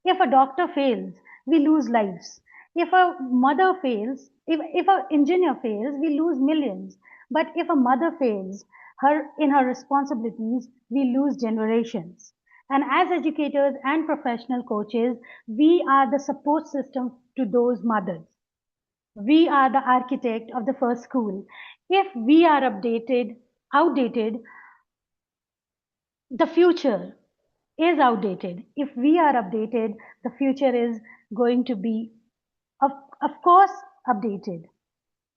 If a doctor fails, we lose lives. If a mother fails, if an engineer fails, we lose millions. But if a mother fails in her responsibilities, we lose generations. And as educators and professional coaches, we are the support system to those mothers. We are the architect of the first school. If we are outdated, the future is outdated. If we are updated, the future is going to be, of, of course, updated.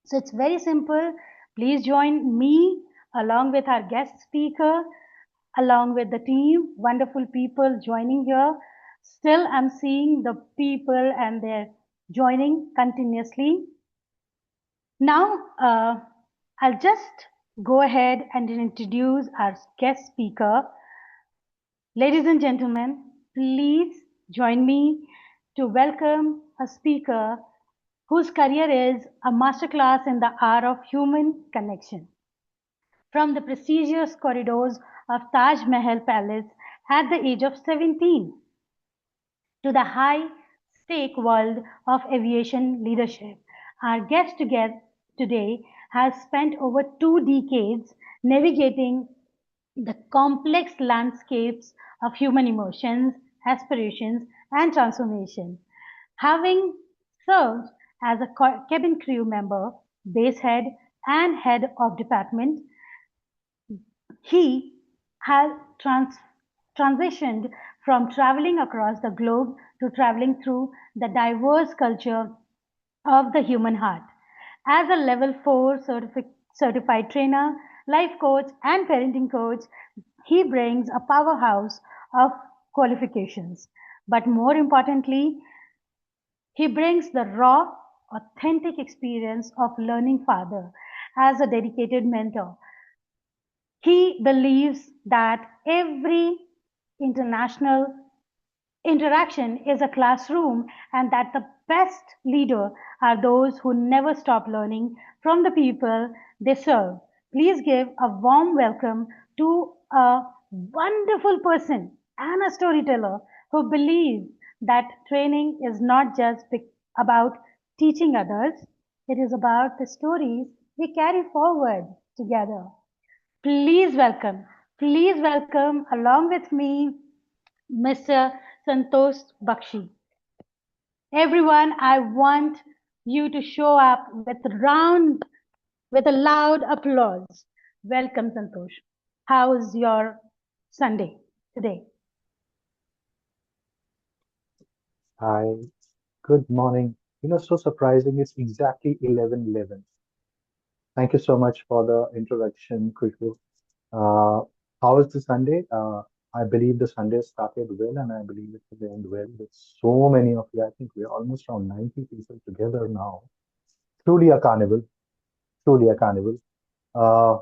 So it's very simple. Please join me along with our guest speaker, along with the team, wonderful people joining here. Still, I'm seeing the people and they're joining continuously. Now, I'll just go ahead and introduce our guest speaker. Ladies and gentlemen, please join me to welcome a speaker whose career is a masterclass in the art of human connection. From the prestigious corridors of Taj Mahal Palace at the age of 17 to the high-stake world of aviation leadership, our guest today has spent over 2 decades navigating the complex landscapes of human emotions, aspirations, and transformation. Having served as a cabin crew member, base head, and head of department, he has transitioned from traveling across the globe to traveling through the diverse culture of the human heart. As a level 4 certified trainer, life coach, and parenting coach, he brings a powerhouse of qualifications. But more importantly, he brings the raw, authentic experience of learning father as a dedicated mentor. He believes that every international interaction is a classroom and that the best leader are those who never stop learning from the people they serve. Please give a warm welcome to a wonderful person and a storyteller who believes that training is not just about teaching others, it is about the stories we carry forward together. Please welcome along with me Mr. Santosh Bakhshi. Everyone, I want you to show up with a loud applause. Welcome, Santosh. How's your Sunday today? Hi, good morning. So surprising, it's exactly 11:11. Thank you so much for the introduction, Khushbu. Uh, how is the Sunday? I believe the Sunday started well, and I believe it will end well with so many of you. I think we're almost around 90 people together now. Truly a carnival, truly a carnival. Uh,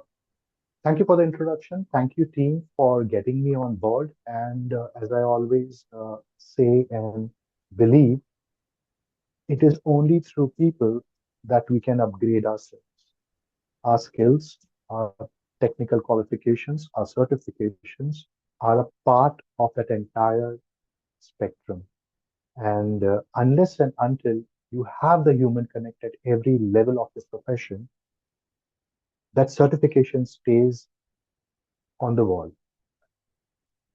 Thank you for the introduction. Thank you, team, for getting me on board. And as I always say and believe, it is only through people that we can upgrade ourselves. Our skills, our technical qualifications, our certifications are a part of that entire spectrum. And unless and until you have the human connect at every level of your profession, that certification stays on the wall.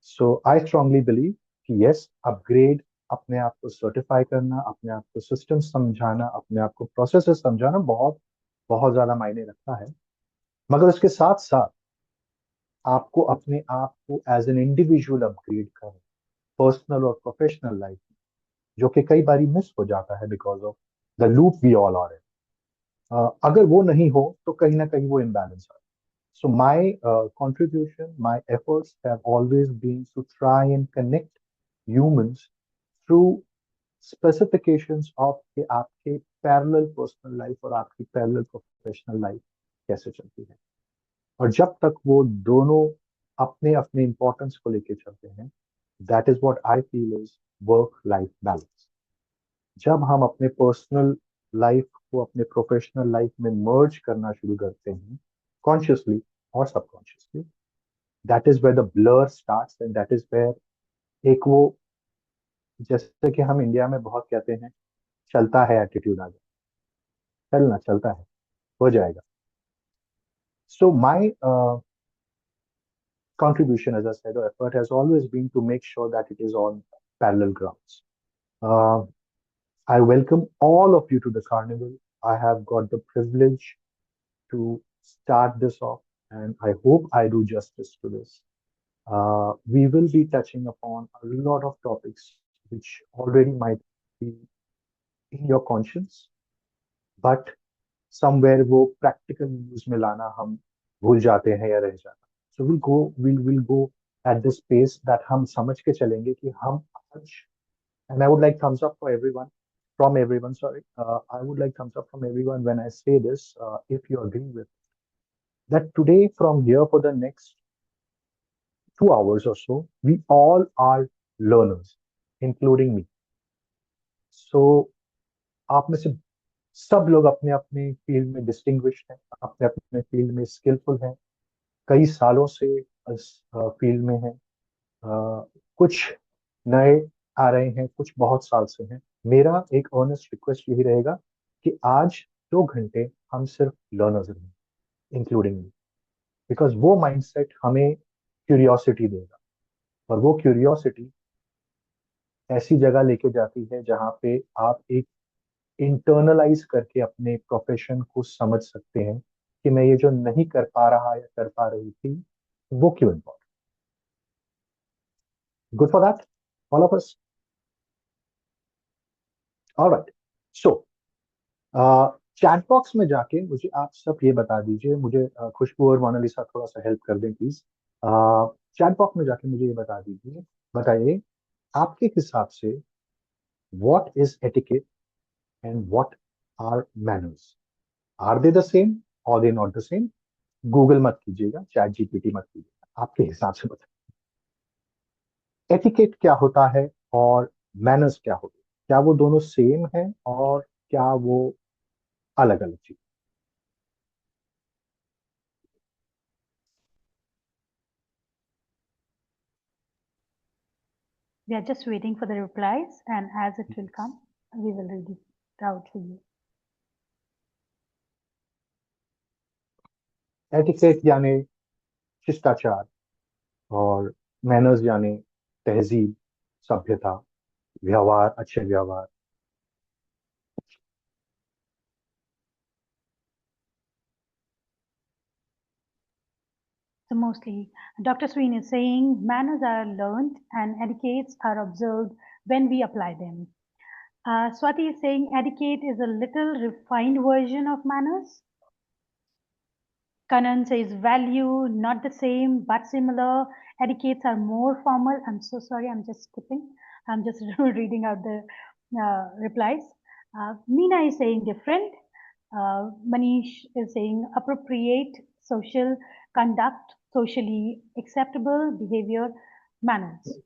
So I strongly believe कि yes, upgrade अपने आप को certify करना, अपने आप को system समझाना, अपने आप को प्रोसेसेस समझाना बहुत बहुत ज्यादा मायने रखता है। मगर उसके साथ साथ आपको अपने आप को एज एन इंडिविजुअल अपग्रेड करें, पर्सनल और प्रोफेशनल लाइफ में, जो कि कई बारी मिस हो जाता है because of the loop we all are in. अगर वो नहीं हो तो कहीं ना कहीं वो इम्बैलेंस आ। So my contribution, my efforts have always been to try and connect humans through specifications of कि आपके parallel personal life और आपकी parallel professional life कैसे चलती है। और जब तक वो दोनों अपने अपने importance को लेके चलते हैं, that is what I feel is work-life balance. जब हम अपने पर्सनल लाइफ को अपने प्रोफेशनल लाइफ में मर्ज करना शुरू करते हैं, कॉन्शियसली और subconsciously, that is where the blur starts and that is where एक वो जैसे कि हम इंडिया में बहुत कहते हैं, चलता है एटीट्यूड आ जाए, चलना चलता है, हो जाएगा. So my contribution, as I said, or effort has always been to make sure that it is on parallel grounds. Uh, I welcome all of you to the carnival. I have got the privilege to start this off, and I hope I do justice to this. We will be touching upon a lot of topics which already might be in your conscience, but somewhere वो practical use में लाना हम भूल जाते हैं या रह जाता. So we'll go at this pace that हम समझ के चलेंगे कि हम आज, and I would like thumbs up for everyone, from everyone, sorry. I would like thumbs up from everyone when I say this, if you agree with that today from here for the next 2 hours or so, we all are learners, including me. So आप में से सब लोग अपने अपने field में distinguished हैं, अपने अपने फील्ड में स्किलफुल हैं, कई सालों से इस फील्ड में हैं. कुछ नए आ रहे हैं, कुछ बहुत साल से हैं. मेरा एक ऑनेस्ट रिक्वेस्ट यही रहेगा कि आज 2 घंटे हम सिर्फ लर्नर्स रहें, इंक्लूडिंग मी, बिकॉज वो माइंडसेट हमें क्यूरियोसिटी देगा, और वो क्यूरियोसिटी ऐसी जगह लेके जाती है जहाँ पे आप एक इंटरनलाइज करके अपने प्रोफेशन को समझ सकते हैं कि मैं ये जो नहीं कर पा रहा या कर पा रही थी, वो क्यों important. Good for that, all of us. Alright. So chat box में जाके मुझे आप सब ये बता दीजिए, मुझे खुशबू और मोनालिसा थोड़ा सा हेल्प कर दें प्लीज. चैट बॉक्स में जाके मुझे ये बता दीजिए, बताइए आपके हिसाब से what is etiquette and what are manners. Are they the same और they not the same. Google मत कीजिएगा, चैट जीपीटी मत कीजिएगा, आपके हिसाब से बताइए एटिकेट क्या होता है और मैनर्स क्या होते हैं. क्या वो दोनों सेम है और क्या वो अलग अलग चीज. We are just waiting for the replies, and as it will come, we will read it out for you. Etiquette यानी शिष्टाचार, और मैनर्स यानी तहजीब, सभ्यता, व्यवहार, अच्छे व्यवहार. So mostly, Dr. Sween is saying manners are learned and etiquettes are observed when we apply them. Swati is saying etiquette is a little refined version of manners. Kanan says value, not the same, but similar. Etiquettes are more formal. I'm so sorry, I'm just skipping. I'm just reading out the replies. Meena is saying different. Manish is saying appropriate social conduct, socially acceptable behavior, manners.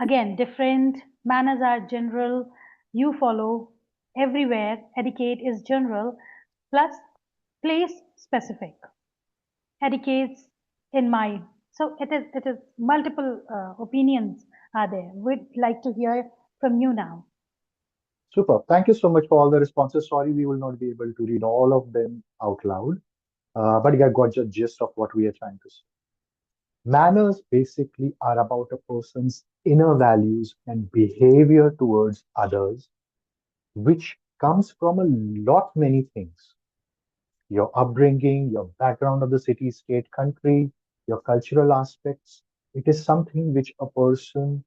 Again, different. Manners are general. You follow everywhere. Etiquette is general plus place specific. Etiquettes in mind. So it is multiple opinions are there. We'd like to hear from you now. Super. Thank you so much for all the responses. Sorry, we will not be able to read all of them out loud, but you got the gist of what we are trying to say. Manners basically are about a person's inner values and behavior towards others, which comes from a lot many things. Your upbringing, your background of the city, state, country, your cultural aspects. It is something which a person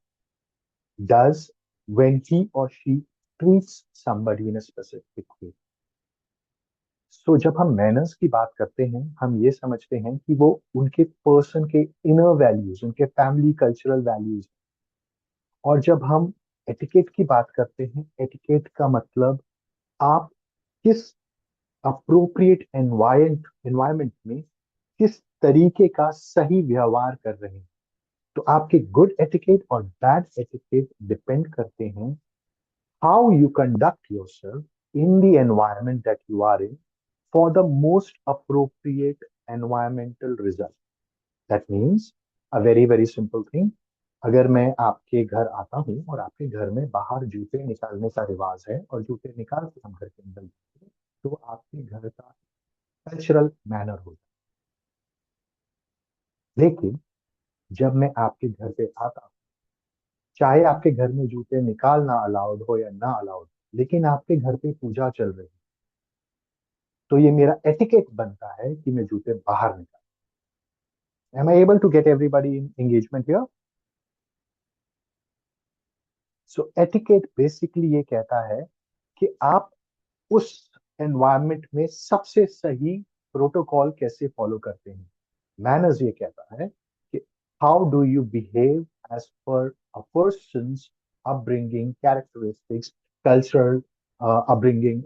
does when he or she treats somebody in a specific way. So जब हम manners की बात करते हैं, हम ये समझते हैं कि वो उनके पर्सन के इनर वैल्यूज, उनके फैमिली कल्चरल वैल्यूज. और जब हम एटिकेट की बात करते हैं, एटिकेट का मतलब आप किस अप्रोप्रिएट एनवायरमेंट में किस तरीके का सही व्यवहार कर रहे हैं. तो आपके गुड एटिकेट और बैड एटिकेट डिपेंड करते हैं how you conduct yourself in the environment that you are in for the most appropriate environmental result. That means a very, very simple thing. अगर मैं आपके घर आता हूँ और आपके घर में बाहर जूते निकालने का रिवाज है और जूते निकाल के हम घर के अंदर जाते हैं, तो आपके घर का कल्चरल मैनर होता है। लेकिन जब मैं आपके घर पे आता हूँ, चाहे आपके घर में जूते निकालना अलाउड हो या ना अलाउड, लेकिन आपके घर पे पूजा चल रही है, तो ये मेरा एटिकेट बनता है कि मैं जूते बाहर निकाल। Am I able to get everybody in engagement here? So etiquette basically ये कहता है कि आप उस एनवायरनमेंट में सबसे सही प्रोटोकॉल कैसे फॉलो करते हैं। मैनर्स ये कहता है कि how do you behave as per a person's upbringing, characteristics, cultural upbringing,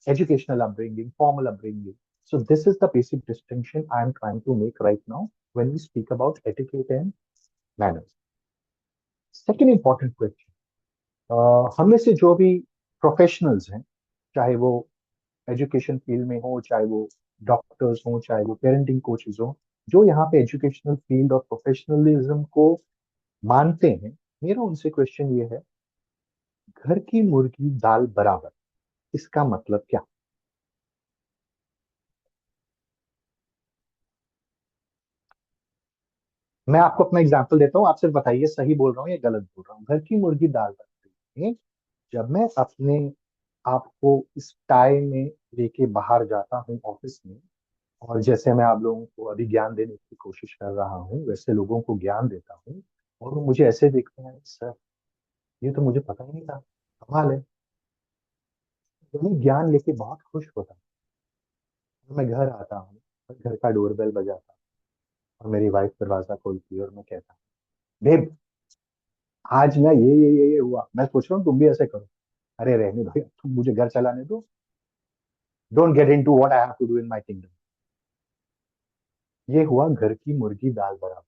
educational upbringing, formal upbringing. So this is the basic distinction I am trying to make right now when we speak about etiquette and manners. Second important question, हम में से जो भी professionals हैं, चाहे वो education field में हो, चाहे वो डॉक्टर्स हो, चाहे वो पेरेंटिंग कोचेज हो, जो यहाँ पे एजुकेशनल फील्ड और प्रोफेशनलिज्म को मानते हैं, मेरा उनसे क्वेश्चन ये है, घर की मुर्गी दाल बराबर, इसका मतलब क्या? मैं आपको अपना एग्जांपल देता हूँ, आप सिर्फ बताइए सही बोल रहा हूँ या गलत बोल रहा हूँ। घर की मुर्गी दाल बराबर में, जब मैं अपने आपको इस टाई में लेके बाहर जाता हूँ ऑफिस में, और जैसे मैं आप लोगों को अभी ज्ञान देने की कोशिश कर रहा हूँ, वैसे लोगों को ज्ञान देता हूँ, और वो मुझे ऐसे देखते हैं, सर ये तो मुझे पता ही नहीं था, कमाल है। वही ज्ञान लेके बहुत खुश होता हूँ। मैं घर आता हूँ और घर का डोरबेल बजाता हूँ, और मेरी वाइफ दरवाजा खोलती है और मैं कहता हूँ, बेब आज ना ये हुआ, मैं सोच रहा हूँ तुम भी ऐसे करो। अरे रहने दो यार, तुम मुझे घर चलाने दो, don't get into what I have to do in my kingdom. ये हुआ घर की मुर्गी दाल बराबर।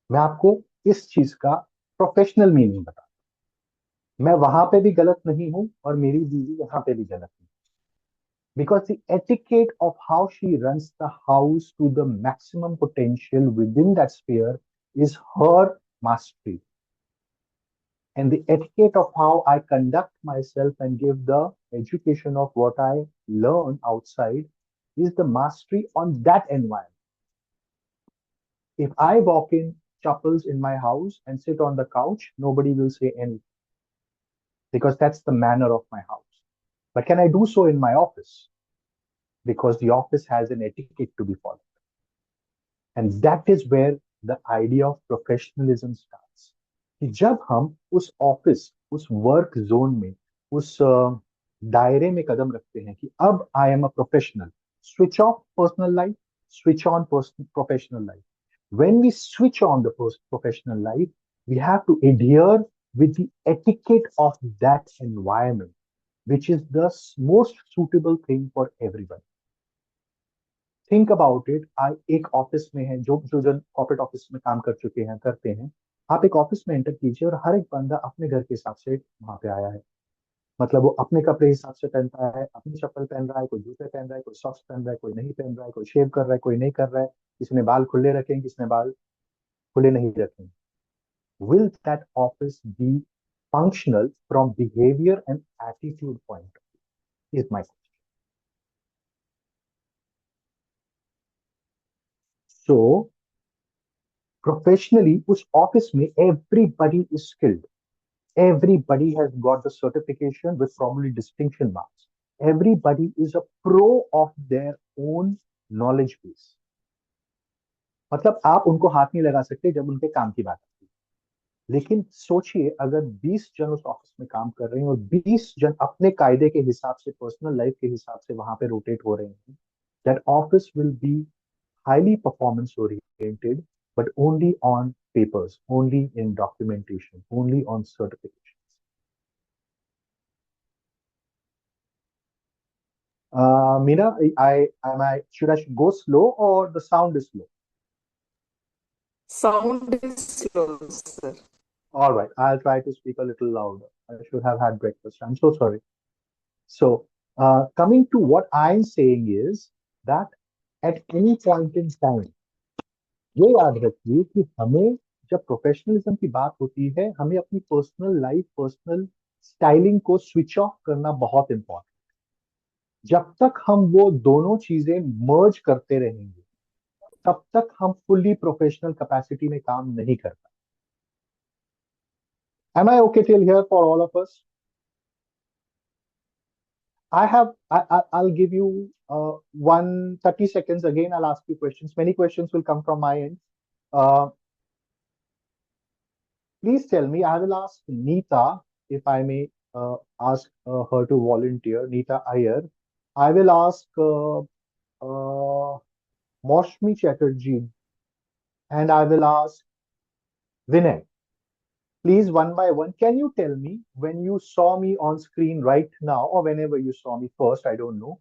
मैं आपको इस चीज का प्रोफेशनल मीनिंग बता, मैं वहां पे भी गलत नहीं हूं और मेरी बीवी यहाँ पे भी गलत नहीं, because the etiquette of how she runs the house to the maximum potential within that sphere is her mastery, and the etiquette of how I conduct myself and give the education of what I learn outside is the mastery on that environment. If I walk in chappals in my house and sit on the couch, nobody will say anything, because that's the manner of my house. But can I do so in my office? Because the office has an etiquette to be followed. And that is where the idea of professionalism starts. कि जब हम उस office, उस work zone में, उस दायरे में कदम रखते हैं कि अब I am a professional, switch off personal life, switch on professional life. When we switch on the professional life, we have to adhere with the etiquette of that environment, which is the most suitable thing for everybody. Think about it. एक office में है, जो जो जन corporate office में काम कर चुके हैं, करते हैं, आप एक ऑफिस में एंटर कीजिए और हर एक बंदा अपने घर के हिसाब से वहां पे आया है। मतलब वो अपने कपड़े हिसाब से पहनता है, अपनी चप्पल पहन रहा है, कोई जूते पहन रहा है, कोई सॉक्स पहन रहा है, कोई नहीं पहन रहा है, कोई शेव कर रहा है, कोई नहीं कर रहा है, किसी ने बाल खुले रखे हैं, किसी ने बाल खुले नहीं रखे हैं। Will that office be functional from behavior and attitude point is my question. So professionally उस ऑफिस में everybody is skilled, everybody has got the certification with probably distinction marks, everybody is a pro of their own knowledge base। मतलब आप उनको हाथ नहीं लगा सकते जब उनके काम की बात आती है। लेकिन सोचिए, अगर 20 जन उस ऑफिस में काम कर रहे हैं और 20 जन अपने कायदे के हिसाब से, पर्सनल लाइफ के हिसाब से वहां पे रोटेट हो रहे हैं, that office will be highly performance oriented, but only on papers, only in documentation, only on certifications. Meena, I should I go slow or the sound is slow? Sound is slow, sir. All right, I'll try to speak a little louder. I should have had breakfast. I'm so sorry. So, coming to what I'm saying is that at any point in time, ये याद रखिए कि हमें जब professionalism की बात होती है हमें अपनी पर्सनल लाइफ, पर्सनल स्टाइलिंग को स्विच ऑफ करना बहुत इंपॉर्टेंट। जब तक हम वो दोनों चीजें मर्ज करते रहेंगे तब तक हम फुल्ली प्रोफेशनल कैपेसिटी में काम नहीं कर पाए। Am I okay till here for all of us? I'll give you 30 seconds again. I'll ask you questions. Many questions will come from my end. Uh, please tell me, I will ask Neeta, if I may ask her to volunteer, Neeta Iyer. I will ask Moshmi Chatterjee, and I will ask Vinay. Please, one by one, can you tell me when you saw me on screen right now, or whenever you saw me first, I don't know,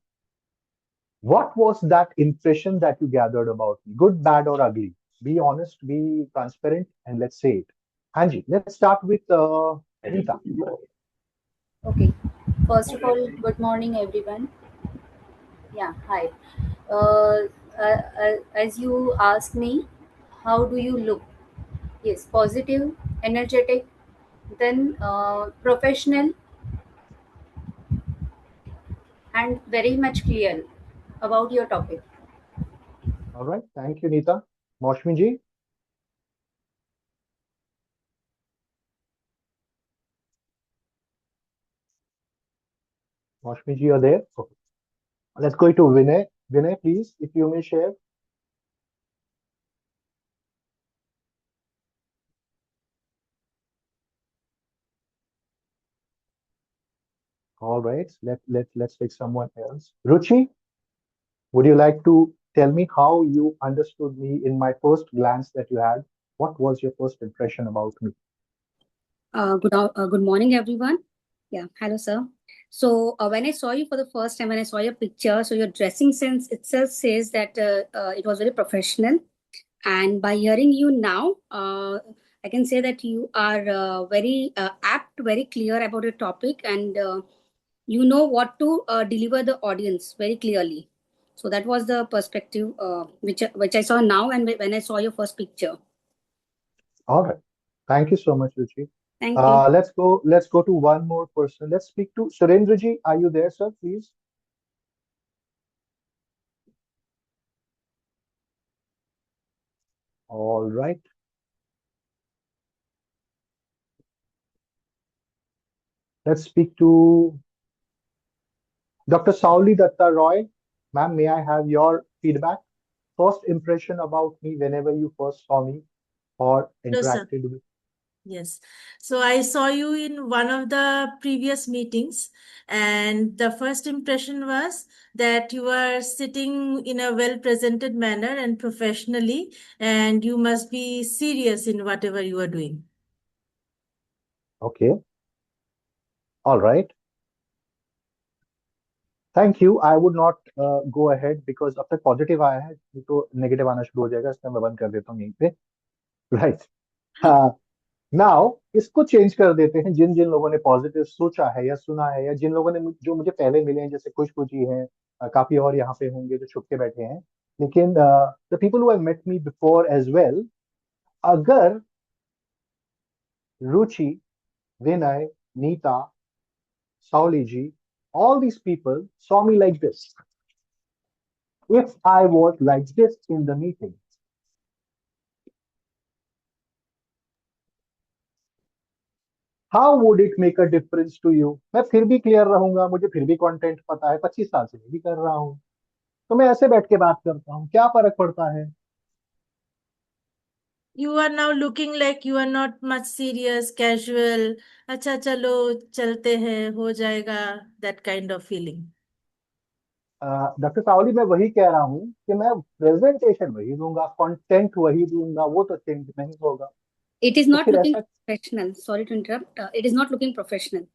what was that impression that you gathered about me? Good, bad, or ugly? Be honest, be transparent, and let's say it. Anji, let's start with Neeta. Okay. First of all, good morning, everyone. Yeah, hi. Uh, as you asked me, how do you look? Yes, positive, energetic, then professional, and very much clear about your topic. All right, thank you, Neeta. Moshmi ji, Moshmi ji, you're there. Okay. Let's go to Vinay. Vinay, please, if you may share. All right, let's take someone else. Ruchi, would you like to tell me how you understood me in my first glance that you had? What was your first impression about me? Good morning, everyone. Yeah, hello, sir. So when I saw you for the first time, when I saw your picture, so your dressing sense itself says that it was very professional. And by hearing you now, I can say that you are very apt, very clear about your topic, and you know what to deliver the audience very clearly. So that was the perspective which I saw now, and when I saw your first picture. All right. Thank you so much, Ruchi. Thank you. Let's go to one more person. Let's speak to Surendra ji. Are you there, sir? Please. All right. Let's speak to Dr. Sauli Datta Roy. Ma'am, may I have your feedback? First impression about me whenever you first saw me or Hello, sir. interacted with. Yes. So I saw you in one of the previous meetings, and the first impression was that you are sitting in a well-presented manner and professionally, and you must be serious in whatever you are doing. Okay. All right. Thank you. I would not go ahead because अब तक positive आया है, नहीं तो negative आना शुरू हो जाएगा, इसलिए मैं बंद कर देता हूँ यहीं पे। राइट। नाउ इसको चेंज कर देते हैं। जिन जिन लोगों ने पॉजिटिव सोचा है या सुना है, या जिन लोगों ने जो मुझे पहले मिले हैं, जैसे खुशबू जी हैं, काफी और यहाँ पे होंगे जो छुप के बैठे हैं, लेकिन the people who have met me before as well, अगर रुचि, विनय, नीता, साउली जी, all these people saw me like this, if I was like this in the meeting, how would it make a difference to you? मैं फिर भी clear रहूंगा, मुझे फिर भी content पता है, 25 साल से मैं भी कर रहा हूँ, तो मैं ऐसे बैठ के बात करता हूँ, क्या फर्क पड़ता है? You are now looking like you are not much serious, casual. अच्छा चलो चलते हैं, हो जाएगा, that kind of feeling. Doctor Savli, मैं वही कह रहा हूँ कि मैं प्रेजेंटेशन वही दूंगा, कंटेंट वही दूंगा, वो तो चेंज नहीं होगा। It is तो not फिर looking ऐसा, professional. Sorry to interrupt. It is not looking professional.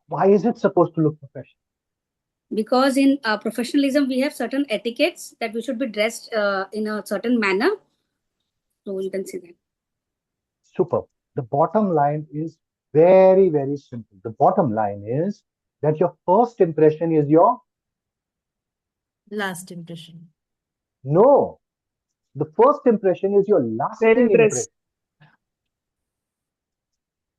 why is it supposed to look professional? Because in professionalism, we have certain etiquettes that we should be dressed in a certain manner. So you can see that. Super. The bottom line is very, very simple. The bottom line is that your first impression is your Last impression. no. The first impression is your lasting Well dressed. impression.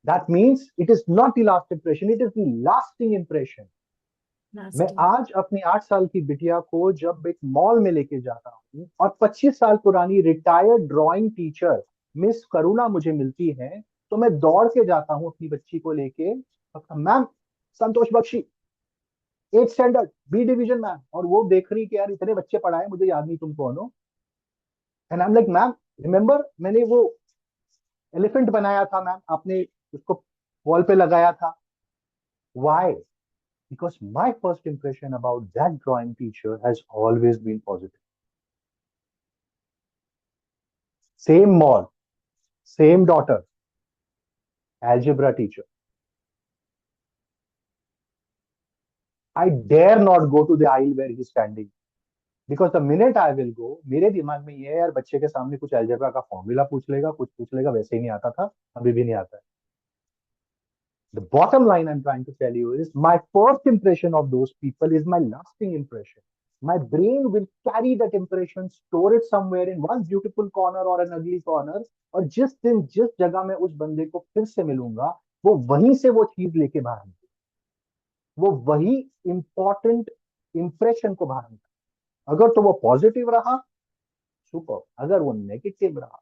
That means it is not the last impression, it is the lasting impression. मैं Lasting. आज अपनी 8 साल की बिटिया को जब एक mall में लेके जाता हूँ और 25 साल पुरानी रिटायर्ड ड्राइंग टीचर मिस करुणा मुझे मिलती है, तो मैं दौड़ के जाता हूँ अपनी बच्ची को लेके, ma'am Santosh Bakshi 8 standard B division ma'am, और वो देख रही कि यार इतने बच्चे पढ़ाए, मुझे याद नहीं तुम कौन हो। And I am like ma'am remember मैंने वो एलिफेंट बनाया था मैम, आपने उसको वॉल पे लगाया था। Why? Because my first impression about that drawing teacher has always been positive. Same mall, same daughter, algebra teacher. I dare not go to the aisle where he's standing. Because the minute I will go, मेरे दिमाग में ये है यार बच्चे के सामने कुछ algebra का फॉर्मूला पूछ लेगा, कुछ पूछ लेगा, वैसे ही नहीं आता था, अभी भी नहीं आता है। The bottom line I'm trying to tell you is my first impression of those people is my lasting impression. My brain will carry that impression, store it somewhere in one beautiful corner or an ugly corner, और जिस दिन जिस जगह मैं उस बंदे को फिर से मिलूंगा, वो वहीं से वो चीज लेके बाहर निकले, वो वही इंपॉर्टेंट इंप्रेशन को बाहर निकले। अगर तो वो पॉजिटिव रहा, सुपर, अगर वो नेगेटिव रहा,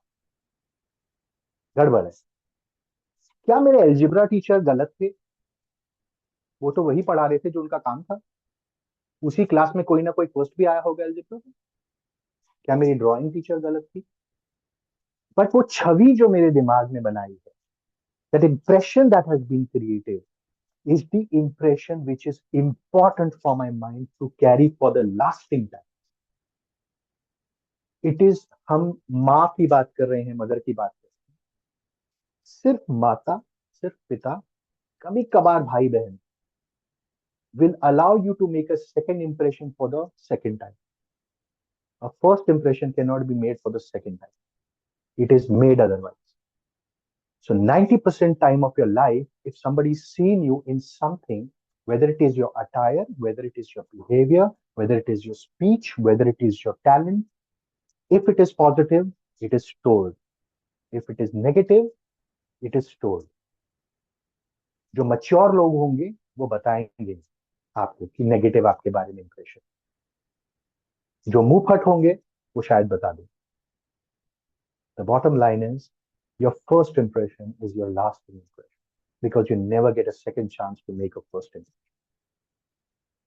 गड़बड़ है। क्या मेरे एल्जिब्रा टीचर गलत थे? वो तो वही पढ़ा रहे थे जो उनका काम था। उसी क्लास में कोई ना कोई फर्स्ट भी आया होगा एल्जेब्रा में। क्या मेरी ड्राइंग टीचर गलत थी? बट वो छवि जो मेरे दिमाग में बनाई है, that impression that has been created is the impression which is important for my mind to carry for the lasting time. It is, हम माँ की बात कर रहे हैं, मदर की बात कर रहे हैं, सिर्फ माता, सिर्फ पिता, कभी कभार भाई बहन will allow you to make a second impression for the second time. A first impression cannot be made for the second time. It is made otherwise. So 90% time of your life, if somebody's seen you in something, whether it is your attire, whether it is your behavior, whether it is your speech, whether it is your talent, if it is positive, it is stored. If it is negative, it is stored. जो mature लोग होंगे वो बताएंगे आपको कि negative आपके बारे में इंप्रेशन, जो मुंह फट होंगे वो शायद बता दें। The bottom line is your first impression is your lasting impression, because you never get a second chance to make a first impression.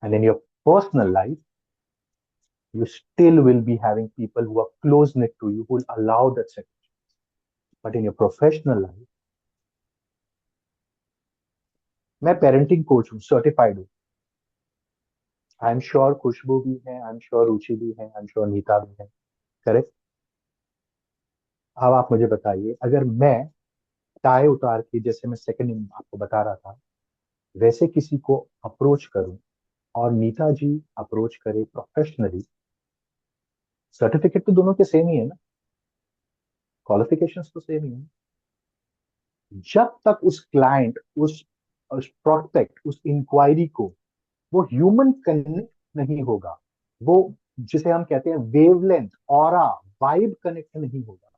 And in your personal life, you still will be having people who are close knit to you who will allow that second chance. But in your professional life, मैं parenting coach हूँ, certified हूँ। I am sure खुशबू भी है, I am sure रुचि भी है, I am sure Nita भी है, correct? अब आप मुझे बताइए, अगर मैं टाई उतार के, जैसे मैं सेकंड आपको बता रहा था, वैसे किसी को अप्रोच करूं और नीता जी अप्रोच करे प्रोफेशनली, सर्टिफिकेट तो दोनों के सेम ही है ना, क्वालिफिकेशंस तो सेम ही है। जब तक उस क्लाइंट, उस प्रोस्पेक्ट, उस इंक्वायरी को वो ह्यूमन कनेक्ट नहीं होगा, वो जिसे हम कहते हैं वेवलेंथ, ऑरा, वाइब कनेक्ट नहीं होगा,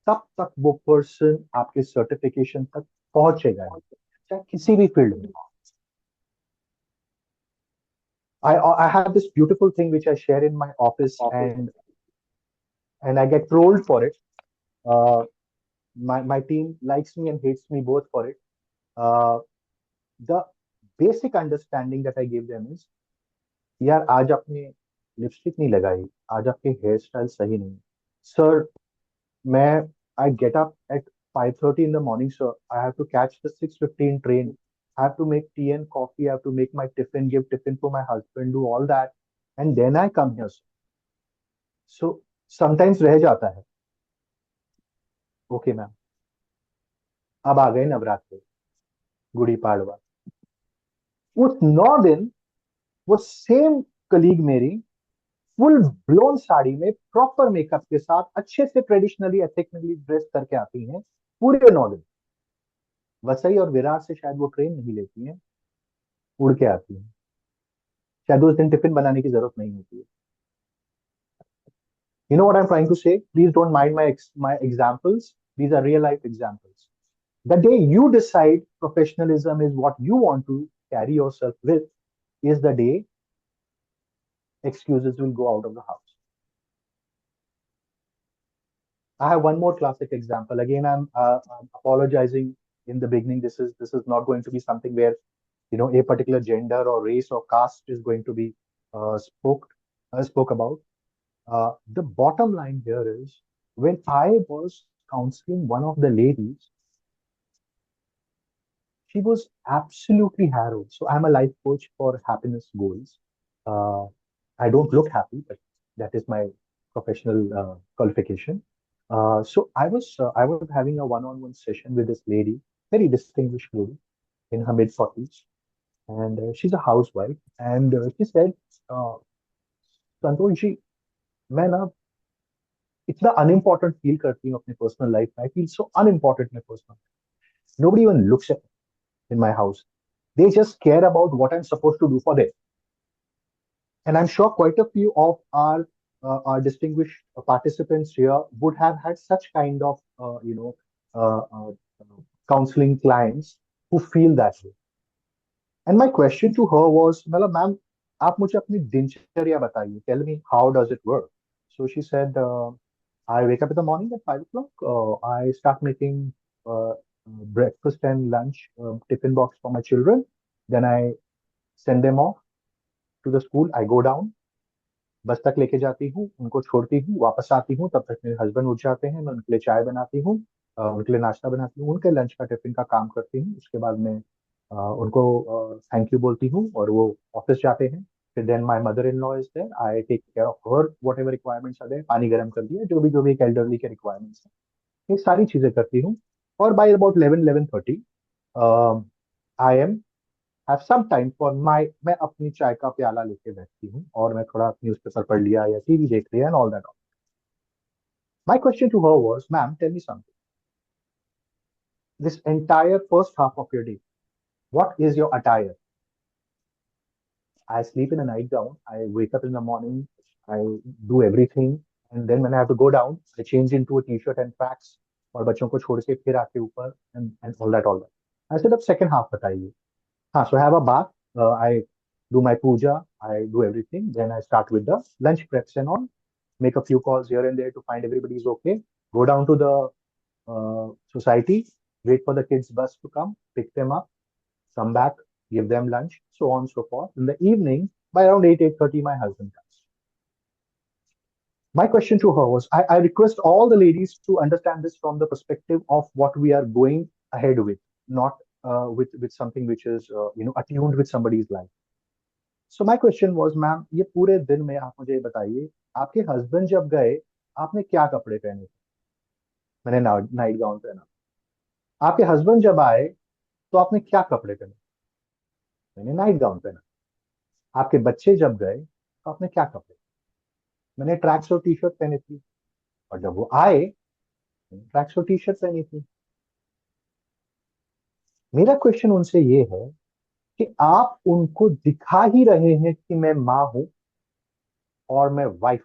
तब तक वो पर्सन आपके सर्टिफिकेशन तक पहुंचेगा नहीं, चाहे किसी भी फील्ड में। I have this beautiful thing which I share in my office, and I get trolled for it. My team likes me and hates me both for it. The basic understanding that I give them is, यार आज आपने lipstick नहीं लगाई, आज आपके hair style सही नहीं। Sir, मैं I get up at 5:30 in the morning, sir. I have to catch the 6:15 train. I have to make tea and coffee. I have to make my tiffin, give tiffin to my husband, do all that, and then I come here, sir. So sometimes रह जाता है। Okay, ma'am. अब आ गए नवरात्रे, गुड़ी पाड़वा, उस 9 दिन वो same colleague मेरी full blown sari में, प्रॉपर मेकअप के साथ, अच्छे से ट्रेडिशनली एथिकली ड्रेस करके आती हैं पूरे 9 दिन। वसई और विरार से शायद वो ट्रेन नहीं लेती हैं, उड़ के आती हैं। शायद उस दिन टिफिन बनाने की जरूरत नहीं होती है। You know what I'm trying to say? Please don't mind my examples. These are real life examples. The day you decide professionalism is what you want to carry yourself with is the day excuses will go out of the house. I have one more classic example. Again, I'm apologizing in the beginning. This is not going to be something where a particular gender or race or caste is going to be spoke about. The bottom line here is when I was counseling one of the ladies, she was absolutely harrowed. So I'm a life coach for happiness goals. Uh, I don't look happy, but that is my professional qualification. So I was having a one-on-one session with this lady, very distinguished lady in her mid 40s, and she's a housewife. And she said, uh, "Santosh ji, मैं ना इतना unimportant feel करती हूँ अपने personal life में. I feel so unimportant in my personal life. Nobody even looks at me in my house. They just care about what I'm supposed to do for them." And I'm sure quite a few of our distinguished participants here would have had such kind of uh, uh, counseling clients who feel that way. And my question to her was, मतलब ma'am आप मुझे अपनी दिनचर्या बताइए. Tell me how does it work? So she said, I wake up in the morning at 5 o'clock. I start making breakfast and lunch tiffin box for my children. Then I send them off to the school. I go down. बस तक लेके जाती हूँ, उनको छोड़ती हूँ, वापस आती हूँ, तब तक मेरे हस्बैंड उठ जाते हैं, मैं उनके लिए चाय बनाती हूँ, उनके लिए नाश्ता बनाती हूँ, उनके लंच का टिफिन का काम करती हूँ, उसके बाद मैं उनको थैंक यू बोलती हूँ और वो ऑफिस जाते हैं. फिर then my mother in law is there, I take care of her whatever requirements are there, पानी गर्म कर दिया, जो भी एक एल्डरली के रिक्वायरमेंट्स है, ये सारी चीजें करती हूँ. और by about 11-11:30 I am have some time for my, मैं अपनी चाय का प्याला लेके बैठती हूँ और मैं थोड़ा न्यूज़पेपर पढ़ लिया या टीवी देख लिया and all that. My question to her was, ma'am tell me something, this entire first half of your day, what is your attire? I sleep in a nightgown, I wake up in the morning, I do everything, and then when I have to go down, I change into a t-shirt and tracks और बच्चों को छोड़ के फिर आके ऊपर and all that. I said अब second half बताइए. हाँ, so I have a bath, I do my puja, I do everything. Then I start with the lunch preps and all. Make a few calls here and there to find everybody's okay. Go down to the society, wait for the kids' bus to come, pick them up, come back, give them lunch, so on and so forth. In the evening, by around 8:30, my husband comes. My question to her was, I request all the ladies to understand this from the perspective of what we are going ahead with, not with something which is attuned with somebody's life. So my question was, ma'am ये पूरे दिन में आप मुझे बताइए, आपके husband जब गए आपने क्या कपड़े पहने थे? मैंने नाइट गाउन पहना. आपके हस्बैंड जब आए तो आपने क्या कपड़े पहने? मैंने नाइट गाउन पहना. आपके बच्चे जब गए तो आपने क्या कपड़े? मैंने ट्रैक्स और टी शर्ट पहनी थी. और जब वो आए, मैंने ट्रैक्स और टी शर्ट पहनी थी. मेरा क्वेश्चन उनसे ये है कि आप उनको दिखा ही रहे हैं कि मैं माँ हूं और मैं वाइफ.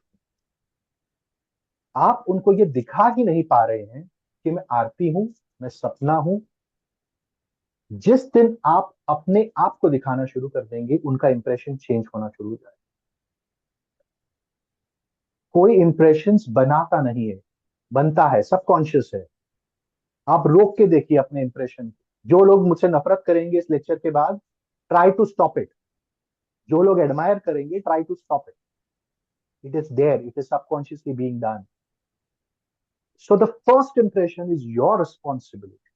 आप उनको ये दिखा ही नहीं पा रहे हैं कि मैं आरती हूं, मैं सपना हूं. जिस दिन आप अपने आप को दिखाना शुरू कर देंगे, उनका इंप्रेशन चेंज होना शुरू हो जाएगा. कोई इंप्रेशंस बनाता नहीं है, बनता है, सबकॉन्शियस है. आप रोक के देखिए अपने इंप्रेशन. जो लोग मुझसे नफरत करेंगे इस लेक्चर के बाद, ट्राई टू स्टॉप इट. जो लोग एडमायर करेंगे, try to stop it. It is there, it is subconsciously being done. So the first impression is your responsibility,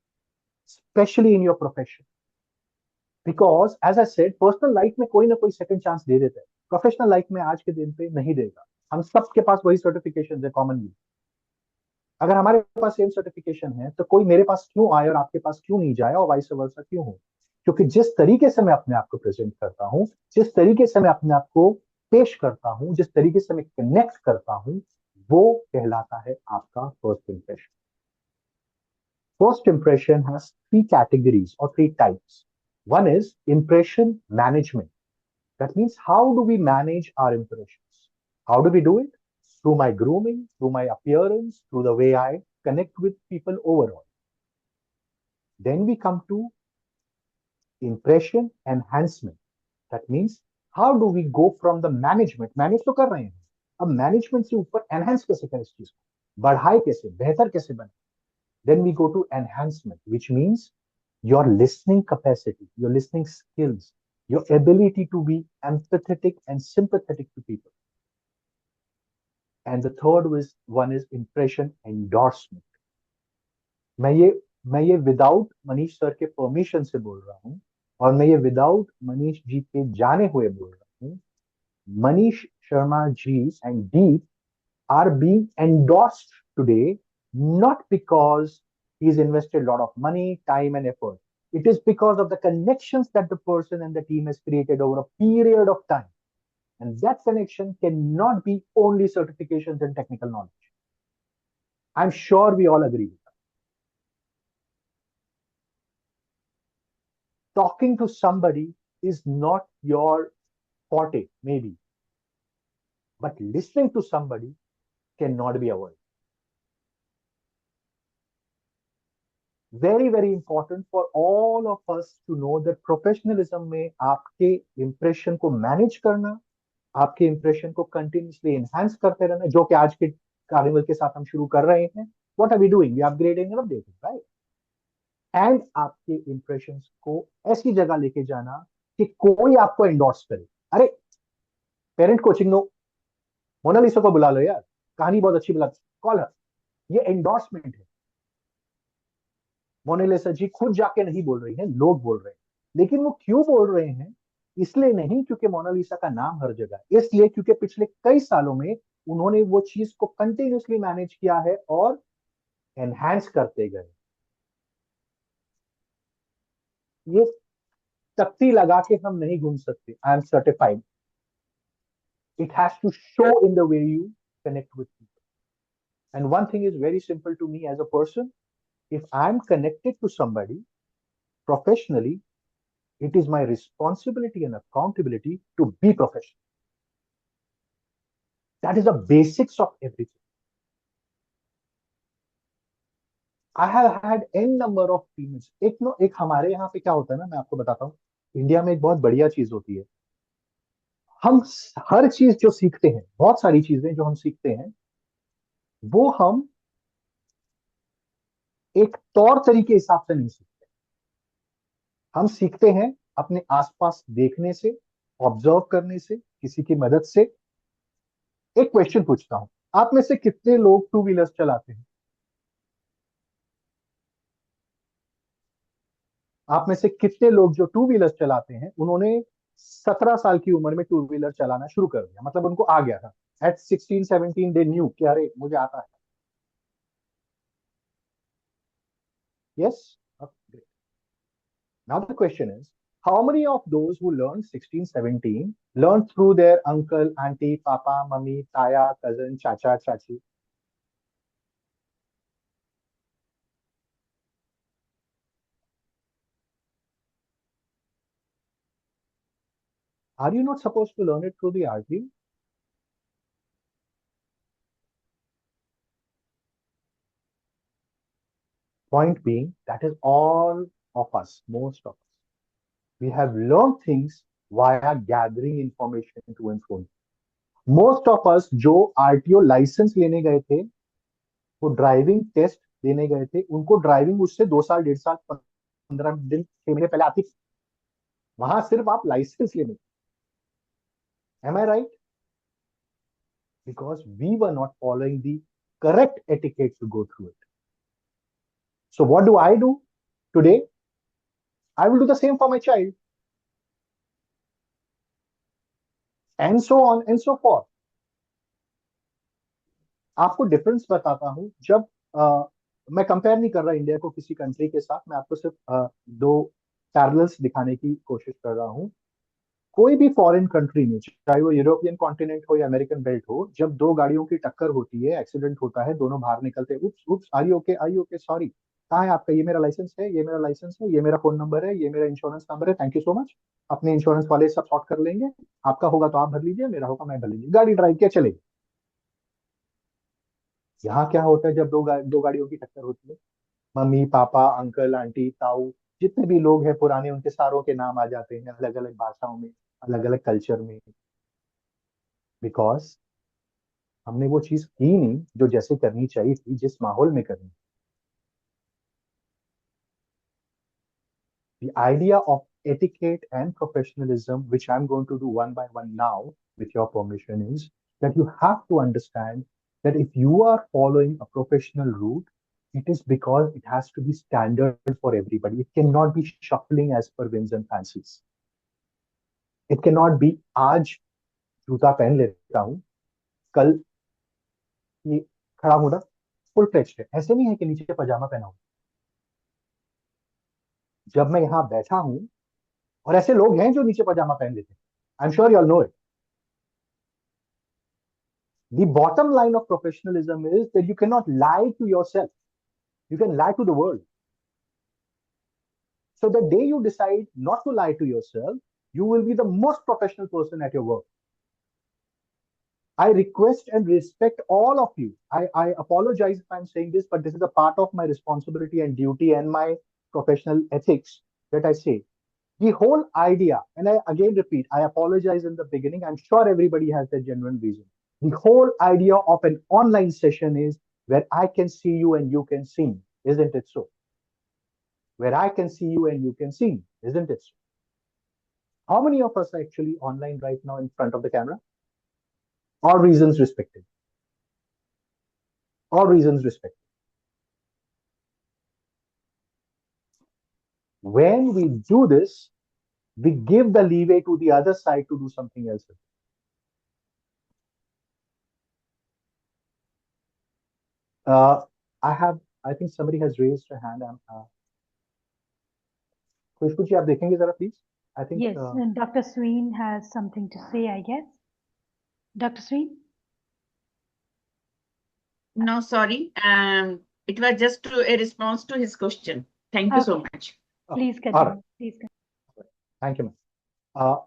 especially in your profession. Because as I said, personal life में कोई ना कोई second chance दे देता है, professional life में आज के दिन पे नहीं देगा. हम सबके पास वही सर्टिफिकेशन है कॉमनली. अगर हमारे पास सेम सर्टिफिकेशन है तो कोई मेरे पास क्यों आए और आपके पास क्यों नहीं जाए और वाइस वर्सा क्यों हो? क्योंकि जिस तरीके से मैं अपने आप को प्रेजेंट करता हूं, जिस तरीके से मैं अपने आप को पेश करता हूं, जिस तरीके से मैं कनेक्ट करता हूं, वो कहलाता है आपका first impression. First impression has three categories or three types. One is impression management. That means how do we manage our impressions? How do we do it? Through my grooming, through my appearance, through the way I connect with people overall. Then we come to impression enhancement. That means how do we go from the management, manage तो कर रहे हैं, अब management से ऊपर enhance कैसे करें इस चीज को, बढ़ाए कैसे, बेहतर कैसे बने. Then we go to enhancement, which means your listening capacity, your listening skills, your ability to be empathetic and sympathetic to people. And the third one is impression endorsement. मैं ये विदाउट मनीष सर के permission से बोल रहा हूं, और मैं ये विदाउट मनीष जी के जाने हुए बोल रहा हूं. Manish Sharma ji and Deep are being endorsed today, not because he's invested a lot of money, time, and effort. It is because of the connections that the person and the team has created over a period of time. And that connection cannot be only certifications and technical knowledge. I'm sure we all agree with that. Talking to somebody is not your forte, maybe. But listening to somebody cannot be avoided. Very, very important for all of us to know that professionalism में आपके impression को manage करना, आपके impression को continuously enhance करते रहना, जो कि आज के कार्निवल के साथ हम शुरू कर रहे हैं. What are we doing? We are upgrading and updating, right? And आपके impressions को ऐसी जगह लेके जाना कि कोई आपको endorse करे. अरे पेरेंट कोचिंग नो, मोनालिसा को बुला लो यार, कहानी बहुत अच्छी बुला, कॉल हर. ये एंडोर्समेंट है. मोनालिसा जी खुद जाके नहीं बोल रही हैं, लोग बोल रहे हैं. लेकिन वो क्यों बोल रहे हैं? इसलिए नहीं क्योंकि मोनालिसा का नाम हर जगह, इसलिए क्योंकि पिछले कई सालों में उन्होंने वो चीज को कंटिन्यूसली मैनेज किया है और एनहांस करते गए. ये तख्ती लगा के हम नहीं घूम सकते. I am certified. It has to show in the way you connect with people. And one thing is very simple to me as a person. If I'm connected to somebody professionally, it is my responsibility and accountability to be professional. That is the basics of everything. I have had n number of teams. एक हमारे यहाँ पे क्या होता है ना, मैं आपको बताता हूँ. इंडिया में एक बहुत बढ़िया चीज होती है. हम हर चीज जो सीखते हैं, बहुत सारी चीजें जो हम सीखते हैं, वो हम एक तौर तरीके हिसाब से नहीं सीखते. हम सीखते हैं अपने आसपास देखने से, ऑब्जर्व करने से, किसी की मदद से. एक क्वेश्चन पूछता हूं, आप में से कितने लोग टू व्हीलर्स चलाते हैं? आप में से कितने लोग जो टू व्हीलर्स चलाते हैं, उन्होंने 17 साल की उम्र में टू व्हीलर चलाना शुरू कर दिया, मतलब उनको आ गया था. एट 16-17 दे न्यू कि अरे मुझे आता है. Yes. Now the question is, how many of those who learned 16-17 learned through their uncle, auntie, papa, mummy, taya, cousin, chacha, chachi? Are you not supposed to learn it through the RT? Point being, that is all of us, most of us. We have learned things via gathering information to and fro. Most of us जो RTO licence लेने गए थे, वो driving test देने गए थे, उनको driving उससे 2 साल, 1.5 साल, 15 दिन, 6 महीने पहले आती थी. वहां सिर्फ आप लाइसेंस लेने. Am I right? Because we were not following the correct etiquette to go through it. So what do I do today? I will do the same for my child. And so on and so forth. आपको difference बताता हूं. जब मैं compare नहीं कर रहा India को किसी कंट्री के साथ, मैं आपको सिर्फ दो पैरेलल्स दिखाने की कोशिश कर रहा हूं. कोई भी फॉरेन कंट्री में, चाहे वो यूरोपियन कॉन्टिनेंट हो या अमेरिकन बेल्ट हो, जब दो गाड़ियों की टक्कर होती है, एक्सीडेंट होता है, दोनों बाहर निकलते हैं, oops oops, are you okay, are you okay, sorry, कहाँ है आपका, ये मेरा लाइसेंस है, ये मेरा लाइसेंस है, ये मेरा फोन नंबर है, ये मेरा इंश्योरेंस नंबर है, थैंक यू सो मच, अपने इंश्योरेंस वाले सब सॉर्ट कर लेंगे, आपका होगा तो आप भर लीजिए, मेरा होगा मैं भर लीजिए, गाड़ी ड्राइव किया चलेगी. यहाँ क्या होता है जब दो गाड़ियों की टक्कर होती है? मम्मी पापा अंकल आंटी ताऊ जितने भी लोग हैं पुराने, उनके सारों के नाम आ जाते हैं अलग अलग भाषाओं में, अलग अलग कल्चर में, बिकॉज हमने वो चीज की नहीं जो जैसे करनी चाहिए थी, जिस माहौल में करनी। The idea of etiquette and professionalism, which I'm going to do one by one now, with your permission, is that you have to understand that if you are following a professional route, it is because it has to be standard for everybody. It cannot be shuffling as per whims and fancies. It cannot be आज जूता पहन लेता हूँ, कल ये खड़ा होना full fledged है, ऐसे नहीं है कि नीचे पजामा पहना हूं। जब मैं यहाँ बैठा हूं, और ऐसे लोग हैं जो नीचे पजामा पहन लेते हैं, I am sure you all know it. The bottom line of professionalism is that you cannot lie to yourself. You can lie to the world. So the day you decide not to lie to yourself, you will be the most professional person at your work. I request and respect all of you. I apologize if I'm saying this, but this is a part of my responsibility and duty and my professional ethics that I say. The whole idea, and I again repeat, I apologize in the beginning. I'm sure everybody has their genuine reason. The whole idea of an online session is where I can see you and you can see me, isn't it so? Where I can see you and you can see me, isn't it so? How many of us are actually online right now in front of the camera? All reasons respected. All reasons respected. When we do this, we give the leeway to the other side to do something else. I think somebody has raised a hand. खुशबू जी आप देखेंगे जरा please. I think Yes, and Dr. Sween has something to say, I guess. Dr. Sween? No, sorry. It was just a response to his question. Thank you so Okay, much. please all continue. right, Please continue. thank you ma'am.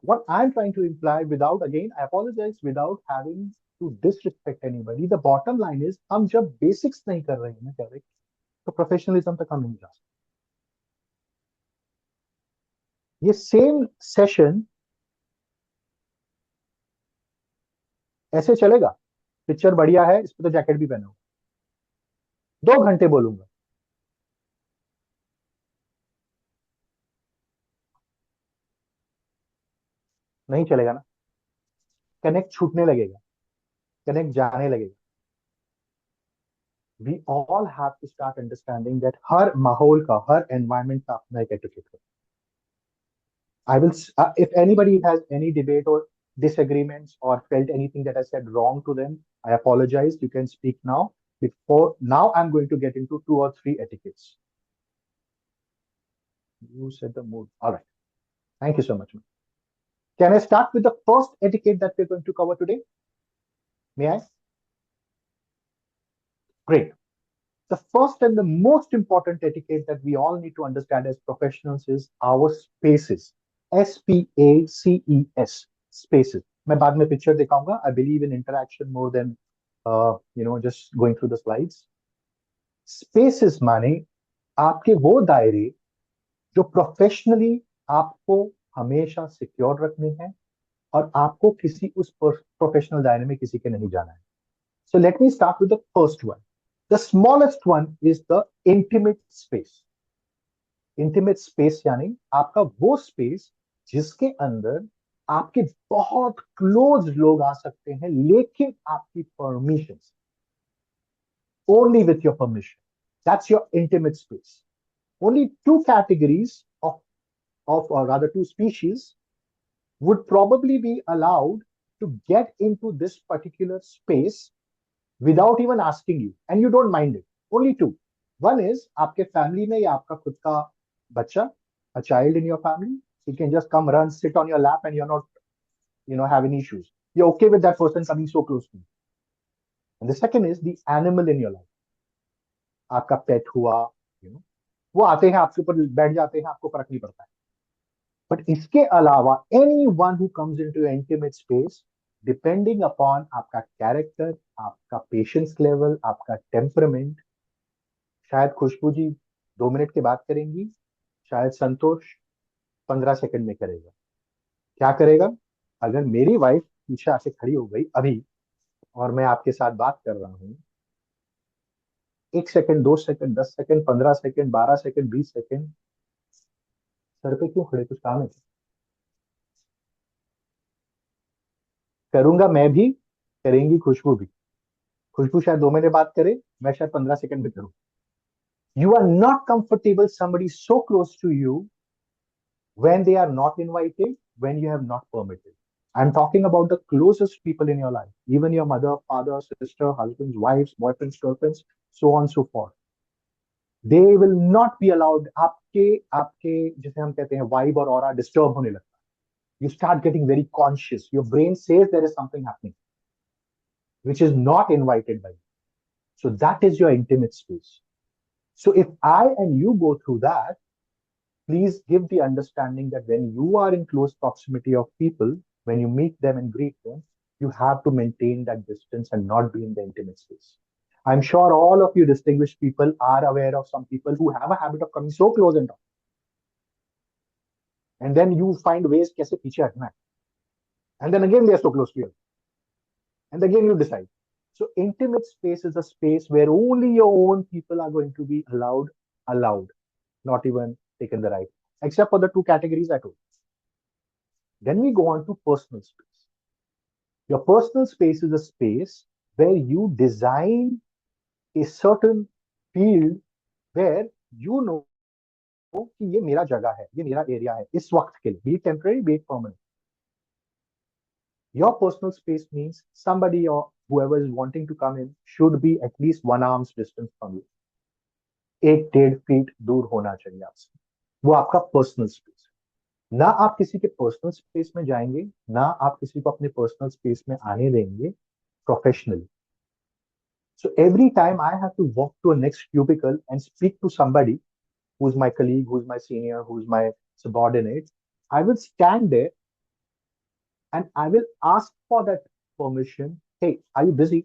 What I'm trying to imply, without, again I apologize, without having to disrespect anybody, the bottom line is हम जब basics नहीं कर रहे हैं ना correct, तो professionalism तक हम नहीं जा सकते। ये सेम सेशन ऐसे चलेगा, पिक्चर बढ़िया है, इस पे तो जैकेट भी पहना, 2 घंटे बोलूंगा, नहीं चलेगा ना, कनेक्ट छूटने लगेगा, कनेक्ट जाने लगेगा। We all have to start understanding that हर माहौल का, हर एनवायरमेंट का अपना एक एटिकेट है। I will, if anybody has any debate or disagreements or felt anything that I said wrong to them, I apologize. You can speak now. Before now, I'm going to get into 2 or 3 etiquettes. You set the mood. All right. Thank you so much. Can I start with the first etiquette that we're going to cover today? May I? Great. The first and the most important etiquette that we all need to understand as professionals is our spaces. SPACES. Spaces. मैं बाद में picture दिखाऊंगा. I believe in interaction more than just going through the slides. Spaces माने आपके वो दायरे जो professionally आपको हमेशा सिक्योर रखने हैं और आपको किसी उस प्रोफेशनल दायरे में किसी के नहीं जाना है। So let me start with the first one. The smallest one is the intimate space. Intimate space यानी आपका वो space जिसके अंदर आपके बहुत क्लोज लोग आ सकते हैं, लेकिन आपकी permission, only with your permission. That's your intimate space. Only 2 categories or rather 2 species would probably be allowed to get into this particular space without even asking you, and you don't mind it. Only 2. One is आपके family में या आपका खुद का बच्चा, a child in your family. He can just come, run, sit on your lap, and you're not, having issues. You're okay with that person coming so close to you. And the second is the animal in your life. आपका pet हुआ, वो आते हैं आपके ऊपर बैठ जाते हैं, आपको फर्क नहीं पड़ता है। बट इसके अलावा anyone who comes into your intimate space, depending upon आपका कैरेक्टर, आपका पेशेंस लेवल, आपका टेम्परामेंट, शायद खुशबू जी 2 मिनट के बाद करेंगी, शायद संतोष 15 सेकंड में करेगा। क्या करेगा? अगर मेरी वाइफ पीछे आके खड़ी हो गई अभी और मैं आपके साथ बात कर रहा हूं, 1 second, 2 second, 10 second, 15 second, 12 second, 20 second, sir पे क्यों खड़े, कुछ काम है? करूंगा मैं भी, करेंगी खुशबू भी। खुशबू शायद 2 महीने बाद करे, मैं शायद 15 सेकंड में करूं। You are not comfortable somebody so close to you when they are not invited, when you have not permitted. I'm talking about the closest people in your life, even your mother, father, sister, husbands, wives, boyfriends, girlfriends, so on so forth. They will not be allowed. आपके आपके जैसे हम कहते हैं vibe और aura disturb होने लगता है. You start getting very conscious. Your brain says there is something happening, which is not invited by you. So that is your intimate space. So if I and you go through that, please give the understanding that when you are in close proximity of people, when you meet them and greet them, you have to maintain that distance and not be in the intimate space. I'm sure all of you distinguished people are aware of some people who have a habit of coming so close and talk. And then you find ways kaise piche hatna hai. And then again they are so close to you. And again you decide. So intimate space is a space where only your own people are going to be allowed, not even taken the right, except for the two categories I told. Then we go on to personal space. Your personal space is a space where you design a certain field where you know कि ये मेरा जगह है, ये मेरा area है इस वक्त के लिए, be it temporary, be it permanent. Your personal space means somebody or whoever is wanting to come in should be at least 1 arm's distance from you. 1-1.5 feet दूर होना चाहिए आपसे. वो आपका पर्सनल स्पेस है. ना आप किसी के पर्सनल स्पेस में जाएंगे, ना आप किसी को अपने पर्सनल स्पेस में आने देंगे professionally. So every time I have to walk to a next cubicle and speak to somebody who's my colleague, who's my senior, who's my subordinate, I will stand there and I will ask for that permission. Hey, are you busy?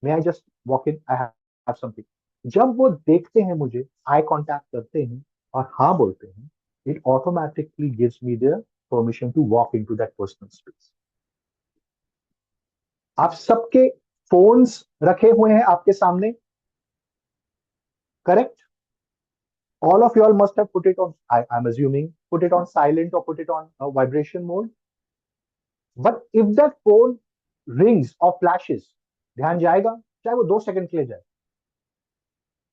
May I just walk in? I have something. जब वो देखते हैं मुझे, eye contact करते हैं और हाँ बोलते हैं, it automatically gives me the permission to walk into that personal space. आप सबके फोन्स रखे हुए हैं आपके सामने, correct? All of you all must have put it on, I'm assuming, put it on silent or put it on vibration mode. But if that phone rings or flashes, ध्यान जाएगा, चाहे वो 2 सेकंड के लिए जाए.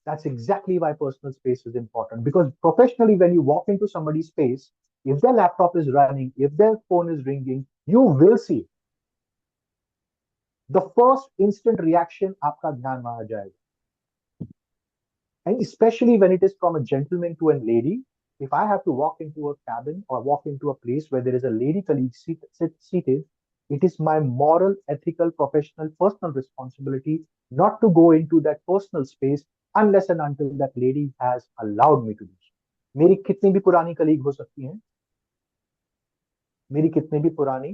That's exactly why personal space is important. Because professionally, when you walk into somebody's space, if their laptop is running, if their phone is ringing, you will see it. The first instant reaction, आपका ध्यान वहां जाएगा. And especially when it is from a gentleman to a lady, if I have to walk into a cabin or walk into a place where there is a lady colleague seated, it is my moral, ethical, professional, personal responsibility not to go into that personal space unless and until that lady has allowed me to do so. मेरी कितनी भी पुरानी colleague हो सकती हैं, मेरी कितनी भी पुरानी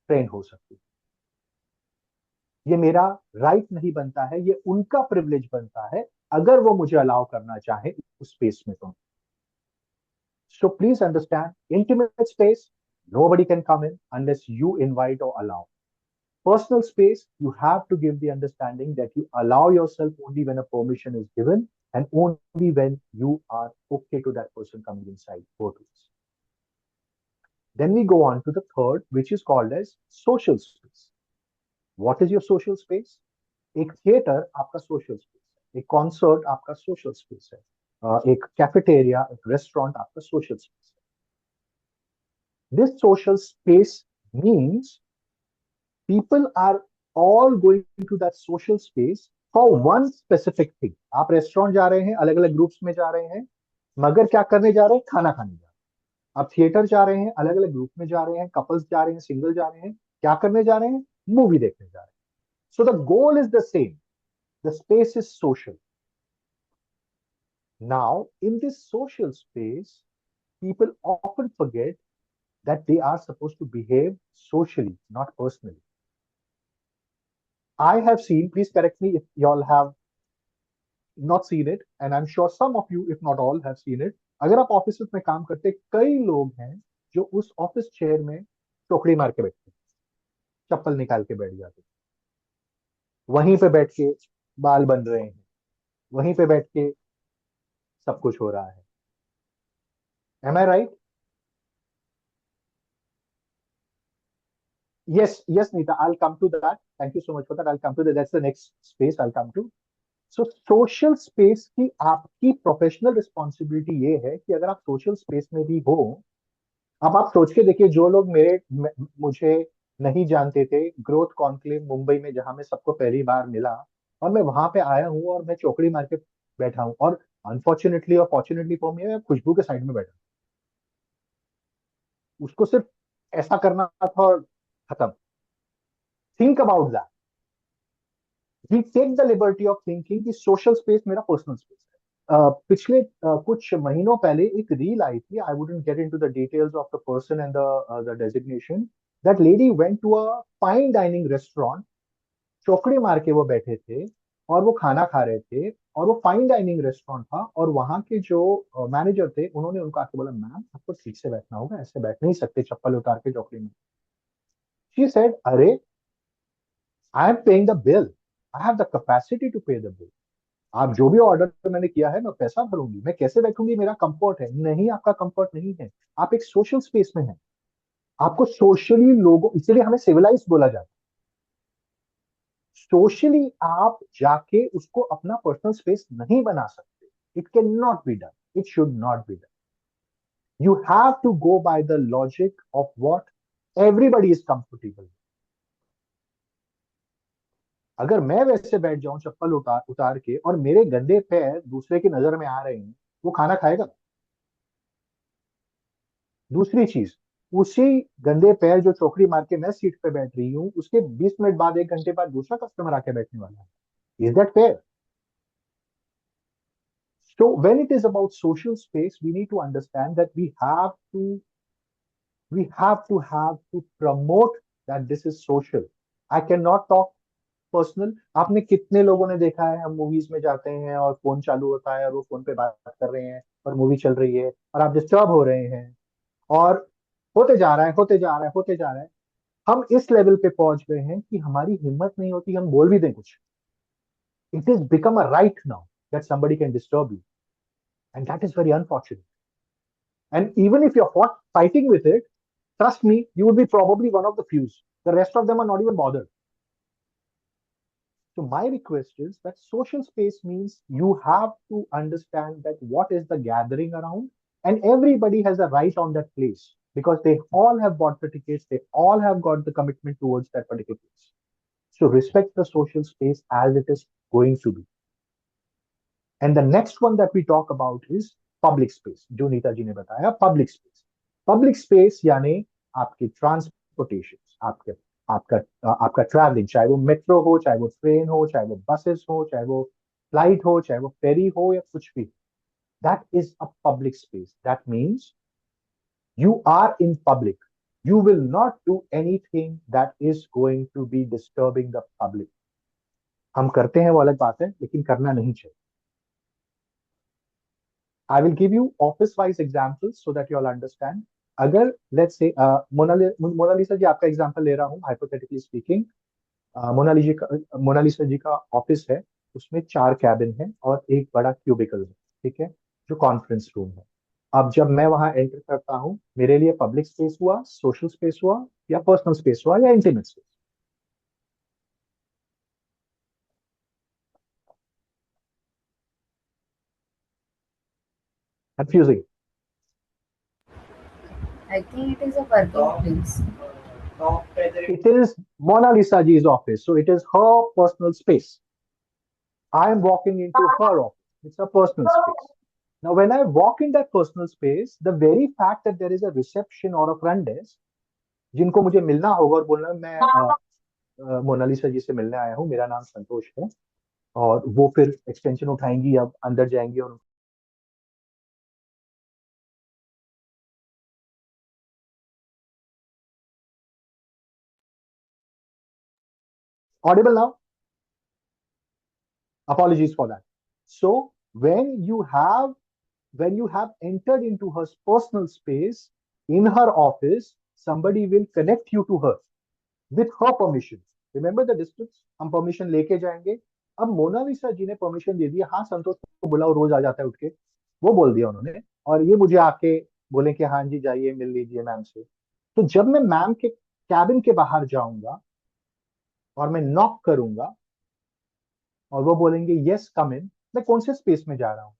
फ्रेंड हो सकती है, ये मेरा राइट नहीं बनता है, ये उनका प्रिविलेज बनता है अगर वो मुझे अलाउ करना चाहे उस स्पेस में. तो so please understand, intimate space, nobody can come in unless you invite or allow. Personal space, you have to give the understanding that you allow yourself only when a permission is given and only when you are okay to that person coming inside. Both ways. Then we go on to the third, which is called as social space. What is your social space? एक theatre आपका social space है, एक concert आपका social space है, एक cafeteria, एक restaurant आपका social space है. This social space means people are all going to that social space for one specific thing. आप रेस्टोरेंट जा रहे हैं, अलग अलग ग्रुप्स में जा रहे हैं, मगर क्या करने जा रहे हैं? खाना खाने जा रहे हैं. आप थिएटर जा रहे हैं, अलग अलग ग्रुप में जा रहे हैं, कपल्स जा रहे हैं, सिंगल जा रहे हैं, क्या करने जा रहे हैं? मूवी देखने जा रहे हैं. So the goal is the same. The space is social. Now, in this social space, people often forget that they are supposed to behave socially, not personally. I have seen, please correct me if y'all have not seen it, and I'm sure some of you, if not all, have seen it. अगर आप office में काम करते, कई लोग हैं जो उस ऑफिस चेयर में चौकड़ी मार के बैठते, चप्पल निकाल के बैठ जाते, वहीं पे बैठ के बाल बन रहे हैं, वहीं पे बैठ के सब कुछ हो रहा है. Am I right? Yes, yes, Nita, I'll come to that. Thank you so much for that. I'll come to that. That's the next space I'll come to. So social space की आपकी प्रोफेशनल रिस्पॉन्सिबिलिटी ये है कि अगर आप social space में भी हो, अब आप सोच के देखिए, जो लोग मुझे नहीं जानते थे ग्रोथ कॉन्क्लेव मुंबई में, जहां मैं सबको पहली बार मिला, और मैं वहां पे आया हूँ और मैं चौकड़ी मार के बैठा हूँ, और अनफॉर्चुनेटली और फॉर्चुनेटली फॉर मी, मैं खुशबू के साइड में बैठा, उसको सिर्फ ऐसा करना था और खत्म. Think about that. We take the liberty of thinking कि सोशल स्पेस मेरा पर्सनल स्पेस है. पिछले कुछ महीनों पहले एक रील आई थी. I wouldn't get into the details of the person and the designation. That lady went to a fine dining restaurant, चौकड़ी मार के वो बैठे थे और वो खाना खा रहे थे, और वो फाइन डाइनिंग रेस्टोरेंट था, और वहां के जो मैनेजर थे उन्होंने उनको आके बोला, मैम आपको ठीक से बैठना होगा, ऐसे बैठ नहीं सकते चप्पल उतार के चौकड़ी में. शी सेड, अरे I am paying the bill, I have the capacity to pay the bill. आप जो भी ऑर्डर मैंने किया है मैं पैसा भरूंगी, मैं कैसे बैठूंगी, मेरा कंफर्ट है. नहीं, आपका कंफर्ट नहीं है, आप एक सोशल स्पेस में हैं, आपको सोशली लोगों, इसलिए हमें सिविलाइज बोला जाता है. सोशली आप जाके उसको अपना पर्सनल स्पेस नहीं बना सकते. It can not be done, it should not be done. You have to go by the logic of what everybody is comfortable. अगर मैं वैसे बैठ जाऊं चप्पल उतार उतार के, और मेरे गंदे पैर दूसरे की नजर में आ रहे हैं, वो खाना खाएगा? दूसरी चीज, उसी गंदे पैर जो चौकड़ी मार के मैं सीट पे बैठ रही हूँ, उसके 20 मिनट बाद, 1 घंटे बाद दूसरा कस्टमर आके बैठने वाला है. Is that fair? So when it is about social space, we need to understand that we have to promote that this is social. I cannot talk personal. आपने कितने लोगों ने देखा है, हम मूवीज में जाते हैं और फोन चालू होता है और वो फोन पे बात कर रहे हैं और मूवी चल रही है और आप डिस्टर्ब हो रहे हैं, और होते जा रहा है, होते जा रहा है, होते जा रहा है. हम इस लेवल पे पहुंच गए हैं कि हमारी हिम्मत नहीं होती हम बोल भी दें कुछ. It is become a right now that somebody can disturb you, and that is very unfortunate. And even if you are fighting with it, trust me, you would be probably one of the few. The rest of them are not even bothered. So my request is that social space means you have to understand that what is the gathering around, and everybody has a right on that place because they all have bought the tickets, they all have got the commitment towards that particular place. So respect the social space as it is going to be. And the next one that we talk about is public space. जो नीता जी ने बताया, public space. Public space यानी आपकी transportation, आपके आपका आपका travelling, चाहे वो मेट्रो हो, चाहे वो ट्रेन हो, चाहे वो बसेस हो, चाहे वो फ्लाइट हो, चाहे वो फेरी हो, या कुछ भी. That is a public space. That means you are in public. You will not do anything that is going to be disturbing the public. हम करते हैं वो अलग बात है, लेकिन करना नहीं चाहिए. I will give you office-wise examples so that you all understand. अगर let's say मोनालिसा जी आपका एग्जांपल ले रहा हूँ, hypothetically speaking. मोनालिसा जी का ऑफिस है, उसमें 4 कैबिन है और एक बड़ा क्यूबिकल है, ठीक है, जो कॉन्फ्रेंस रूम है. अब जब मैं वहां एंटर करता हूँ, मेरे लिए पब्लिक स्पेस हुआ, सोशल स्पेस हुआ, या पर्सनल स्पेस हुआ, या intimate space? Confusing. I think it is a working place. It is Mona Lisa ji's office, so it is her personal space. I am walking into her office. It's a personal space. Now, when I walk in that personal space, the very fact that there is a reception or a front desk, जिनको मुझे मिलना होगा और बोलना मैं Mona Lisa जी से मिलने आया हूँ, मेरा नाम संतोष है, और वो फिर एक्सटेंशन उठाएंगी, अब अंदर जाएंगी और Audible now? Apologies for that. So when you have entered into her personal space in her office, somebody will connect you to her with her permission. Remember the distance? हम permission लेके जाएंगे. अब Mona Lisa जी ने permission दे दिया, हाँ संतोष को बुलाओ, रोज आ जाता है उठ के, वो बोल दिया उन्होंने, और ये मुझे आके बोले कि हाँ जी जाइए मिल लीजिए मैम से. तो जब मैं मैम के कैबिन के बाहर जाऊंगा और मैं नॉक करूंगा और वो बोलेंगे यस कम इन, मैं कौन से स्पेस में जा रहा हूं?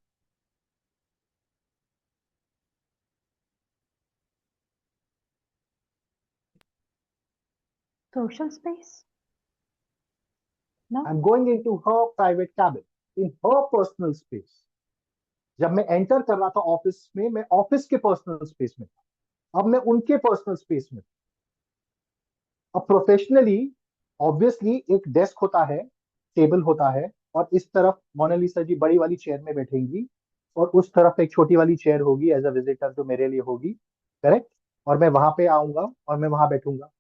Social space? No? I'm going into her private cabin, in her personal space. जब मैं एंटर कर रहा था ऑफिस में, मैं ऑफिस के पर्सनल स्पेस में था, अब मैं उनके पर्सनल स्पेस में. अब प्रोफेशनली ऑब्वियसली एक डेस्क होता है, टेबल होता है, और इस तरफ मोनालिसा जी बड़ी वाली चेयर में बैठेंगी और उस तरफ एक छोटी वाली चेयर होगी एज अ विजिटर जो मेरे लिए होगी, करेक्ट. और मैं वहां पे आऊंगा और मैं वहां बैठूंगा.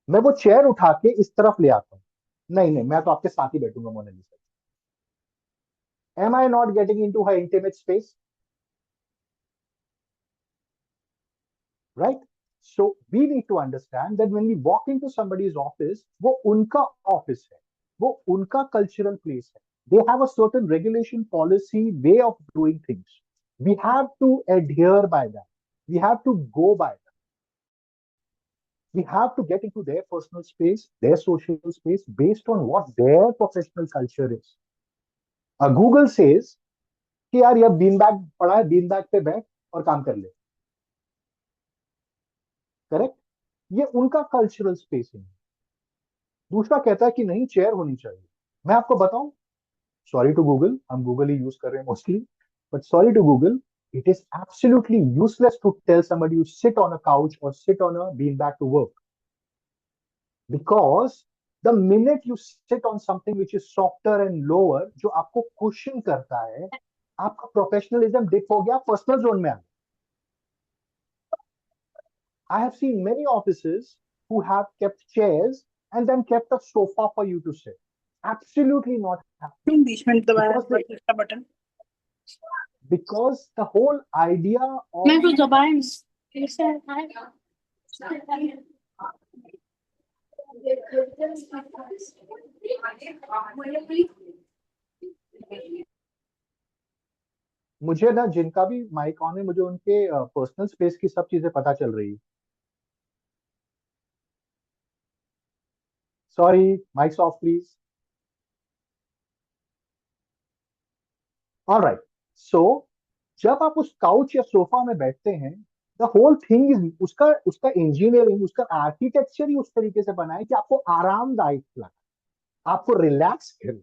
मैं वो चेयर उठा के इस तरफ ले आता हूँ, नहीं नहीं मैं तो आपके साथ ही बैठूंगा Mona Lisa. Am I not getting into her intimate space? Right? So we need to understand that when we walk into somebody's office, वो उनका ऑफिस है, वो उनका कल्चरल प्लेस है. They have a certain regulation, policy, way of doing things. We have to adhere by that. We have to go by that. We have to get into their personal space, their social space, based on what their professional culture is. Google says कि यार ये bean bag पड़ा है, bean bag पे बैठ और काम कर ले, करेक्ट. ये उनका कल्चरल स्पेस है. दूसरा कहता है कि नहीं चेयर होनी चाहिए. मैं आपको बताऊं, सॉरी टू गूगल, हम गूगल ही यूज कर रहे हैं mostly, but sorry to Google, it is absolutely useless to tell somebody to sit on a couch or sit on a beanbag to work, because the minute you sit on something which is softer and lower, जो आपको question करता है, आपका professionalism dip हो गया, personal zone में आ गया. I have seen many offices who have kept chairs and then kept a sofa for you to sit. Absolutely not happening. Because, button because the whole idea of मैं कुछ दबाएं मुझे ना जिनका भी माइक ऑन है, मुझे उनके पर्सनल स्पेस की सब चीजें पता चल रही है. Sorry, mics off please. Alright. So जब आप उस काउच या सोफा में बैठते हैं, द होल थिंग इज, उसका उसका इंजीनियरिंग, उसका आर्किटेक्चर ही उस तरीके से बना है कि आपको आरामदायक लगे, आपको रिलैक्स करे.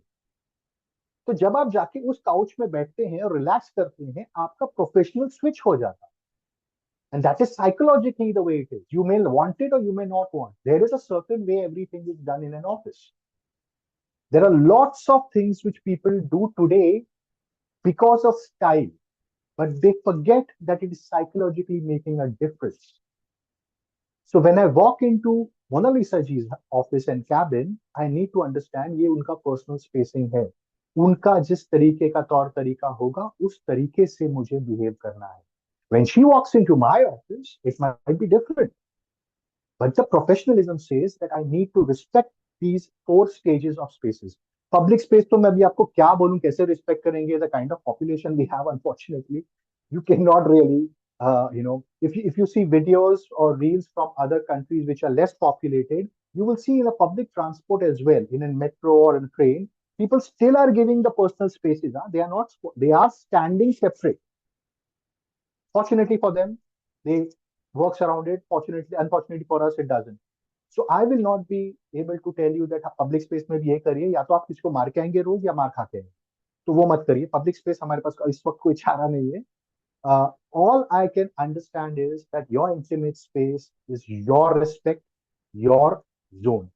तो जब आप जाके उस काउच में बैठते हैं और रिलैक्स करते हैं, आपका प्रोफेशनल स्विच हो जाता है. And that is psychologically the way it is. You may want it or you may not want. There is a certain way everything is done in an office. There are lots of things which people do today because of style, but they forget that it is psychologically making a difference. So when I walk into Mona Lisa ji's office and cabin, I need to understand ये उनका personal spacing है. उनका जिस तरीके का तौर तरीका होगा, उस तरीके से मुझे behave करना है. When she walks into my office, it might be different. But the professionalism says that I need to respect these 4 stages of spaces. Public space तो मैं अभी आपको क्या बोलूं, कैसे respect करेंगे? The kind of population we have, unfortunately, you cannot really, if you see videos or reels from other countries which are less populated, you will see in a public transport as well, in a metro or in a train, people still are giving the personal spaces. They are not, they are standing separate. Fortunately for them, they works around it. Fortunately, unfortunately for us, it doesn't. So I will not be able to tell you that public space में भी ये करिए, या तो आप किसी को मार के आएंगे रोज या मार खा के आएंगे, तो वो मत करिए. पब्लिक स्पेस हमारे पास इस वक्त कोई चारा नहीं है. All I can understand is that your intimate space is your respect, your zone.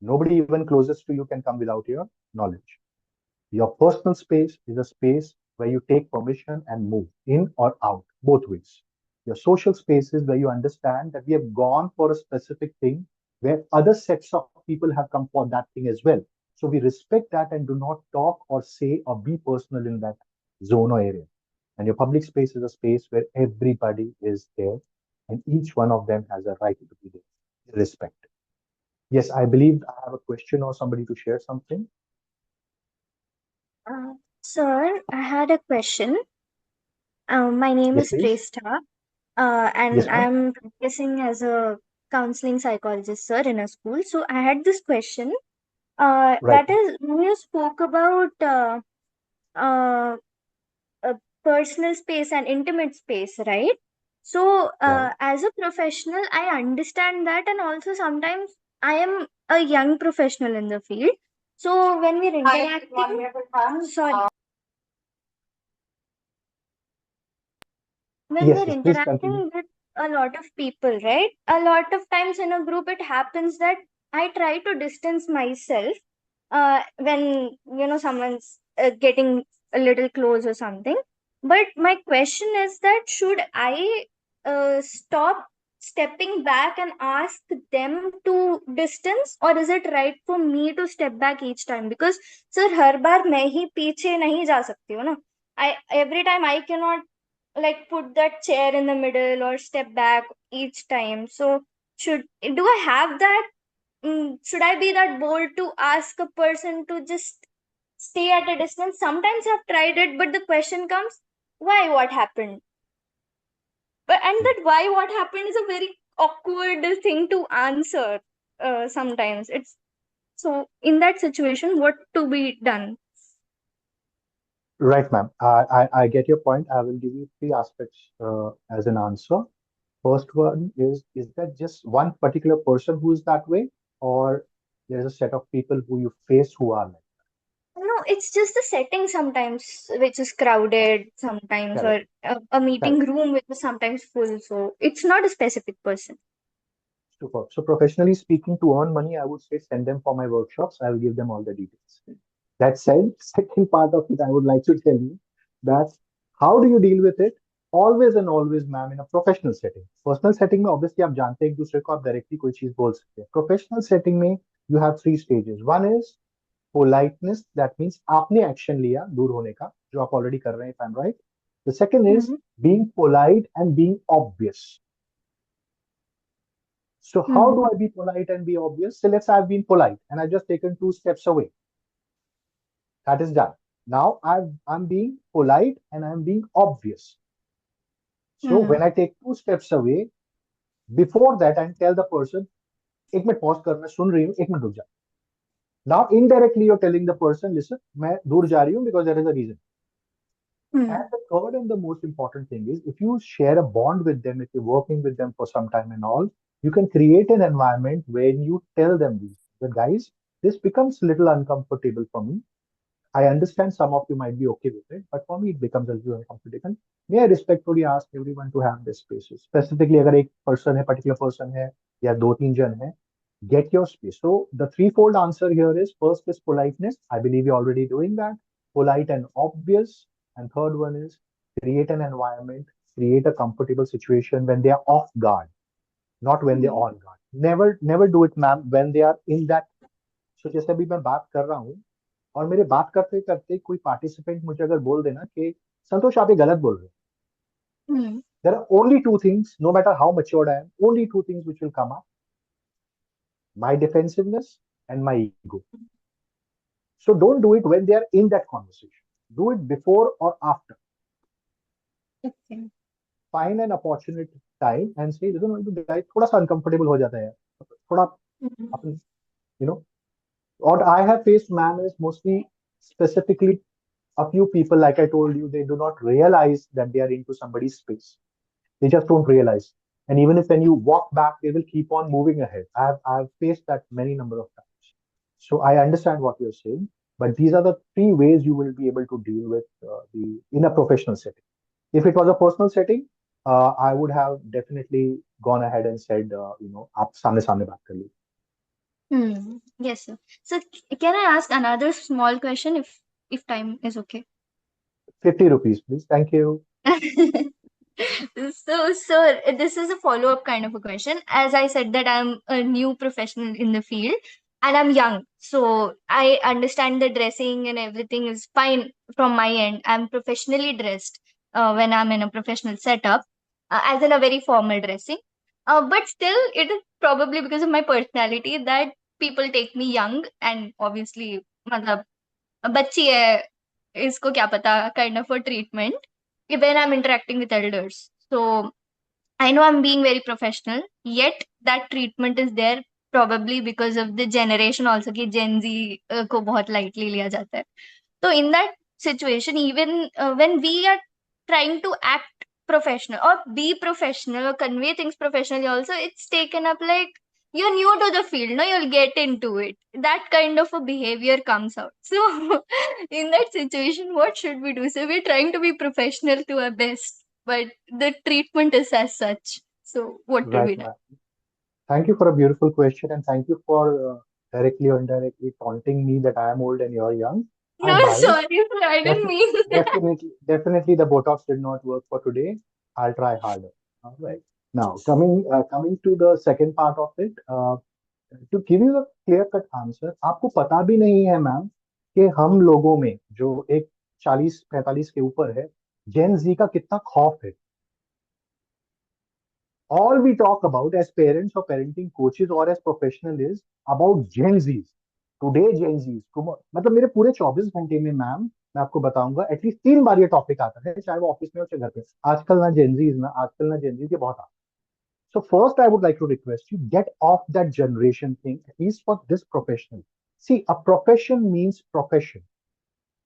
Nobody even closest to you can come without your knowledge. Your personal space is a space where you take permission and move in or out, both ways. Your social space is where you understand that we have gone for a specific thing, where other sets of people have come for that thing as well. So we respect that and do not talk or say or be personal in that zone or area. And your public space is a space where everybody is there and each one of them has a right to be there. Respect. Yes, I believe I have a question or somebody to share something. Sir, I had a question. My name Yes, is please. Presta, and Yes, ma'am. I'm practicing as a counseling psychologist, sir, in a school. So I had this question. Right. That is, when you spoke about uh, personal space and intimate space, right? So, Right. as a professional, I understand that, and also sometimes I am a young professional in the field. So, when we're interacting, sorry. When Yes, we're yes, please continue. interacting with a lot of people, right? A lot of times in a group, it happens that I try to distance myself when someone's getting a little close or something. But my question is that should I stop stepping back and ask them to distance, or is it right for me to step back each time? Because sir, हर बार मैं ही पीछे नहीं जा सकती हूँ ना. Every time I cannot like put that chair in the middle or step back each time. So should do I have that? Should I be that bold to ask a person to just stay at a distance? Sometimes I've tried it, but the question comes, why? What happened? But and that why? What happened is a very awkward thing to answer. Sometimes it's so in that situation, what to be done? Right, ma'am. I get your point. I will give you three aspects as an answer. First one is that just one particular person who is that way, or there's a set of people who you face who are like No, it's just the setting sometimes which is crowded sometimes, correct, or a meeting correct. room which is sometimes full. So it's not a specific person. Superb. So professionally speaking, to earn money, I would say send them for my workshops. I will give them all the details. That said, second part of it, I would like to tell you that how do you deal with it? Always and always, ma'am, in a professional setting. Personal setting में obviously आप जानते हैं एक दूसरे को आप directly कोई चीज बोल सकते हैं. Professional setting में you have three stages. One is politeness. That means आपने action लिया दूर होने का जो आप already कर रहे हैं. If I'm right. The second is Hmm. being polite and being obvious. So how Hmm. do I be polite and be obvious? So let's say I've been polite and I've just taken two steps away. That is done. Now I'm being polite and I'm being obvious. So Hmm. when I take two steps away, before that I tell the person, एक minute pause कर मैं सुन रही हूँ, एक minute रुक जा. Now indirectly you're telling the person, listen, मैं दूर जा रही हूँ because there is a reason. Hmm. And the third and the most important thing is if you share a bond with them, if you're working with them for some time and all, you can create an environment when you tell them these. The guys, this becomes a little uncomfortable for me. I understand some of you might be okay with it, but for me it becomes a little uncomfortable. May I respectfully ask everyone to have this spaces. Specifically, अगर एक person है, particular person है, या दो तीन जन है, get your space. So the threefold answer here is first is politeness. I believe you're already doing that. Polite and obvious. And third one is create an environment, create a comfortable situation when they are off guard, not when they're on guard. Never do it, ma'am, when they are in that. So जैसे अभी मैं बात कर रहा हूँ और मेरे बात करते करते कोई पार्टिसिपेंट मुझे अगर बोल देना कि संतोष आप ये गलत बोल रहे हो, Hmm. there are only two things, no matter how matured I am, only two things which will come up: my defensiveness and my ego. So don't do it when they are in that conversation. Do it before or after. Okay. Find an opportunity time and say, listen, guys, थोड़ा सा uncomfortable हो जाता है यार, थोड़ा Hmm. Upon, you know. What I have faced, ma'am, is mostly specifically a few people, like I told you, they do not realize that they are into somebody's space. They just don't realize. And even if when you walk back, they will keep on moving ahead. I've faced that many number of times. So I understand what you're saying, but these are the three ways you will be able to deal with the in a professional setting. If it was a personal setting, I would have definitely gone ahead and said, आप सामने सामने बात कर ली. Yes, sir. So can I ask another small question if time is okay? 50 rupees, please. Thank you. So, sir, this is a follow-up kind of a question. As I said that I'm a new professional in the field, and I'm young, so I understand the dressing and everything is fine from my end. I'm professionally dressed when I'm in a professional setup, as in a very formal dressing. But still, it is probably because of my personality that people take me young, and obviously, मतलब बच्ची है, इसको क्या पता kind of a treatment when I'm interacting with elders. So I know I'm being very professional, yet that treatment is there probably because of the generation also कि Gen Z को बहुत lightly लिया जाता है. So in that situation, even when we are trying to act professional or be professional or convey things professionally also, it's taken up like you're new to the field, no, you'll get into it. That kind of a behavior comes out. So in that situation, what should we do? So we're trying to be professional to our best, but the treatment is as such. So what do Right, we do? ma'am. Thank you for a beautiful question, and thank you for directly or indirectly taunting me that I am old and you're young. I No, buy it. sorry, sir, I didn't mean that. Definitely, the Botox did not work for today. I'll try harder. All right. Now, coming to the second part of it, to give you a clear cut answer, आपको पता भी नहीं है ma'am कि हम लोगों में जो एक 40-45 के ऊपर है, जेन जी का कितना खौफ है. All we talk about as parents or parenting coaches or as professional is about Gen Zs. Today Gen Zs. मतलब मेरे पूरे 24 घंटे में मैम मैं आपको बताऊंगा एटलीस्ट 3 बार ये टॉपिक आता है, चाहे वो ऑफिस में हो चाहे घर पे. आजकल ना जेनजीज ये बहुत आता है. So first I would like to request you get off that generation thing at least for this professional. See, a profession means profession.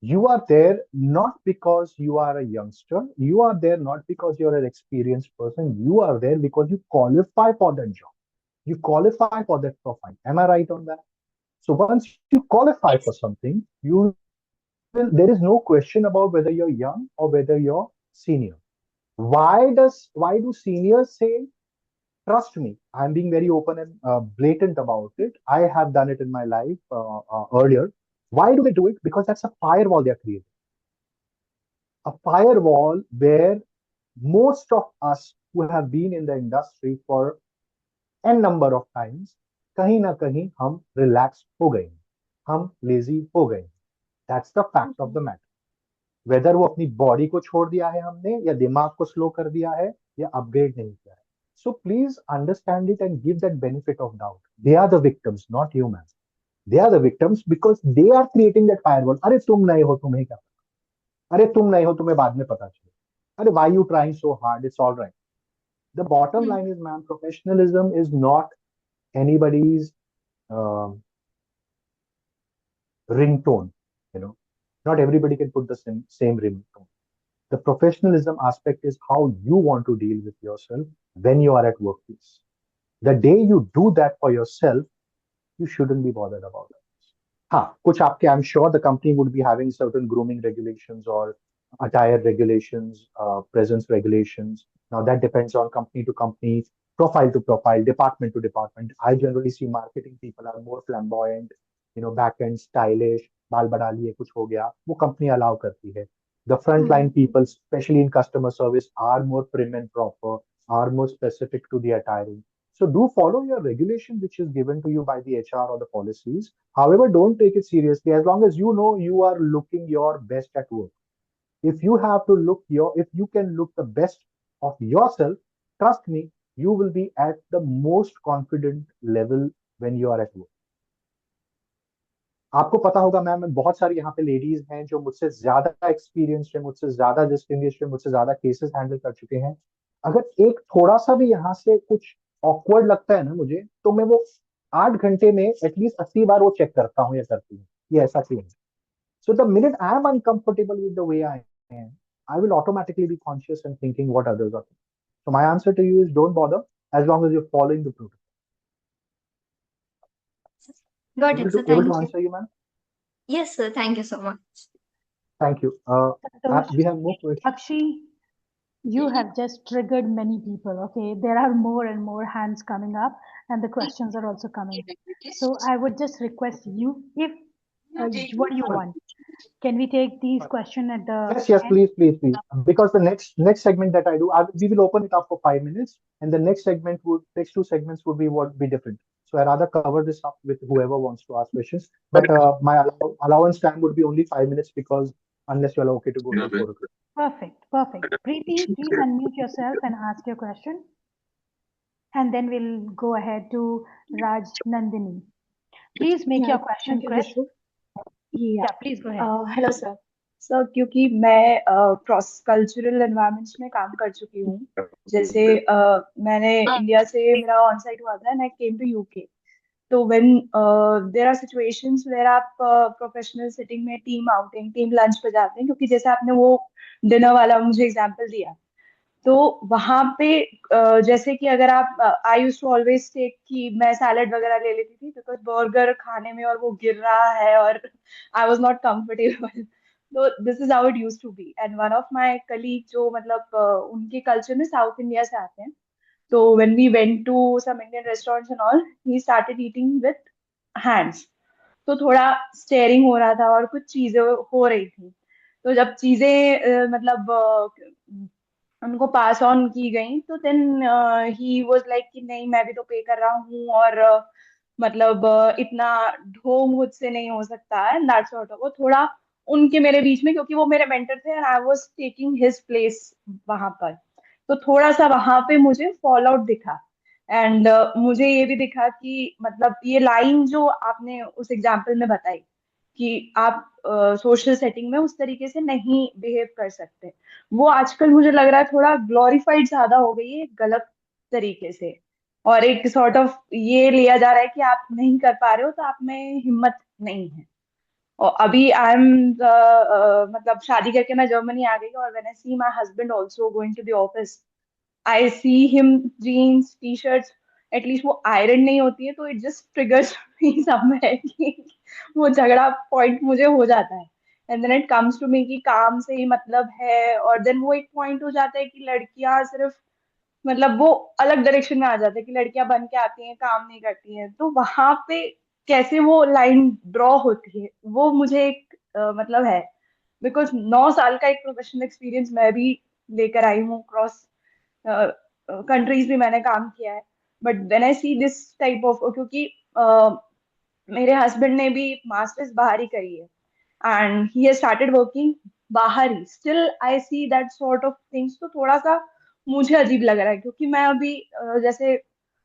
You are there not because you are a youngster. You are there not because you're an experienced person. You are there because you qualify for that job. You qualify for that profile. Am I right on that? So once you qualify for Yes. something, you will, there is no question about whether you're young or whether you're senior. Why do seniors say, trust me, I'm being very open and blatant about it. I have done it in my life earlier. Why do they do it? Because that's a firewall they're creating. A firewall where most of us who have been in the industry for n number of times, कहीं ना कहीं हम relaxed हो गए, हम lazy हो गए. That's the fact of the matter. Whether वो अपनी body को छोड़ दिया है हमने या दिमाग को slow कर दिया है या upgrade नहीं किया है. So please understand it and give that benefit of doubt. They are the victims, not you, man. They are the victims because they are creating that firewall. अरे तुम नए हो, तुम्हें क्या? अरे तुम नए हो, तुम्हें बाद में पता चले. अरे why you trying so hard? It's all right. The bottom Hmm. line is, man, professionalism is not anybody's ringtone. You know, not everybody can put the same ringtone. The professionalism aspect is how you want to deal with yourself when you are at workplace. The day you do that for yourself, you shouldn't be bothered about it. हाँ, कुछ आपके, I'm sure the company would be having certain grooming regulations or attire regulations, presence regulations. Now that depends on company to company, profile to profile, department to department. I generally see marketing people are more flamboyant, back end stylish, बाल बढ़ा लिए कुछ हो गया, वो company allow करती है. The frontline people, especially in customer service, are more prim and proper, are more specific to the attiring. So do follow your regulation, which is given to you by the HR or the policies. However, don't take it seriously as long as you know you are looking your best at work. If you have to if you can look the best of yourself, trust me, you will be at the most confident level when you are at work. आपको पता होगा ma'am, बहुत सारी यहाँ पे ladies हैं जो मुझसे ज्यादा एक्सपीरियंस है, मुझसे ज्यादा डिस्टिंग्विश है, मुझसे ज्यादा केसेस हैंडल कर चुके हैं. अगर एक थोड़ा सा भी यहाँ से कुछ ऑकवर्ड लगता है ना मुझे, तो मैं वो 8 घंटे में एटलीस्ट 80 बार वो चेक करता हूँ या करती हूँ, ये ऐसा क्यों है. So the minute I am uncomfortable with the way I am, I will automatically be conscious and thinking what others are thinking. So my answer to you is don't bother as long as you're following the protocol. Got it, sir. Able Thank to you. answer you, ma'am? Yes, sir. Thank you so much. Thank you. Santosh, We have more questions. Bakshi, you have just triggered many people. Okay, there are more and more hands coming up, and the questions are also coming. So I would just request you, if what do you want? Can we take these questions at the Yes, end? please. Because the next segment that I do, we will open it up for 5 minutes, and the next 2 segments would be different. So I rather cover this up with whoever wants to ask questions. But my allowance time would be only 5 minutes, because unless you are okay to go till 4 o'clock. Perfect, perfect. Preeti, please unmute yourself and ask your question. And then we'll go ahead to Raj Nandini. Please make your question thank you, crisp. Khushbu. Yeah. Yeah, please go ahead. Hello sir sir, क्योंकि मैं cross cultural environments में काम कर चुकी हूँ. जैसे मैंने India से मेरा ऑन साइट हुआ था and I came to UK. तो when there are situations where आप प्रोफेशनल सेटिंग में टीम आउटिंग टीम लंच पे जाते हैं, क्योंकि जैसे आपने वो डिनर वाला मुझे एग्जांपल दिया, तो वहां पे जैसे कि अगर आप आई यूज टू ऑलवेज टेक कि मैं सैलड वगैरह ले लेती थी, बिकॉज बर्गर खाने में और वो गिर रहा है और आई वाज नॉट कंफर्टेबल. तो this is how it use to be. And one of my colleague जो मतलब उनके कल्चर में साउथ इंडिया से आते हैं, तो when we went to some Indian restaurants and all, he started eating with hands. तो थोड़ा स्टेयरिंग हो रहा था और कुछ चीजें हो रही थी. तो जब चीजें मतलब उनको पास ऑन की गई, तो देन ही वाज लाइक कि नहीं, मैं भी तो पे कर रहा हूँ और मतलब इतना ढोंग मुझसे नहीं हो सकता है. दैट सॉर्ट ऑफ वो थोड़ा उनके मेरे बीच में, क्योंकि वो मेरे मेंटर थे and I was taking his place वहां पर. तो थोड़ा सा वहां पे मुझे फॉल आउट दिखा. एंड मुझे ये भी दिखा कि मतलब ये लाइन जो आपने उस एग्जाम्पल में बताई कि आप सोशल सेटिंग में उस तरीके से नहीं बिहेव कर सकते, वो आजकल मुझे लग रहा है थोड़ा ग्लोरीफाइड ज्यादा हो गई है गलत तरीके से. और एक सॉर्ट ऑफ ये लिया जा रहा है कि आप नहीं कर पा रहे हो तो आप में हिम्मत नहीं है. और अभी आई एम मतलब शादी करके मैं जर्मनी आ गई, और when I see my husband also going to the office, I see him jeans T-shirts, at least वो आयरन नहीं होती है, तो it just triggers me somewhere कि वो झगड़ा पॉइंट मुझे हो जाता है. And then it comes to me कि काम से ही मतलब है, और देन वो एक पॉइंट हो जाता है कि लड़कियां सिर्फ मतलब वो अलग डायरेक्शन में आ जाता है कि लड़कियां बन के आती हैं, काम नहीं करती हैं. तो वहां पे कैसे वो लाइन ड्रॉ होती है, वो मुझे एक मतलब है. बिकॉज 9 साल का एक प्रोफेशनल एक्सपीरियंस मैं भी लेकर आई हूँ, क्रॉस कंट्रीज भी मैंने काम किया है. But when I see this type of, क्योंकि मेरे हस्बैंड ने भी मास्टर्स बाहर ही करी है and he has started working बाहर ही, still I see that sort of things. तो थोड़ा सा मुझे अजीब लग रहा है, क्योंकि मैं अभी जैसे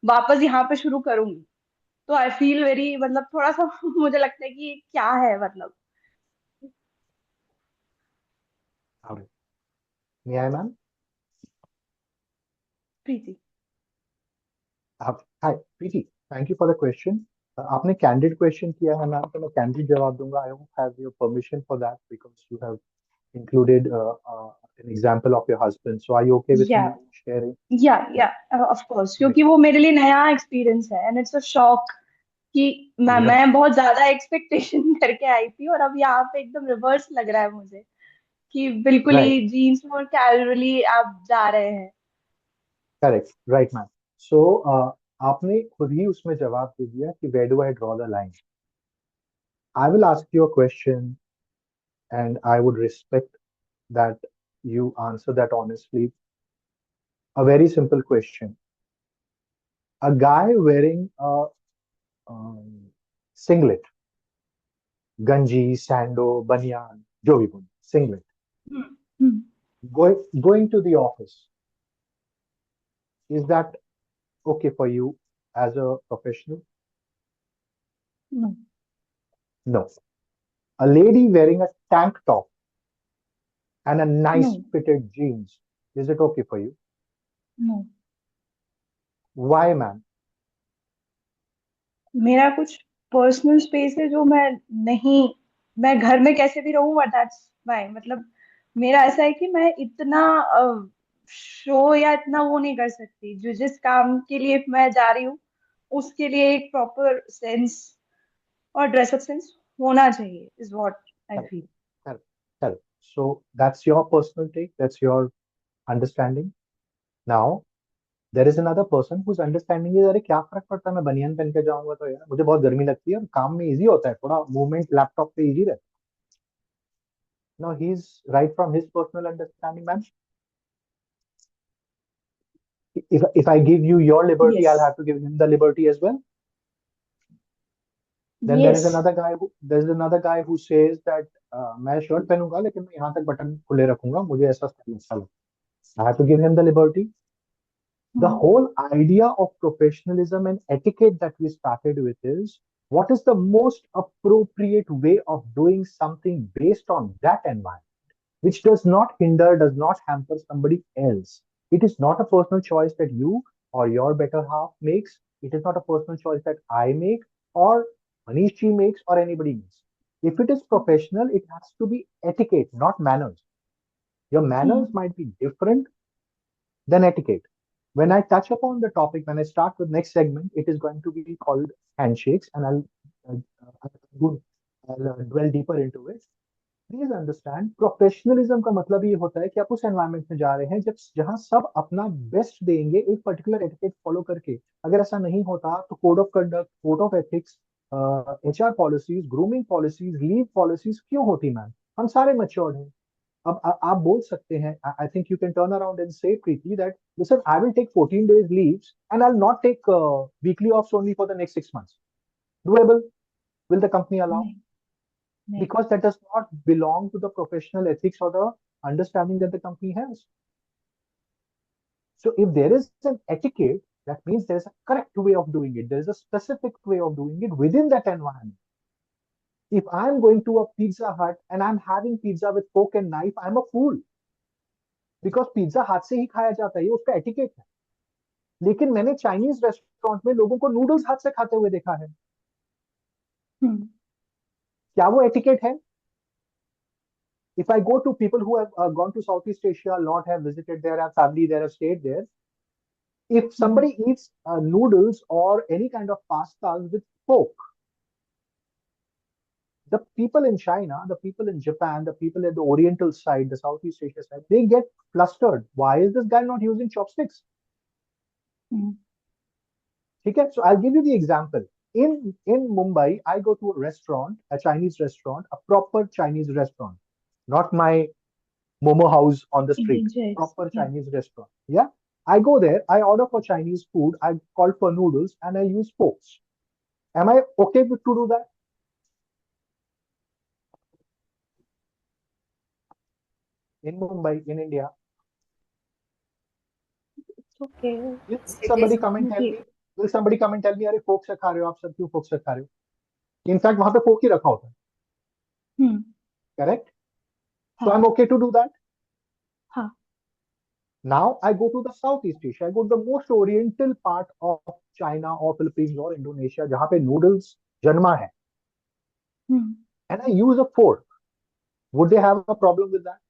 वापस यहाँ पे शुरू करूंगी, तो आई फील वेरी मतलब थोड़ा सा मुझे लगता है कि क्या है मतलब. May I, ma'am? Preeti. Hi, Preeti. Thank you for the question. आपने candid question किया है मैम, तो मैं candid जवाब दूंगा. I don't have your permission for that, because you have included an example of your husband. So are you okay with me या sharing? या of course, Right. क्योंकि वो मेरे लिए नया एक्सपीरियंस है एंड इट्स अ शॉक कि Yeah. मैं बहुत ज्यादा एक्सपेक्टेशन करके आई थी, और अब यहाँ पे एकदम रिवर्स लग रहा है मुझे कि बिल्कुल Right. ही जीन्स में और कैजुअली आप जा रहे हैं. Correct. Right, ma'am. So आपने खुद ही उसमें जवाब दे दिया कि where do I draw the line? I will ask you a question, and I would respect that you answer that honestly. A very simple question. A guy wearing a singlet, ganji, sando, banyan, जो भी बोलो, singlet, Hmm. going to the office, is that okay for you as a professional? No. No. A lady wearing a tank top and a nice No. fitted jeans, is it okay for you? No. Why, ma'am? मेरा कुछ personal space है जो मैं घर में कैसे भी रहूं, बट दैट्स माय मतलब मेरा ऐसा है कि मैं इतना शो या इतना वो नहीं कर सकती. जो जिस काम के लिए मैं जा रही हूँ, उसके लिए एक प्रॉपर सेंस और ड्रेसअप सेंस होना चाहिए, is what I Correct, feel. correct, correct. So that's your personal take, that's your understanding. Now, there is another person whose understanding is, अरे क्या फर्क पड़ता है, मैं बनियान पहन के जाऊंगा तो यार मुझे बहुत गर्मी लगती है और काम में इजी होता है, थोड़ा मूवमेंट लैपटॉप पे इजी रहता है. No, he's right from his personal understanding, ma'am. If I give you your liberty, I'll yes. have to give him the liberty as well. Then there is Yes. another guy who says that मैं shirt पहनूंगा लेकिन मैं यहाँ तक button खुले रखूंगा, मुझे ऐसा style अच्छा लगता है. I have to give him the liberty. The whole idea of professionalism and etiquette that we started with is what is the most appropriate way of doing something based on that environment, which does not hinder, does not hamper somebody else. It is not a personal choice that you or your better half makes. It is not a personal choice that I make or Manishji makes or anybody makes. If it is professional, it has to be etiquette, not manners. Your manners might be different than etiquette. When I touch upon the topic, when I start with next segment, it is going to be called handshakes, and I'll, I'll dwell deeper into it. Please understand professionalism का मतलब ये होता है कि आप उस environment में जा रहे हैं जब जहां सब अपना बेस्ट देंगे एक पर्टिकुलर एटिकेट फॉलो करके. अगर ऐसा नहीं होता तो code of conduct, code of ethics, HR policies, grooming policies, leave policies क्यों होती मैम? हम सारे मैच्योर्ड हैं. अब आप बोल सकते हैं, I think you can turn around and say pretty that listen I will take 14 days leaves and I will not take weekly offs only for the next 6 months. Doable? Will the company allow? Because that does not belong to the professional ethics or the understanding that the company has. So if there is an etiquette, that means there is a correct way of doing it. There is a specific way of doing it within that environment. If I'm going to a Pizza Hut and I'm having pizza with fork and knife, I'm a fool. Because pizza हाथ से ही खाया जाता है, ये उसका etiquette है. लेकिन मैंने चाइनीज रेस्टोरेंट में लोगों को नूडल्स हाथ से खाते हुए देखा है. क्या वो etiquette है? If I go to people who have gone to Southeast Asia a lot, have visited there, have family there, have stayed there, if somebody eats noodles or any kind of pastas with fork, the people in China, the people in Japan, the people at the Oriental side, the Southeast Asia side, they get flustered. Why is this guy not using chopsticks? Okay, so I'll give you the example. In Mumbai, I go to a restaurant, a Chinese restaurant, a proper Chinese restaurant, not my Momo house on the street, proper Chinese restaurant. Yeah. I go there, I order for Chinese food, I call for noodles, and I use forks. Am I okay to do that? In Mumbai, in India? It's okay. Will somebody come and tell me? Will somebody come and tell me, अरे fork से खा रहे हो आप सब, क्यों fork से खा रहे हो? In fact, वहां पे fork ही रखा होता है. Correct? So I'm okay to do that. Now I go to the Southeast Asia. I go to the most oriental part of China or Philippines or Indonesia, जहाँ पे noodles जन्मा है. And I use a fork. Would they have a problem with that?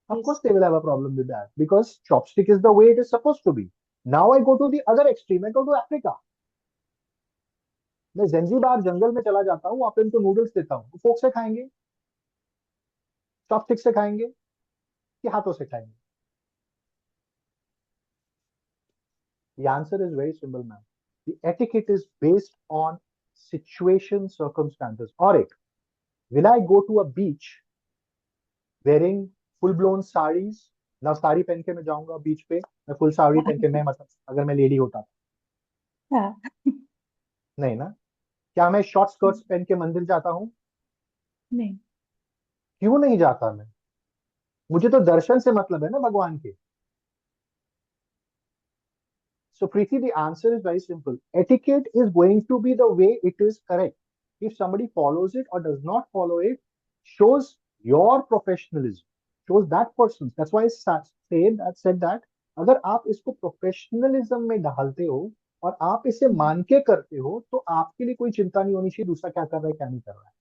Of course they will have a problem with that because chopstick is the way it is supposed to be. Now I go to the other extreme. I go to Africa. मैं ज़ंजीबार जंगल में चला जाता हूँ, वहां पे उनको noodles देता हूँ. फोक से खाएंगे, चॉपस्टिक से खाएंगे कि हाथों से खाएंगे? The answer is very simple, ma'am. The etiquette is based on situation, circumstances. और एक, will I go to a beach wearing full blown sarees? ना साड़ी पहन के मैं जाऊंगा बीच पे, मैं फुल साड़ी पहन के, मैं मतलब अगर मैं लेडी होता नहीं ना. क्या मैं शॉर्ट स्कर्ट्स पहन के मंदिर जाता हूँ? नहीं. क्यों नहीं जाता मैं? मुझे तो दर्शन से मतलब है ना भगवान के. So Preeti, the answer is very simple. Etiquette is going to be the way it is correct. If somebody follows it or does not follow it, shows your professionalism, shows that person. That's why I said that अगर आप इसको professionalism में ढालते हो और आप इसे मान के करते हो तो आपके लिए कोई चिंता नहीं होनी चाहिए दूसरा क्या कर रहा है क्या नहीं कर रहा है.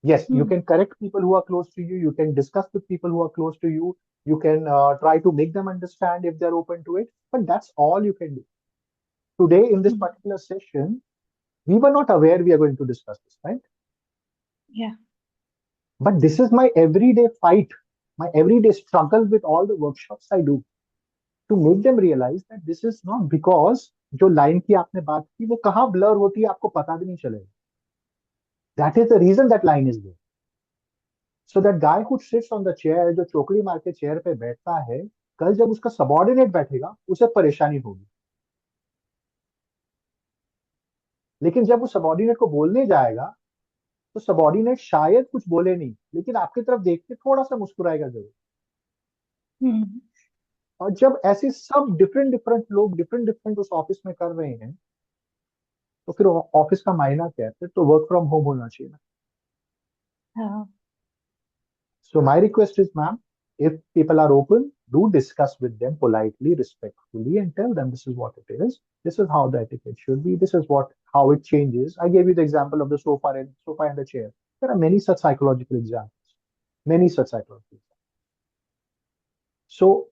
Yes, you can correct people who are close to you. You can discuss with people who are close to you. You can try to make them understand if they're open to it. But that's all you can do. Today, in this particular session, we were not aware we are going to discuss this, right? Yeah. But this is my everyday fight, my everyday struggle with all the workshops I do to make them realize that this is not because जो line की आपने बात की वो कहाँ blur होती है आपको पता भी नहीं चलेगा. That is the reason that line is there. So that guy who sits on the chair, जो चोकड़ी मार के चेयर पे बैठता है, कल जब उसका सबॉर्डिनेट बैठेगा उसे परेशानी होगी. लेकिन जब वो सबॉर्डिनेट को बोलने जाएगा तो सबॉर्डिनेट शायद कुछ बोले नहीं, लेकिन आपकी तरफ देख के थोड़ा सा मुस्कुराएगा जरूर। हम्म। और जब ऐसे सब डिफरेंट डिफरेंट लोग डिफरेंट डिफरेंट उस ऑफिस में कर रहे हैं, तो फिर ऑफिस का मायना क्या है? फिर तो वर्क फ्रॉम होम होना चाहिए ना। हाँ, So my request is, ma'am, if people are open, do discuss with them politely, respectfully, and tell them this is what it is. This is how the etiquette should be. This is what how it changes. I gave you the example of the sofa and the chair. There are many such psychological examples. Many such psychological examples. So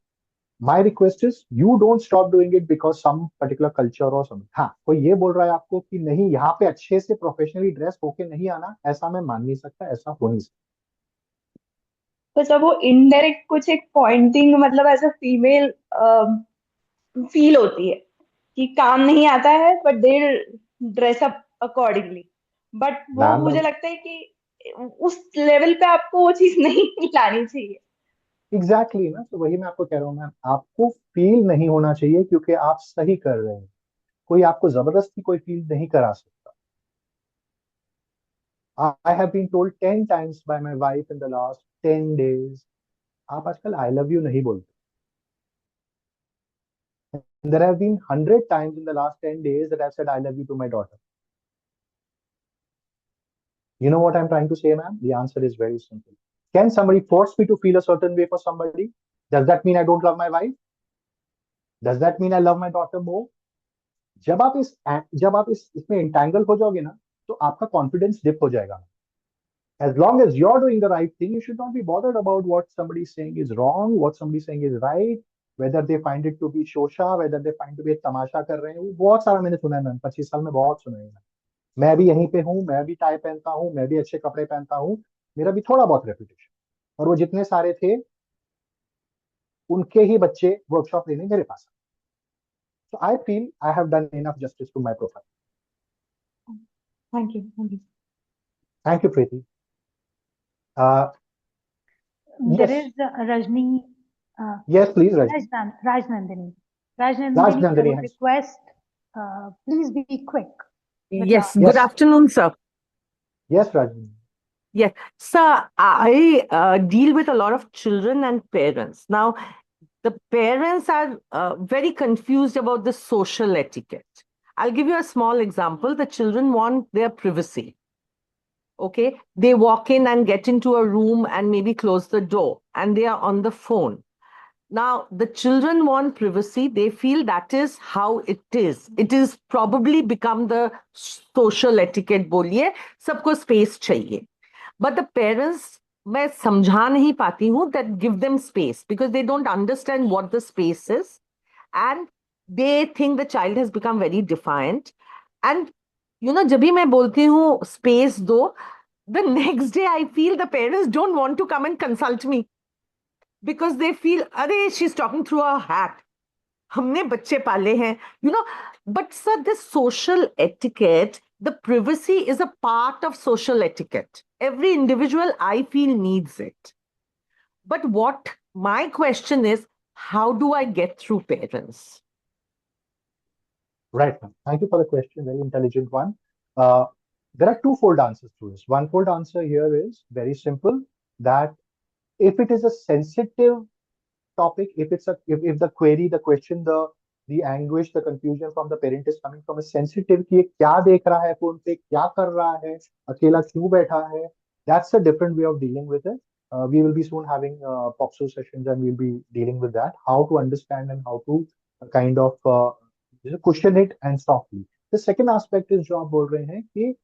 my request is, you don't stop doing it because some particular culture or something. हाँ, कोई ये बोल रहा है आपको कि नहीं यहाँ पे अच्छे से प्रोफेशनली ड्रेस होके नहीं आना, ऐसा मैं मान नहीं सकता, ऐसा हो नहीं सकता। तो जब वो इनडायरेक्ट कुछ एक पॉइंटिंग मतलब एज अ फीमेल फील होती है कि काम नहीं आता है, but they dress up accordingly, but वो मुझे मैम, लगता है कि उस लेवल पे आपको वो चीज नहीं लानी चाहिए। एग्जैक्टली ना, तो वही मैं आपको कह रहा हूँ मैम, आपको फील नहीं होना चाहिए क्योंकि आप सही कर रहे हैं। कोई आपको जबरदस्ती कोई फील नहीं करा सकता। I have been told 10 times by my wife in the last 10 days, आप आजकल आई लव यू नहीं बोलते। There have been 100 times in the last 10 days that I've said I love you to my daughter. You know what I'm trying to say, ma'am? The answer is very simple. Can somebody force me to feel a certain way for somebody? Does that mean I don't love my wife? Does that mean I love my daughter more? जब आप इस इसमें entangle हो जाओगे ना, तो आपका confidence dip हो जाएगा। As long as you're doing the right thing, you should not be bothered about what somebody is saying is wrong, what somebody is saying is right, whether they find it to be Shosha, whether they find to be एक तमाशा कर रहे हैं। वो बहुत सारा मैंने सुना है मैम, 25 साल में बहुत सुना है। मैं भी यहीं पे हूँ, मैं भी टाई पहनता हूँ, मैं भी अच्छे कपड़े पहनता हूँ, मेरा भी थोड़ा बहुत रेपुटेशन। और वो जितने सारे थे, उनके ही बच्चे वर्कशॉप लेने मेरे पास। So I feel I have done enough justice to my profile. Thank you, thank you. Thank you, Preeti. Uh, there yes, is Rajni, yes, please, Rajni. Rajnandini. Rajnandini, I Rajnandani would has. request, please be quick with your Yes, good Yes, afternoon, sir. yes, Rajni. Yes, sir, I deal with a lot of children and parents. Now, the parents are very confused about the social etiquette. I'll give you a small example. The children want their privacy. Okay, they walk in and get into a room and maybe close the door and they are on the phone. Now, the children want privacy. They feel that is how it is. It is probably become the social etiquette, बोलिए, सबको space चाहिए. But the parents, मैं समझा नहीं पाती हूँ that give them space because they don't understand what the space is. And they think the child has become very defiant. And, जब भी मैं बोलती हूँ space दो, the next day I feel the parents don't want to come and consult me because they feel, अरे she's talking through her hat. हमने बच्चे पाले हैं, but sir, this social etiquette, the privacy is a part of social etiquette. Every individual, I feel, needs it. But what my question is, how do I get through parents? Right, ma'am. Thank you for the question. Very intelligent one. Uh, there are twofold answers to this. One fold answer here is very simple, that if it is a sensitive topic, if the query, the question, the anguish, the confusion from the parent is coming from a sensitive कि ये क्या देख रहा है phone पे, क्या कर रहा है, अकेला क्यों बैठा है, that's a different way of dealing with it. We will be soon having POXO sessions and we'll be dealing with that, how to understand and how to kind of cushion it and softly. The second aspect is जो आप बोल रहे हैं कि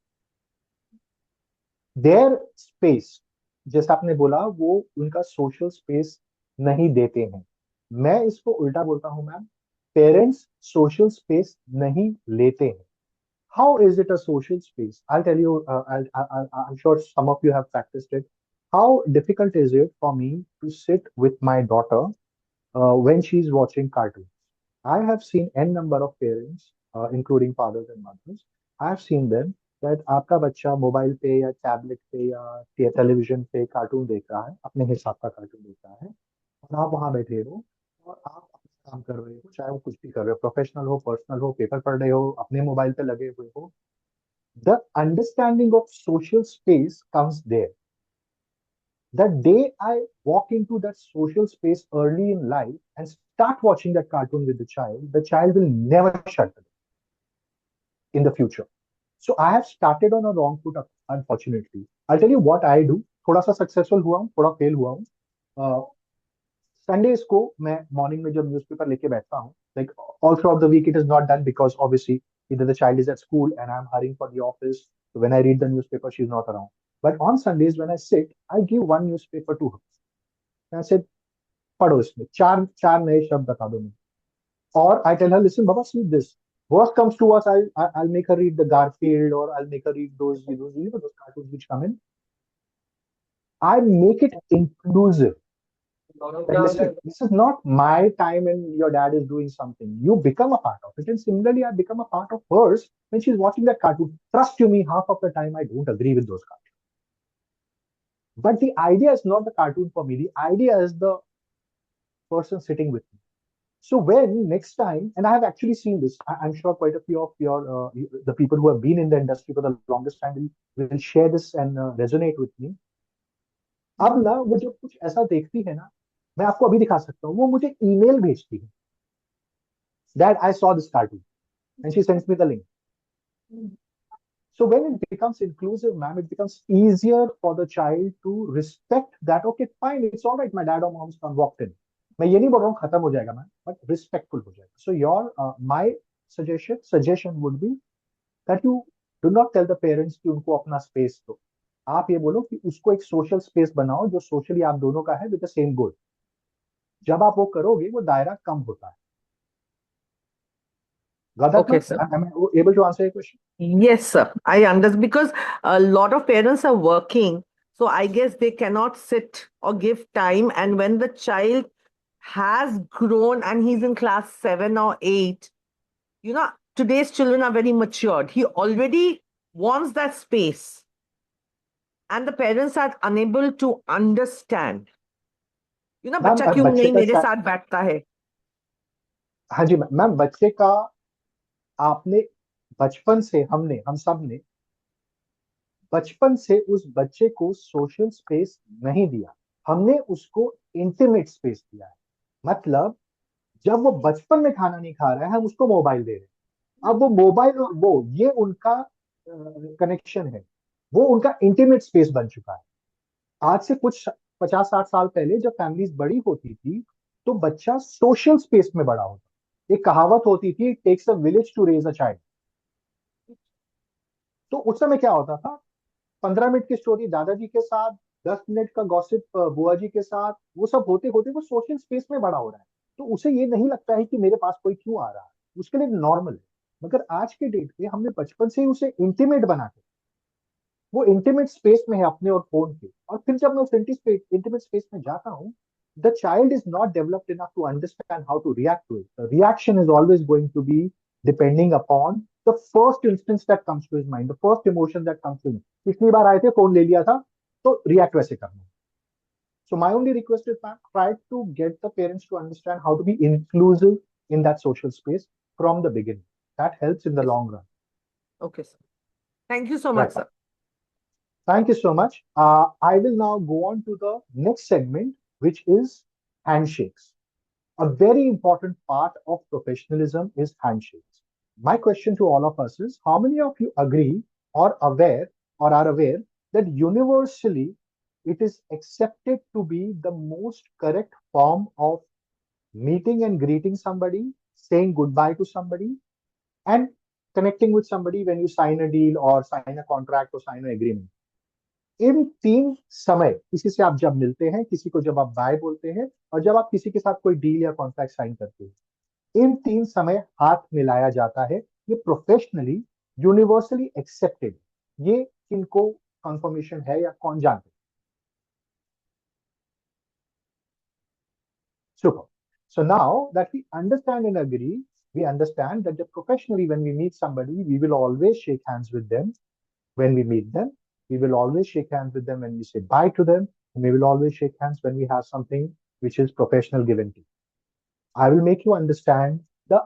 their space, जैसा आपने बोला, वो उनका सोशल स्पेस नहीं देते हैं। मैं इसको उल्टा बोलता हूं मैम, पेरेंट्स सोशल स्पेस नहीं लेते हैं। How is it a social space? I'll tell you, I'm sure some of you have practiced it. How difficult is it for me to sit with my daughter when she's watching cartoons? I have seen n number of parents, including fathers and mothers. I have seen them that आपका बच्चा mobile पे या tablet पे या television पे cartoon देख रहा है, अपने हिसाब का कार्टून देख रहा है, और आप वहां बैठे हो और आप अपना काम कर रहे हो, चाहे वो कुछ भी कर रहे हो, प्रोफेशनल हो, पर्सनल हो, पेपर पढ़ रहे हो, अपने मोबाइल पे लगे हुए हो, The understanding of social space comes there. The day I walk into that social space early in life and start watching that cartoon with the child will never shut the door in the future. So I have started on a wrong foot, unfortunately. I'll tell you what I do. थोड़ा सा successful हुआ हूँ, थोड़ा fail हुआ हूँ. Sundays को मैं morning में जब न्यूज़पेपर लेके बैठता हूँ, like all throughout the week it is not done because obviously either the child is at school and I'm hurrying for the office. So when I read the newspaper, she's not around. But on Sundays when I sit, I give one newspaper to her. And I said, पढ़ो इसमें चार चार नए शब्द बता दो मुझे. Or I tell her, listen, Baba, see this. Worst comes to us, I'll make her read the Garfield, or I'll make her read those cartoons which come in. I make it inclusive. That listen, this is not my time and your dad is doing something. You become a part of it. And similarly, I become a part of hers when she's watching that cartoon. Trust you me, half of the time I don't agree with those cartoons. But the idea is not the cartoon for me. The idea is the person sitting with me. So when next time, and I have actually seen this, I'm sure quite a few of the people who have been in the industry for the longest time will share this and resonate with me. अब ना वो जब कुछ ऐसा देखती है ना, मैं आपको अभी दिखा सकता हूँ, वो मुझे ईमेल भेजती है. Dad, I saw this cartoon, and she sends me the link. So when it becomes inclusive, ma'am, it becomes easier for the child to respect that. Okay, fine, it's all right. My dad or mom's come walked in. मैं ये नहीं बोल रहा हूँ खत्म हो जाएगा ma'am, but respectful हो जाएगा. So my suggestion would be that you do not tell the parents कि उनको अपना space दो. आप ये बोलो कि उसको एक social space बनाओ जो socially आप दोनों का है with the same goal. जब आप वो करोगे वो दायरा कम होता है. Got that, Okay, ma'am? sir. Am I able to answer your question? Yes, sir. I understand because a lot of parents are working. So I guess they cannot sit or give time. And when the child has grown and he's in class 7 or 8, today's children are very matured. He already wants that space. And the parents are unable to understand. Ma'am बच्चा क्यों बच्चे नहीं का मेरे साथ बैठता है. हाँ जी मैम, बच्चे का आपने बचपन से हम सब ने बचपन से उस बच्चे को सोशल स्पेस नहीं दिया. हमने उसको इंटीमेट स्पेस दिया है. मतलब जब वो बचपन में खाना नहीं खा रहा है, हम उसको मोबाइल दे रहे हैं. अब वो मोबाइल और वो ये उनका कनेक्शन है, वो उनका इंटीमेट स्पेस बन चुका है. आज से कुछ 50-60 साल पहले जब फैमिलीज बड़ी होती थी तो बच्चा सोशल स्पेस में बड़ा होता. एक कहावत होती थी, it takes a village to raise a child. तो उस समय क्या होता था, 15 मिनट की स्टोरी दादाजी के साथ, 10 मिनट का गॉसिप बुआ जी के साथ, वो सब होते होते वो सोशल स्पेस में बड़ा हो रहा है. तो उसे ये नहीं लगता है कि मेरे पास कोई क्यों आ रहा है, उसके लिए नॉर्मल है. मगर आज के डेट पे हमने बचपन से ही उसे इंटीमेट बना के, वो इंटीमेट स्पेस में है अपने और फोन के. और फिर जब मैं उस इंटीमेट स्पेस में जाता हूँ, the child is not developed enough to understand how to react to it. The reaction is always going to be depending upon the first instance that comes to his mind, the first emotion that comes to him. पिछली बार आए थे, phone ले लिया था, तो react वैसे करना. So my only request is that try to get the parents to understand how to be inclusive in that social space from the beginning. That helps in the long run. Okay, sir. Thank you so much, Right. sir. Thank you so much. I will now go on to the next segment, which is handshakes. A very important part of professionalism is handshakes. My question to all of us is, how many of you agree or aware or are aware that universally it is accepted to be the most correct form of meeting and greeting somebody, saying goodbye to somebody, and connecting with somebody when you sign a deal or sign a contract or sign an agreement? इन 3 समय, किसी से आप जब मिलते हैं, किसी को जब आप बाय बोलते हैं, और जब आप किसी के साथ कोई डील या कॉन्ट्रैक्ट साइन करते हैं, इन 3 समय हाथ मिलाया जाता है. ये प्रोफेशनली यूनिवर्सली एक्सेप्टेड. ये किनको कंफर्मेशन है या कौन जानते हैं? Super. So now that we understand and agree, we understand that professionally when we meet somebody, we will always shake hands with them when we meet them. We will always shake hands with them when we say bye to them. And we will always shake hands when we have something which is professional give and take. I will make you understand the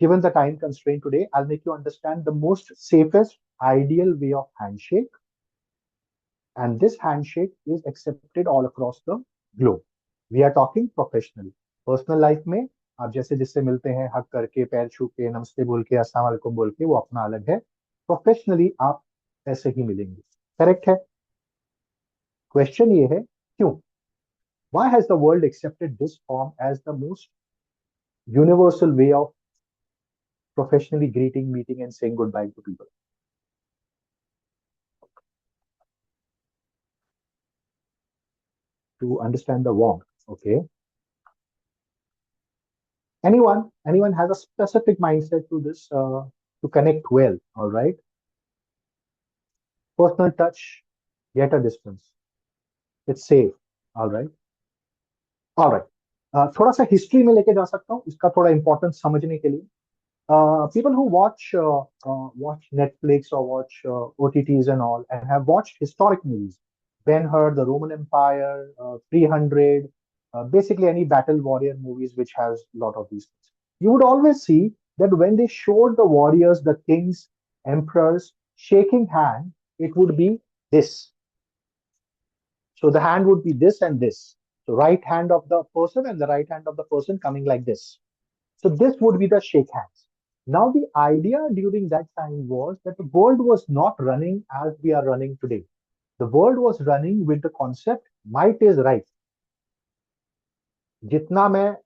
given the time constraint today, I'll make you understand the most safest ideal way of handshake. And this handshake is accepted all across the globe. We are talking professionally. Personal life में आप जैसे जिससे मिलते हैं हक करके पैर छू के नमस्ते बोल के अस्सलाम वालेकुम बोल के वो अपना अलग है. प्रोफेशनली आप ऐसे ही मिलेंगे. करेक्ट है? क्वेश्चन ये है क्यों? Why has the world accepted this form as the most universal way of professionally greeting, meeting, and saying goodbye to people? To understand the warmth, okay? Anyone has a specific mindset to this to connect well, all right? Personal touch, yet a distance. It's safe, all right? All right. थोड़ा सा history में लेके जा सकता हूँ इसका थोड़ा importance समझने के लिए. People who watch Netflix or watch OTTs and all and have watched historic movies, Ben-Hur, the Roman Empire, 300, basically any battle warrior movies which has a lot of these things. You would always see that when they showed the warriors, the kings, emperors shaking hand, it would be this. So the hand would be this and this. So right hand of the person and the right hand of the person coming like this. So this would be the shake hands. Now the idea during that time was that the world was not running as we are running today. The world was running with the concept might is right. जितना मैं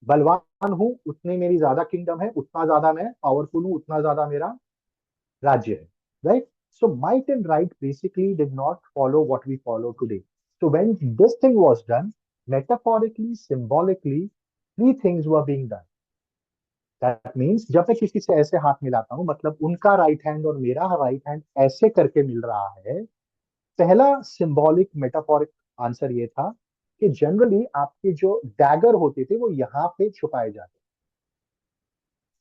बलवान हूं उतनी मेरी ज्यादा kingdom है, उतना ज्यादा मैं पावरफुल हूं, उतना ज्यादा मेरा राज्य है. Right? So might and right basically did not follow what we follow today. So when this thing was done, metaphorically, symbolically, three things were being done. That means जब मैं किसी से ऐसे हाथ मिलाता हूं मतलब उनका राइट हैंड और मेरा राइट हैंड ऐसे करके मिल रहा है. पहला सिंबॉलिक मेटाफोरिक आंसर ये था कि जनरली आपके जो डैगर होते थे वो यहाँ पे छुपाए जाते.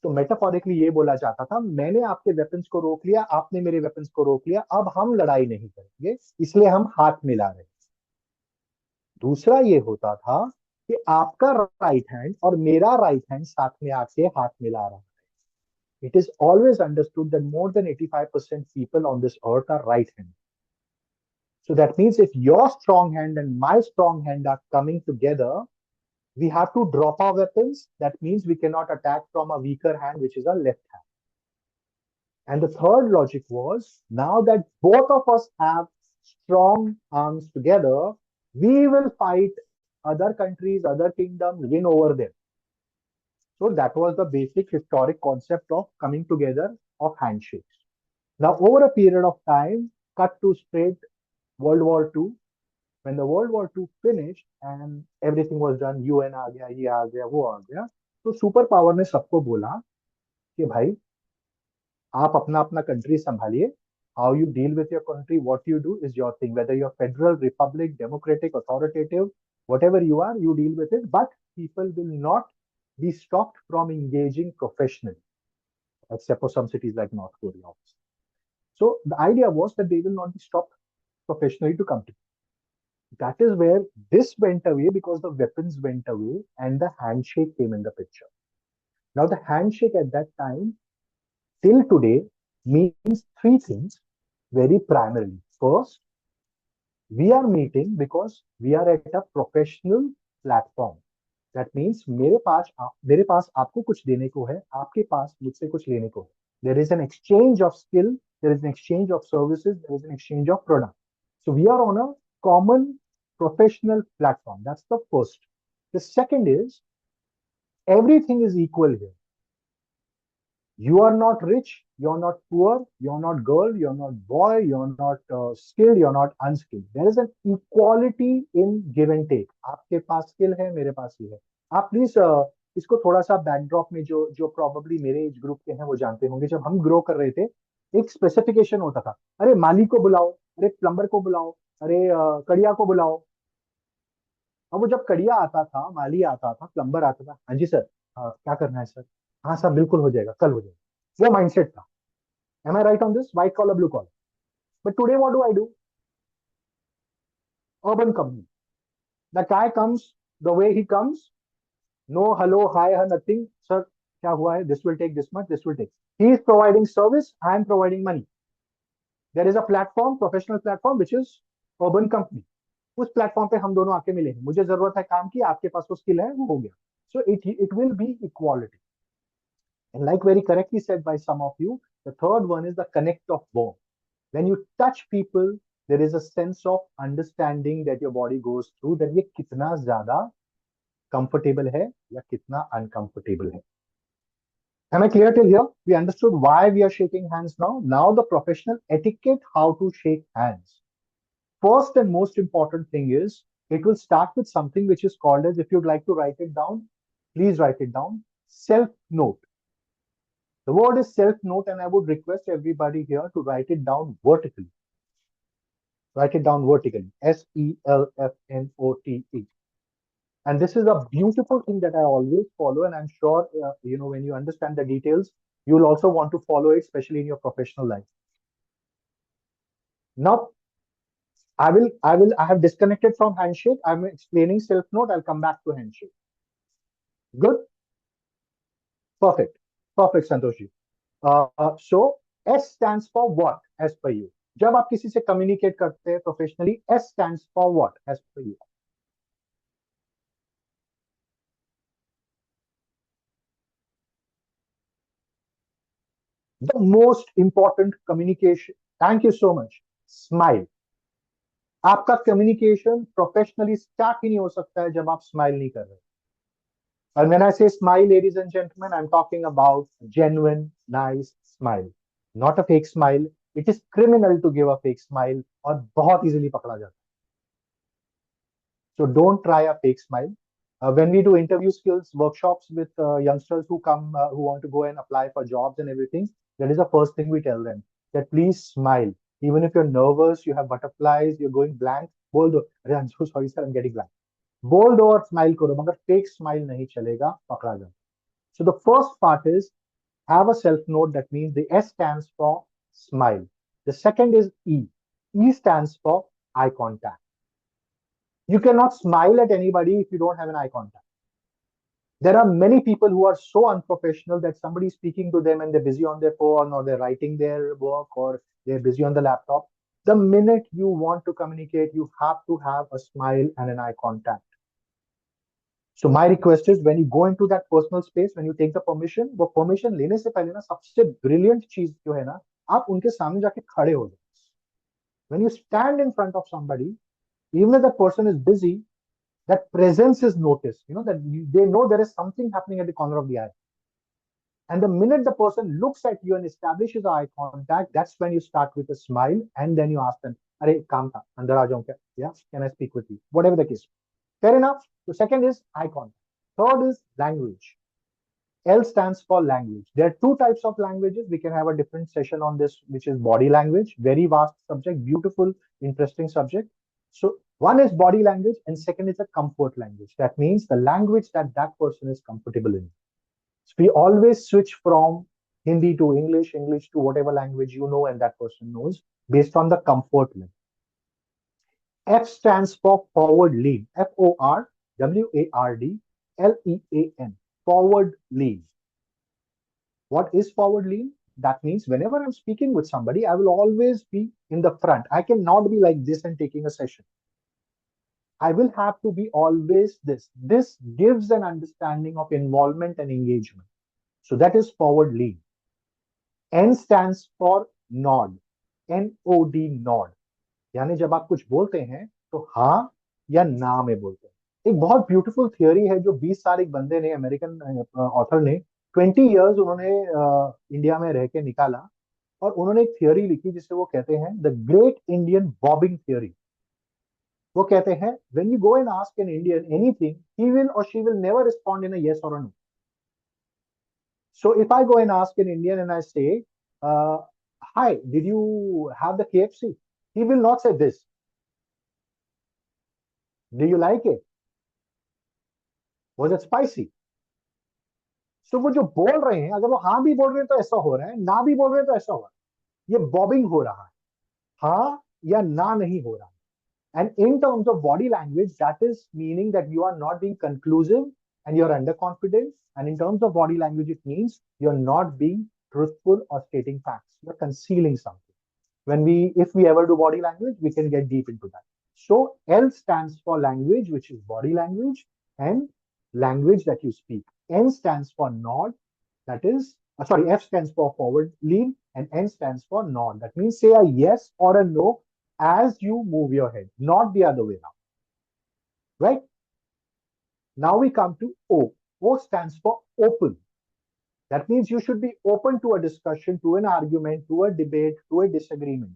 तो मेटाफोरिकली ये बोला जाता था मैंने आपके वेपन्स को रोक लिया, आपने मेरे वेपन्स को रोक लिया, अब हम लड़ाई नहीं करेंगे, इसलिए हम हाथ मिला रहे. दूसरा ये होता था कि आपका राइट हैंड और मेरा राइट हैंड साथ में आके हाथ मिला रहा है. It is always understood that more than 85% people on this earth are right-handed. So that means if your strong hand and my strong hand are coming together, we have to drop our weapons. That means we cannot attack from a weaker hand, which is our left hand. And the third logic was, now that both of us have strong arms together, we will fight other countries, other kingdoms, win over them. So that was the basic historic concept of coming together of handshakes. Now, over a period of time, cut to straight World War II. When the World War II finished and everything was done, UN आ गया, ये आ गया, वो आ गया, तो super power ने सबको बोला कि भाई आप अपना अपना country संभालिए. How you deal with your country, what you do is your thing. Whether you're federal, republic, democratic, authoritative, whatever you are, you deal with it. But people will not be stopped from engaging professionally, except for some cities like North Korea. So the idea was that they will not be stopped professionally to come to. That is where this went away because the weapons went away and the handshake came in the picture. Now the handshake at that time till today means three things very primarily. First, we are meeting because we are at a professional platform. That means मेरे पास आपको कुछ देने को है, आपके पास मुझसे कुछ लेने को है. There is an exchange of skill, there is an exchange of services, there is an exchange of product. So we are on a common professional platform. That's the first. The second is everything is equal here. You are not rich, you're not poor, you're not girl, you're not boy, you're not skilled, you're not unskilled. There is an equality in give and take. आपके पास skill है, मेरे पास ये है. आप please इसको थोड़ा सा backdrop में जो प्रॉब्ली मेरे एज ग्रुप के हैं वो जानते होंगे. जब हम ग्रो कर रहे थे एक स्पेसिफिकेशन होता था, अरे माली को बुलाओ, अरे प्लम्बर को बुलाओ, अरे कड़िया को बुलाओ. अब वो जब कड़िया आता था, माली आता था, प्लम्बर आता था, हाँ जी सर क्या करना है सर, हाँ सर बिल्कुल हो जाएगा, कल हो जाएगा. वो माइंडसेट था. Am I right on this? White collar, blue collar. But today what do I do? Urban company. The guy comes the way he comes. No hello, hi, nothing. Sir, क्या हुआ है, this will take this much, this will take. He is providing service, I am providing money. There is a platform, professional platform, which is urban company. उस platform पे हम दोनों आके मिले हैं, मुझे जरूरत है काम की, आपके पास वो स्किल है, वो हो गया. So it will be equality. And like very correctly said by some of you, the third one is the connect of warmth. When you touch people, there is a sense of understanding that your body goes through, that ये कितना ज्यादा comfortable है या कितना uncomfortable है. Am I clear till here? We understood why we are shaking hands now. Now the professional etiquette, how to shake hands. First and most important thing is, it will start with something which is called as, if you'd like to write it down, please write it down, self-note. The word is self-note, and I would request everybody here to write it down vertically. Write it down vertically, SELFNOTE. And this is a beautiful thing that I always follow, and I'm sure, when you understand the details, you'll also want to follow it, especially in your professional life. Now, I have disconnected from handshake. I'm explaining self-note. I'll come back to handshake. Good? Perfect, Santoshi. So S stands for what, as per you? जब आप किसी से communicate करते हैं professionally, S stands for what, as per you? The most important communication. Thank you so much. Smile. आपका communication professionally start ही नहीं हो सकता है जब आप smile नहीं कर रहे. And when I say smile, ladies and gentlemen, I'm talking about genuine, nice smile, not a fake smile. It is criminal to give a fake smile, और बहुत easily पकड़ा जाता है. So don't try a fake smile. When we do interview skills workshops with youngsters who come, who want to go and apply for jobs and everything, that is the first thing we tell them, that please smile. Even if you're nervous, you have butterflies, you're going blank, बोल दो, अरे I'm so sorry sir, I'm getting blank. बोल दो और smile करो, मगर fake smile नहीं चलेगा, पकड़ा जाए. So the first part is, have a self note. That means the S stands for smile. The second is E. E stands for eye contact. You cannot smile at anybody if you don't have an eye contact. There are many people who are so unprofessional that somebody is speaking to them and they're busy on their phone, or they're writing their work, or they're busy on the laptop. The minute you want to communicate, you have to have a smile and an eye contact. So my request is, when you go into that personal space, when you take the permission, वो permission लेने से पहले ना सबसे brilliant चीज जो है ना, आप उनके सामने जाके खड़े हो जाओ. When you stand in front of somebody, even if that person is busy, that presence is noticed. That they know there is something happening at the corner of the eye. And the minute the person looks at you and establishes eye contact, that's when you start with a smile, and then you ask them, "Arey, काम था, अंदर आ जाऊं क्या? Yeah, can I speak with you?" Whatever the case. Fair enough. So second is eye contact. Third is language. L stands for language. There are two types of languages. We can have a different session on this, which is body language. Very vast subject, beautiful, interesting subject. So one is body language, and second is a comfort language. That means the language that that person is comfortable in. So we always switch from Hindi to English, English to whatever language you know and that person knows, based on the comfort level. F stands for forward lean. FORWARD LEAN. Forward lean. What is forward lean? That means whenever I'm speaking with somebody, I will always be in the front. I cannot be like this and taking a session. I will have to be always this. This gives an understanding of involvement and engagement. So that is forward lean. N stands for nod. NOD, nod. यानी जब आप कुछ बोलते हैं तो हाँ या ना में बोलते हैं. एक बहुत ब्यूटीफुल थियोरी है जो 20 साल एक बंदे ने, अमेरिकन ऑथर ने 20 इयर्स उन्होंने इंडिया में रह के निकाला, और उन्होंने एक थियोरी लिखी जिसे वो कहते हैं the great Indian bobbing theory. वो कहते हैं, when you go and ask an Indian anything, he will or she will never respond in a yes or a no. So if I go and ask an Indian and I say, hi, did you have the KFC? He will not say this. Do you like it? Was it spicy? So वो जो बोल रहे हैं, अगर वो हाँ भी बोल रहे हैं तो ऐसा हो रहा है, ना भी बोल रहे हैं तो ऐसा हो रहा है. ये बॉबिंग हो रहा है, हाँ या ना नहीं हो रहा है. And in terms of body language, that is meaning that you are not being conclusive and you're underconfident. And in terms of body language, it means you're not being truthful or stating facts. You're concealing something. If we ever do body language, we can get deep into that. So L stands for language, which is body language, and language that you speak. N stands for nod, that is, sorry, F stands for forward lean, and N stands for nod. That means say a yes or a no as you move your head, not the other way around. Right? Now we come to O. O stands for open. That means you should be open to a discussion, to an argument, to a debate, to a disagreement.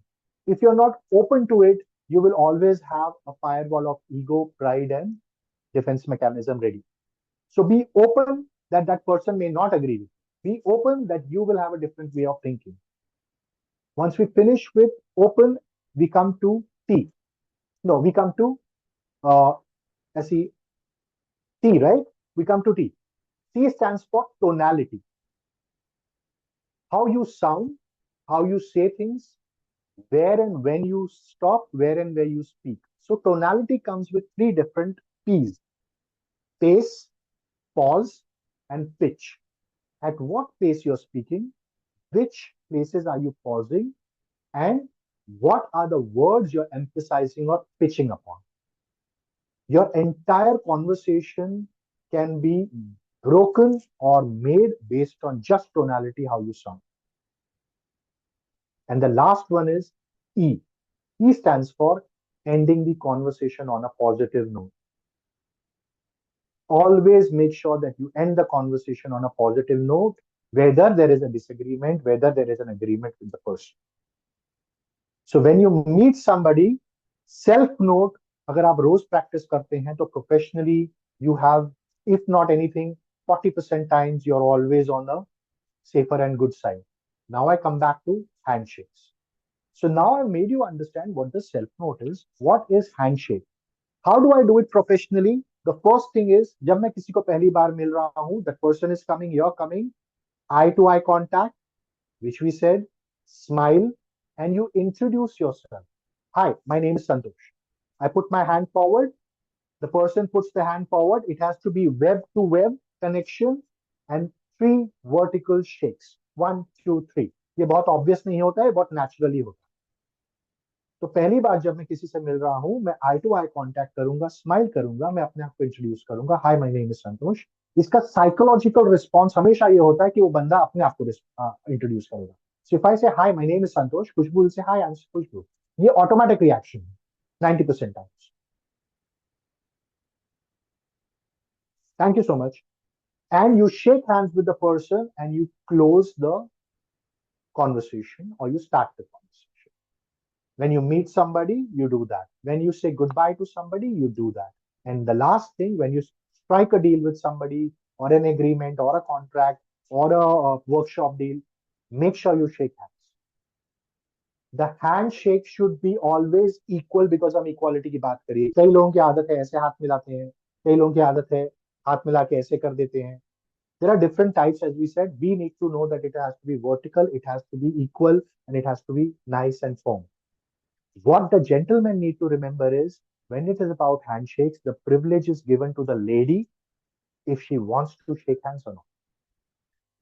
If you're not open to it, you will always have a firewall of ego, pride, and defense mechanism ready. So be open that that person may not agree with you. Be open that you will have a different way of thinking. Once we finish with open, we come to T. No, we come to T, right? We come to T. T stands for tonality. How you sound, how you say things, where and when you stop, where and where you speak. So tonality comes with three different P's: pace, pause, and pitch. At what pace you're speaking, which places are you pausing, and what are the words you're emphasizing or pitching upon. Your entire conversation can be broken or made based on just tonality, how you sound. And the last one is E. E stands for ending the conversation on a positive note. Always make sure that you end the conversation on a positive note, whether there is a disagreement, whether there is an agreement with the person. So when you meet somebody, self note, अगर आप रोज practice करते हैं तो professionally you have, if not anything, 40% times you're always on the safer and good side. Now I come back to handshakes. So now I've made you understand what the self note is. What is handshake? How do I do it professionally? The first thing is, जब मैं किसी को पहली बार मिल रहा हूं, that person is coming, you're coming, eye to eye contact, which we said, smile, and you introduce yourself. Hi, my name is Santosh. I put my hand forward. The person puts the hand forward. It has to be web to web connection and 3 vertical shakes. 1, 2, 3. ये बहुत obvious नहीं होता है, बहुत naturally होता है. तो पहली बार जब मैं किसी से मिल रहा हूं, मैं आई टू आई कांटेक्ट करूंगा, स्माइल करूंगा, मैं अपने आप को इंट्रोड्यूस करूंगा, हाय माय नेम इज संतोष. इसका साइकोलॉजिकल रिस्पॉन्स हमेशा ये होता है कि वो बंदा अपने आप को इंट्रोड्यूस करेगा. सो इफ आई से हाय माय नेम इज संतोष, खुशबू से हाय आई एम खुशबू. ये ऑटोमेटिक रिएक्शन है 90% times. Thank you so much. And you shake hands with the person and you close the conversation or you start the conversation. When you meet somebody, you do that. When you say goodbye to somebody, you do that. And the last thing, when you strike a deal with somebody or an agreement or a contract or a workshop deal, make sure you shake hands. The handshake should be always equal because हम equality की बात करिए. कई लोगों की आदत है ऐसे हाथ मिलाते हैं, कई लोगों की आदत है हाथ मिला के ऐसे कर देते हैं. There are different types, as we said. We need to know that it has to be vertical, it has to be equal, and it has to be nice and firm. What the gentlemen need to remember is, when it is about handshakes, the privilege is given to the lady if she wants to shake hands or not.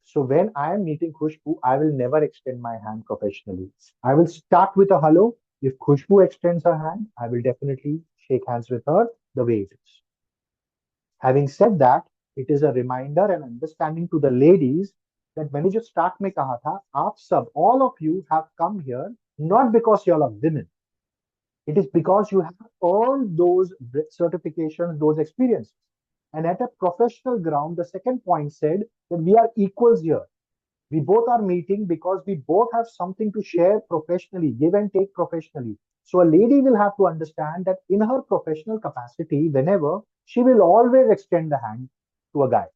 So when I am meeting Khushbu, I will never extend my hand professionally. I will start with a hello. If Khushbu extends her hand, I will definitely shake hands with her the way it is. Having said that, it is a reminder and understanding to the ladies that मैंने जो start में कहा था, आप सब, all of you have come here not because you all are women. It is because you have earned those certifications, those experiences. And at a professional ground, the second point said that we are equals here. We both are meeting because we both have something to share professionally, give and take professionally. So a lady will have to understand that in her professional capacity, whenever, she will always extend the hand to a guy.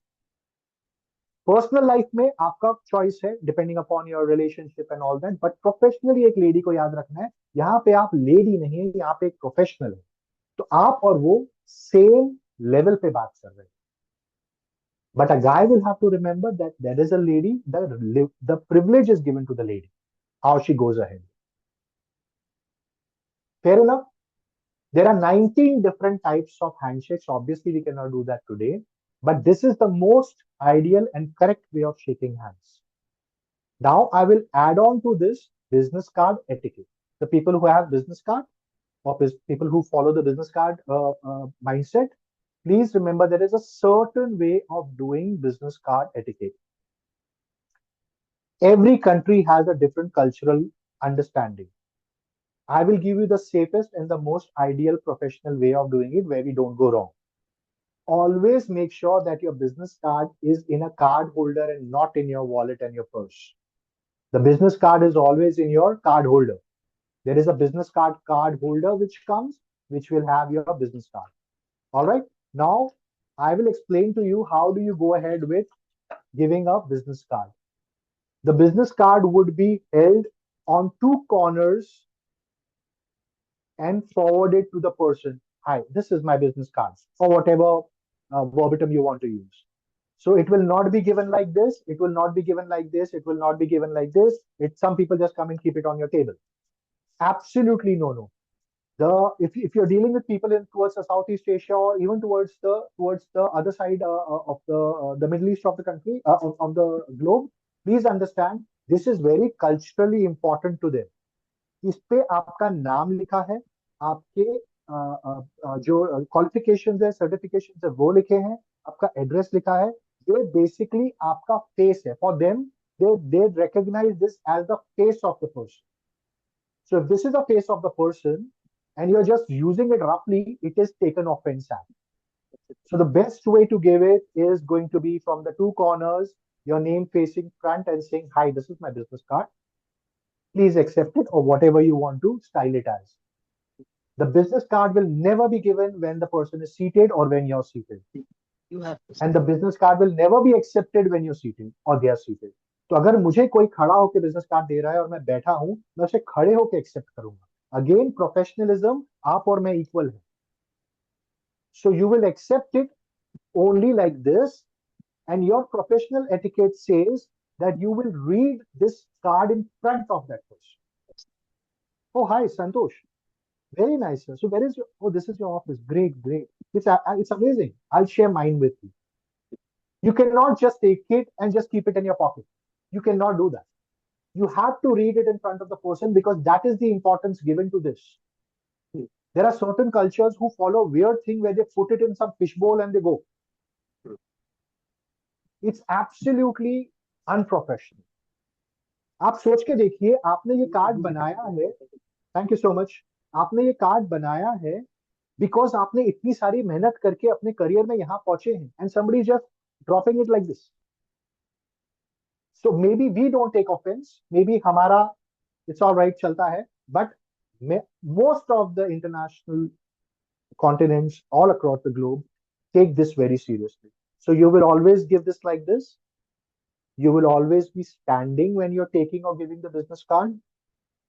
Personal life में आपका choice है, depending upon your relationship and all that, but professionally एक lady को याद रखना है, यहाँ पे आप लेडी नहीं है, यहाँ पे एक प्रोफेशनल है. तो आप और वो सेम लेवल पे बात कर रहे हैं. But a guy will have to remember that there is a lady, the privilege is given to the lady, how she goes ahead. Fair enough? There are 19 different types of handshakes. Obviously, we cannot do that today. but this is the most ideal and correct way of shaking hands. Now I will add on to this business card etiquette. The people who have business card or people who follow the business card mindset, please remember there is a certain way of doing business card etiquette. Every country has a different cultural understanding. I will give you the safest and the most ideal professional way of doing it where we don't go wrong. Always make sure that your business card is in a card holder and not in your wallet and your purse. The business card is always in your card holder. There is a business card holder which comes, which will have your business card. All right. Now I will explain to you how do you go ahead with giving a business card. The business card would be held on two corners and forwarded to the person. Hi, this is my business card, or whatever verbatim you want to use. So it will not be given like this. It will not be given like this. It will not be given like this. Some people just come and keep it on your table. Absolutely no. If you're dealing with people towards the Southeast Asia or even towards the other side of the Middle East of the country of the globe, please understand this is very culturally important to them. इस पे आपका नाम लिखा है, आपके जो qualifications है, certifications है वो लिखे हैं, आपका एड्रेस लिखा है. ये बेसिकली आपका फेस है. For them they recognize this as the face of the person. So if this is the face of the person and you're just using it roughly, it is taken offense at. So the best way to give it is going to be from the two corners, your name facing front and saying, hi, this is my business card. Please accept it, or whatever you want to style it as. The business card will never be given when the person is seated or when you're seated. And the business card will never be accepted when you're seated or they are seated. तो अगर मुझे कोई खड़ा होकर business card दे रहा है और मैं बैठा हूं, मैं उसे खड़े होकर एक्सेप्ट करूंगा. अगेन प्रोफेशनलिज्म, आप और मैं इक्वल है. So you will accept it only like this, and your professional etiquette says that you will read this card in front of that person. Oh, hi, Santosh. Very nice, sir. So where is your, oh, this is your office. Great. It's amazing. I'll share mine with you. You cannot just take it and just keep it in your pocket. You cannot do that. You have to read it in front of the person because that is the importance given to this. There are certain cultures who follow weird thing where they put it in some fishbowl and they go. It's absolutely unprofessional. आप सोच के देखिए, आपने ये card बनाया है. Thank you so much. आपने ये कार्ड बनाया है बिकॉज आपने इतनी सारी मेहनत करके अपने करियर में यहां पहुंचे हैं, and somebody just dropping it like this. So maybe we don't take offense, maybe हमारा it's all right चलता है, but most of the international continents all across the globe take this very seriously. So you will always give this like this. You will always be standing when you're taking or giving the business card.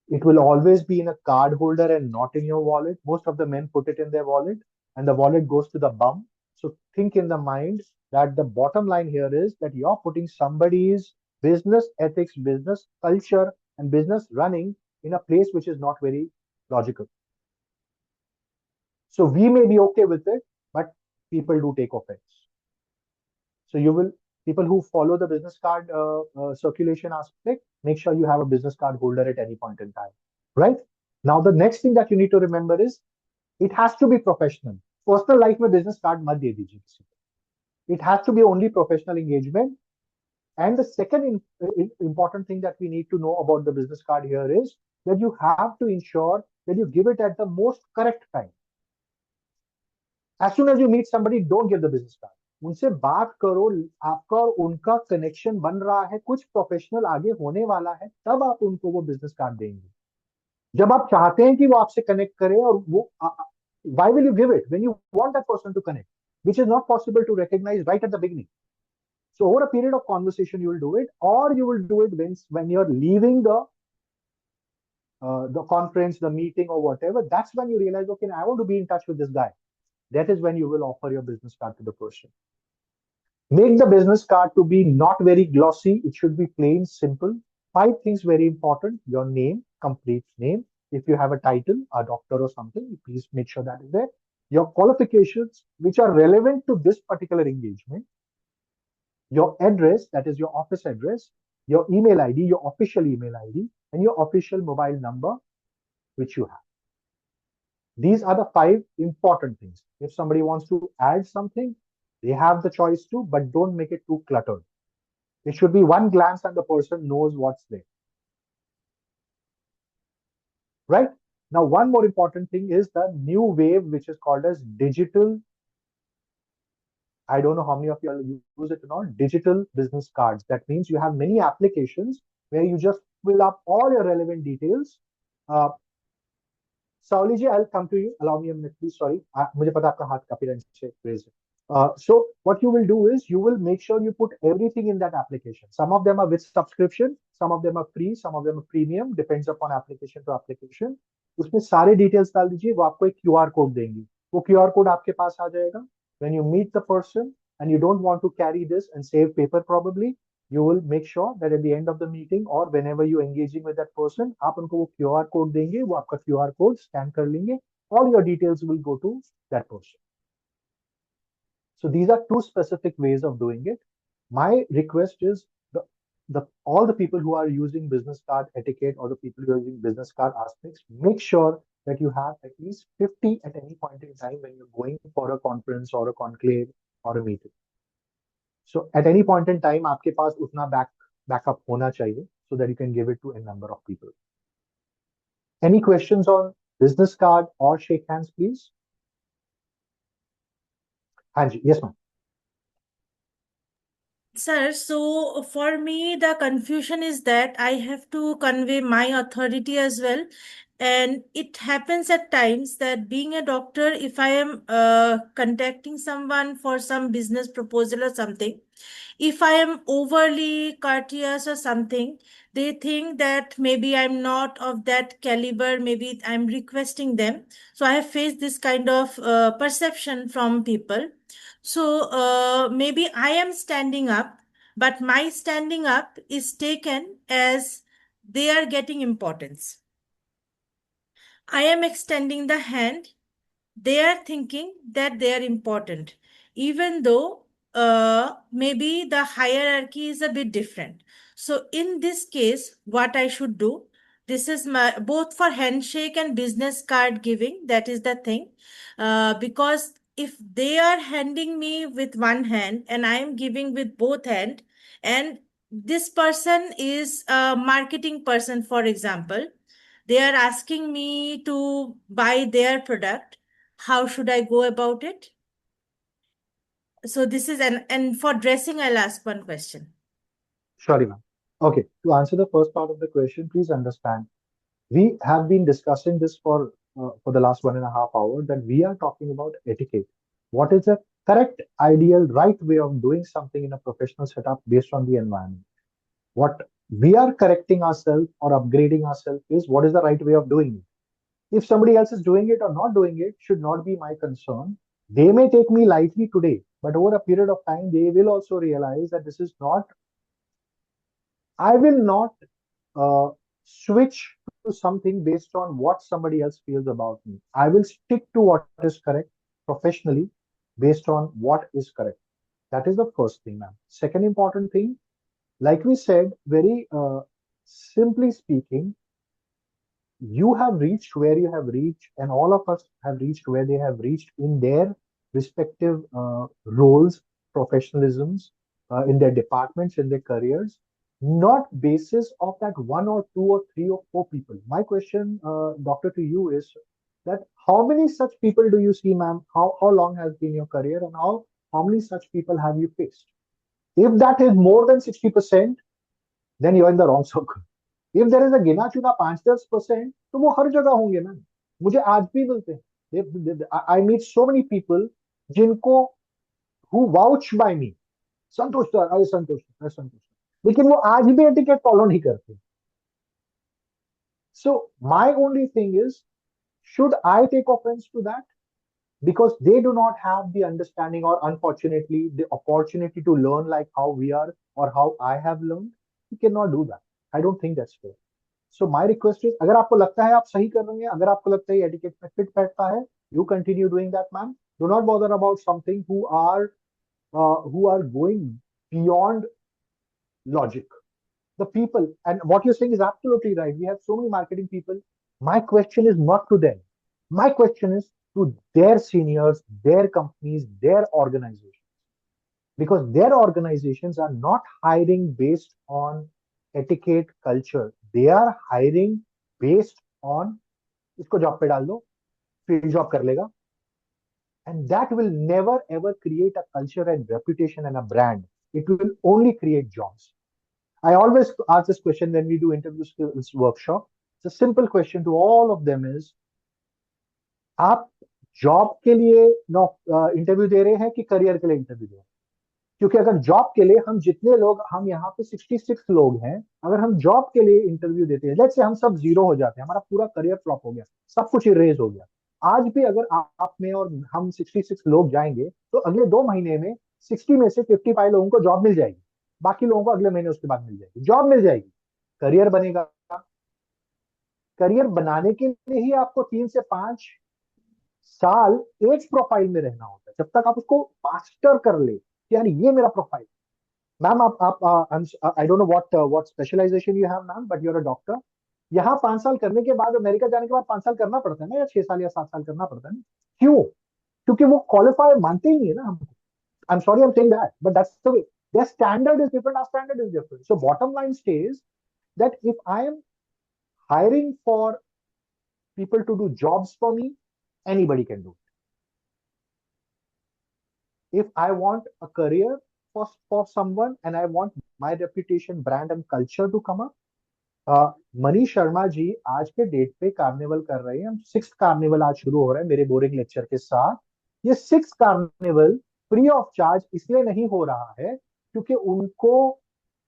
It will always be in a card holder and not in your wallet. Most of the men put it in their wallet and the wallet goes to the bum. So think in the mind that the bottom line here is that you're putting somebody's business ethics, business culture, and business running in a place which is not very logical. So we may be okay with it, but people do take offense. So people who follow the business card circulation aspect, make sure you have a business card holder at any point in time, right? Now, the next thing that you need to remember is it has to be professional. Personal life में business card मत दे दीजिए किसी को. It has to be only professional engagement. And the second important thing that we need to know about the business card here is that you have to ensure that you give it at the most correct time. As soon as you meet somebody, don't give the business card. उनसे बात करो, आपका और उनका connection बन रहा है, कुछ प्रोफेशनल आगे होने वाला है, तब आप उनको वो बिजनेस कार्ड देंगे. जब आप चाहते हैं कि वो आपसे कनेक्ट करे और वो why will you give it when you want that person to connect, which is not possible to recognize right at the beginning. So over a period of conversation you will do it, or you will do it when you're leaving the conference, the meeting or whatever. That's when you realize, okay, I want to be in touch with this guy. That is when you will offer your business card to the person. Make the business card to be not very glossy. It should be plain, simple. 5 things very important. Your name, complete name. If you have a title, a doctor or something, please make sure that is there. your qualifications which are relevant to this particular engagement, your address, that is your office address, your email ID, your official email ID, and your official mobile number which you have. These are the 5 important things. If somebody wants to add something, they have the choice to, but don't make it too cluttered. It should be one glance and the person knows what's there. Right? Now, one more important thing is the new wave, which is called as digital. I don't know how many of you use it or not. Digital business cards. That means you have many applications where you just fill up all your relevant details. Sauli ji, I'll come to you. Allow me a minute, please. Sorry. मुझे पता आपका हाथ काफी time से raised है. So what you will do is you will make sure you put everything in that application. Some of them are with subscription, some of them are free, some of them are premium, depends upon application to application. उसमें सारे details डाल दीजिए, वो आपको एक QR code देंगे. वो QR code आपके पास आ जाएगा. When you meet the person and you don't want to carry this and save paper probably, you will make sure that at the end of the meeting or whenever you engaging with that person, आप उनको वो QR code देंगे, वो आपका QR code scan कर लेंगे. All your details will go to that person. So these are 2 specific ways of doing it. My request is all the people who are using business card etiquette or the people who are using business card aspects, make sure that you have at least 50 at any point in time when you're going for a conference or a conclave or a meeting. So at any point in time, आपके पास उतना backup होना चाहिए so that you can give it to a number of people. Any questions on business card or shake hands, please? Hanji, yes, ma'am. Sir, so for me, the confusion is that I have to convey my authority as well. And it happens at times that being a doctor, if I am contacting someone for some business proposal or something, if I am overly courteous or something, they think that maybe I'm not of that caliber, maybe I'm requesting them. So I have faced this kind of perception from people. So maybe I am standing up, but my standing up is taken as they are getting importance. I am extending the hand. They are thinking that they are important, even though maybe the hierarchy is a bit different. So in this case, what I should do, this is my both for handshake and business card giving, that is the thing. Because if they are handing me with one hand and I am giving with both hand, and this person is a marketing person, for example, they are asking me to buy their product, how should I go about it? So this is and for dressing, I'll ask one question. Sorry, ma'am. Okay, to answer the first part of the question, please understand. We have been discussing this for the last 1.5 hours that we are talking about etiquette. What is the correct, ideal, right way of doing something in a professional setup based on the environment? What we are correcting ourselves or upgrading ourselves is what is the right way of doing it. If somebody else is doing it or not doing it should not be my concern. They may take me lightly today, but over a period of time, they will also realize that this is not, I will not switch to something based on what somebody else feels about me. I will stick to what is correct professionally based on what is correct. That is the first thing, ma'am. Second important thing, like we said, very simply speaking, you have reached where you have reached, and all of us have reached where they have reached in their respective roles, professionalisms, in their departments, in their careers, not basis of that 1 or 2 or 3 or 4 people. My question, doctor, to you is that how many such people do you see, ma'am? How long has been your career, and how many such people have you faced? If that is more than 60%, then you're in the wrong circle. If there is a गिना चुना 5-10%, तो वो हर जगह होंगे ना. मुझे आज भी मिलते हैं. I meet so many people जिनको who vouch by me. Santosh sir, अरे संतोष सर, संतोष सर. लेकिन वो आज भी एटिकेट फॉलो नहीं करते. So my only thing is, should I take offense to that? Because they do not have the understanding or unfortunately the opportunity to learn like how we are or how I have learned. You cannot do that. I don't think that's fair. So my request is, अगर आपको लगता है आप सही कर रहे हैं, अगर आपको लगता है एटिकेट में फिट बैठता है, You continue doing that, ma'am. Do not bother about something who are going beyond logic. The people, and what you're saying is absolutely right. We have so many marketing people. My question is not to them. My question is to their seniors, their companies, their organizations, because their organizations are not hiring based on etiquette culture. They are hiring based on इसको job पे डाल दो, field job कर लेगा, and that will never ever create a culture and reputation and a brand. It will only create jobs. I always ask this question when we do interview skills workshop. It's a simple question to all of them is, आप job के लिए interview दे रहे हैं कि career के लिए interview दे रहे हैं? क्योंकि अगर जॉब के लिए हम जितने लोग, हम यहाँ पे 66 लोग हैं, अगर हम जॉब के लिए इंटरव्यू देते हैं, लेट्स से हम सब जीरो हो जाते हैं, हमारा पूरा करियर फ्लॉप हो गया, सब कुछ इरेज हो गया, आज भी अगर आप में और हम 66 लोग जाएंगे तो अगले 2 महीने में 60 में से 55 लोगों को जॉब मिल जाएगी, बाकी लोगों को अगले महीने उसके बाद मिल जाएगी, जॉब मिल जाएगी, करियर बनेगा। करियर बनाने के लिए ही आपको 3 से 5 साल एक प्रोफाइल में रहना होता है, जब तक आप उसको मास्टर कर ले, यानी ये मेरा प्रोफाइल। मैम आप I don't know what specialization you have ma'am, but you are a doctor. यहाँ 5 साल करने के बाद, अमेरिका जाने के बाद 5 साल करना पड़ता है ना, या 6 साल या 7 साल करना पड़ता है ना, क्यों? क्योंकि वो क्वालिफाई मानते ही नहीं है ना हमको। I am sorry I am saying that, but that's the way, their standard is different, our standard is different. So bottom line states that if I am hiring for people to do jobs for me, anybody can do it. If I want a career for someone and I want my reputation, brand and culture to come up, Manish Sharma ji आज के date पे carnival कर रहे हैं, हम 6th carnival आज शुरू हो रहा है मेरे बोरिंग लेक्चर के साथ। ये 6th carnival free of charge इसलिए नहीं हो रहा है क्योंकि उनको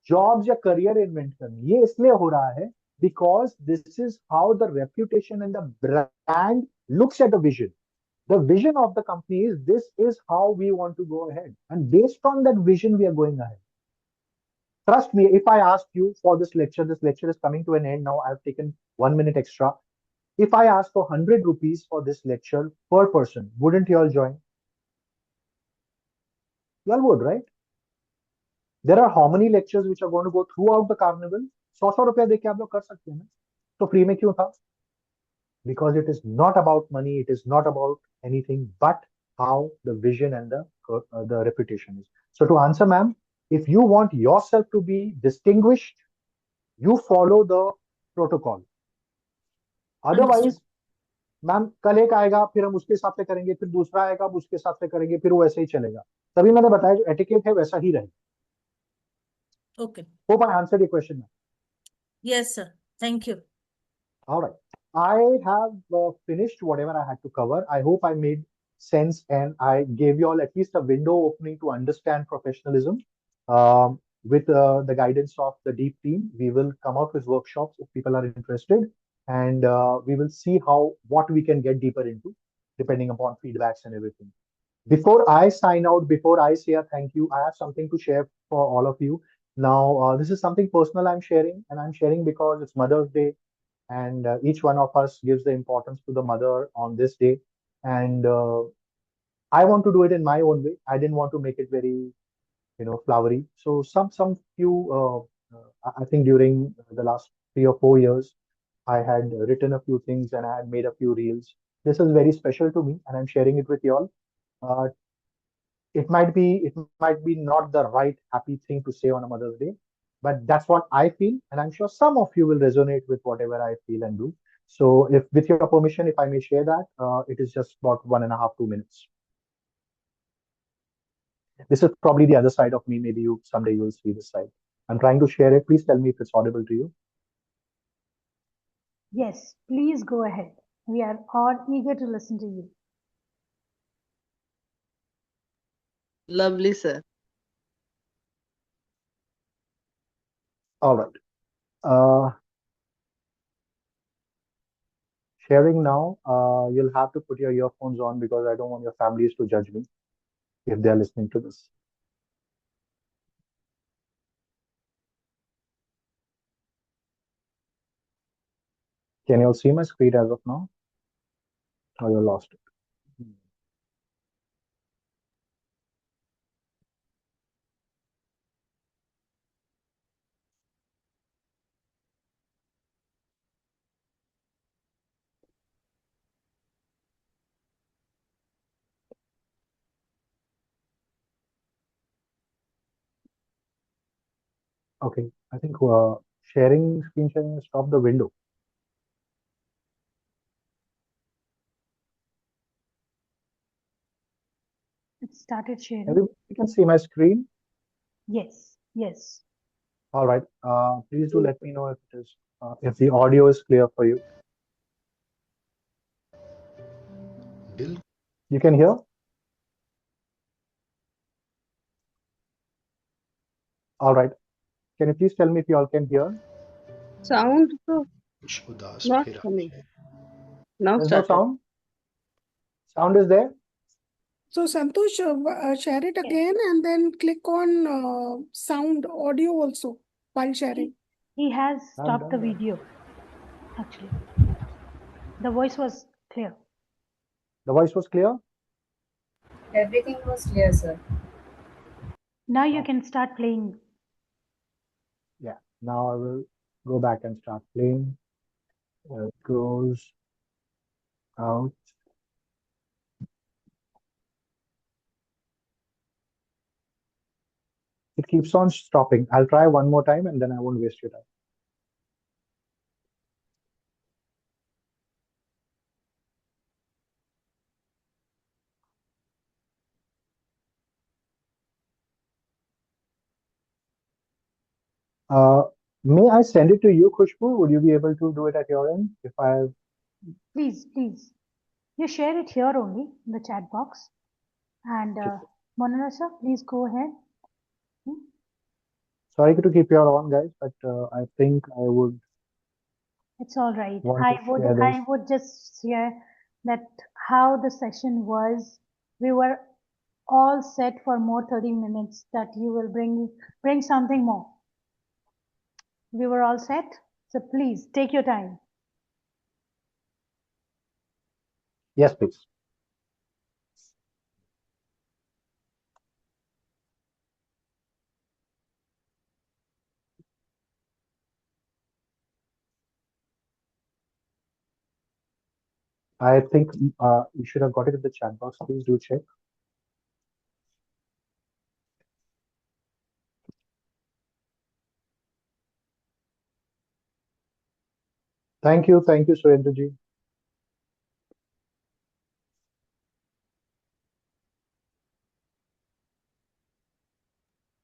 जॉब्स या करियर इन्वेंट करनी, ये इसलिए हो रहा है because this is how the reputation and the brand looks at the vision. The vision of the company is, this is how we want to go ahead, and based on that vision we are going ahead. Trust me, if I ask you for this lecture is coming to an end now, I've taken 1 minute extra. If I ask for 100 rupees for this lecture per person, wouldn't you all join? You all would, right? There are how many lectures which are going to go throughout the carnival? 100 रुपया देके आप लोग कर सकते हैं ना, तो free में क्यों था? Because it is not about money, it is not about anything but how the vision and the reputation is. So to answer ma'am, if you want yourself to be distinguished, you follow the protocol. Otherwise, ma'am कल एक आएगा, फिर हम उसके हिसाब से करेंगे, फिर दूसरा आएगा, उसके हिसाब से करेंगे, फिर वो ऐसे ही चलेगा। तभी मैंने बताया जो एटिकेट है वैसा ही रहेगा। Okay. Hope I answered your question, ma'am. Yes, sir. Thank you. All right. I have finished whatever I had to cover. I hope I made sense and I gave you all at least a window opening to understand professionalism. With the guidance of the deep team, we will come out with workshops if people are interested, and we will see what we can get deeper into, depending upon feedbacks and everything. Before I sign out, before I say a thank you, I have something to share for all of you. Now, this is something personal I'm sharing, and I'm sharing because it's Mother's Day, and each one of us gives the importance to the mother on this day, and I want to do it in my own way. I didn't want to make it very flowery, so some few I think during the last 3 or 4 years I had written a few things and I had made a few reels. This is very special to me and I'm sharing it with you all. uh, it might be not the right happy thing to say on a Mother's Day, but that's what I feel, and I'm sure some of you will resonate with whatever I feel and do. So, if with your permission, if I may share that, it is just about 1.5, 2 minutes. This is probably the other side of me. Maybe someday you will see this side. I'm trying to share it. Please tell me if it's audible to you. Yes, please go ahead. We are all eager to listen to you. Lovely, sir. All right. Sharing now. You'll have to put your earphones on because I don't want your families to judge me if they're listening to this. Can you all see my screen as of now? Or you lost it? Okay, I think screen sharing has stopped the window. It started sharing. Everybody can see my screen. Yes, yes. All right. Please do let me know if it is if the audio is clear for you. You can hear? All right. Can you please tell me if you all can hear? Sound not coming. Now There's no started. sound? Sound is there? So Santosh, share it again and then click on sound audio also while sharing. He has I've stopped the done that. video, actually. The voice was clear. The voice was clear? Everything was clear, sir. Now you can start playing. Yeah. Now I will go back and start playing. It goes out. It keeps on stopping. I'll try one more time and then I won't waste your time. May I send it to you, Khushbu? Would you be able to do it at your end? If I Please, please. You share it here only in the chat box. And Monalisa, please go ahead. sorry to keep you all on, guys, but I think I would It's all right. want to share I this. would just share that how the session was. We were all set for more 30 minutes that you will bring something more. We were all set. So please take your time. Yes, please. I think you should have got it in the chat box. Please do check. Thank you, Surendraji.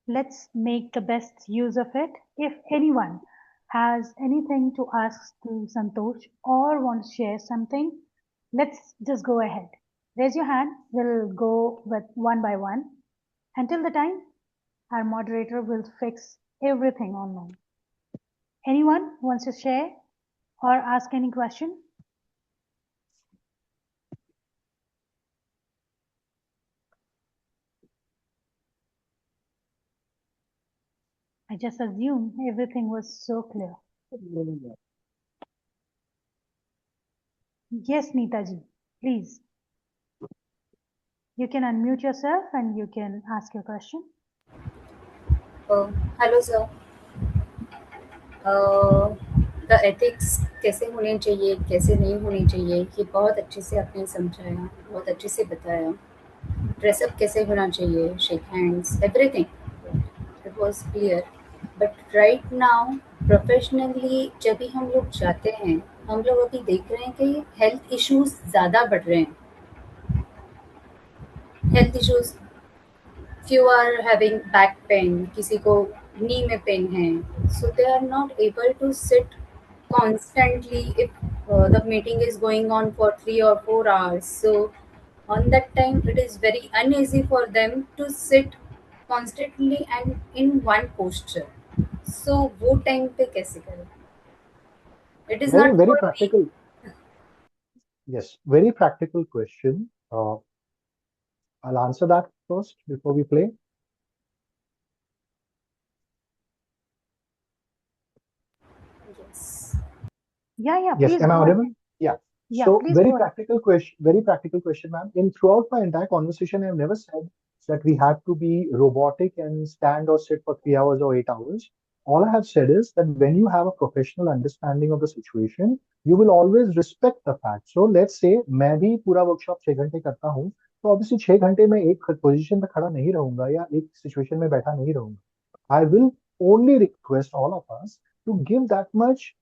Let's make the best use of it. If anyone has anything to ask to Santosh or wants to share something, let's just go ahead. Raise your hand. We'll go with one by one. Until the time, our moderator will fix everything online. Anyone wants to share or ask any question? I just assume everything was so clear. Yes, Neetaji, please. You can unmute yourself and you can ask your question. Hello sir, the ethics कैसे होने चाहिए, कैसे नहीं होने चाहिए, ये बहुत अच्छे से आपने समझाया, बहुत अच्छे से बताया. ड्रेसअप कैसे होना चाहिए, shake hands, everything it was clear. But right now professionally जब भी हम लोग जाते हैं, हम लोग अभी देख रहे हैं कि हेल्थ इश्यूज ज़्यादा बढ़ रहे हैं. Health issues, few are having back pain, किसी को knee में pain है, so they are not able to sit constantly if the meeting is going on for 3 or 4 hours. So on that time it is very uneasy for them to sit constantly and in one posture. So वो time पे कैसे करें? It is not Very for practical. Yes, very practical question. I'll answer that first before we play. Yes. Yeah, Yes, please am I go audible? ahead. Yeah. Yeah, So please go ahead. very practical question, ma'am. In throughout my entire conversation, I've never said that we have to be robotic and stand or sit for 3 hours or 8 hours. All I have said is that when you have a professional understanding of the situation, you will always respect the fact. So let's say मैं भी पूरा workshop 6 घंटे करता हूँ, तो obviously 6 घंटे में एक position पे खड़ा नहीं रहूंगा या एक situation में बैठा नहीं रहूंगा. I will only request all of us to give that much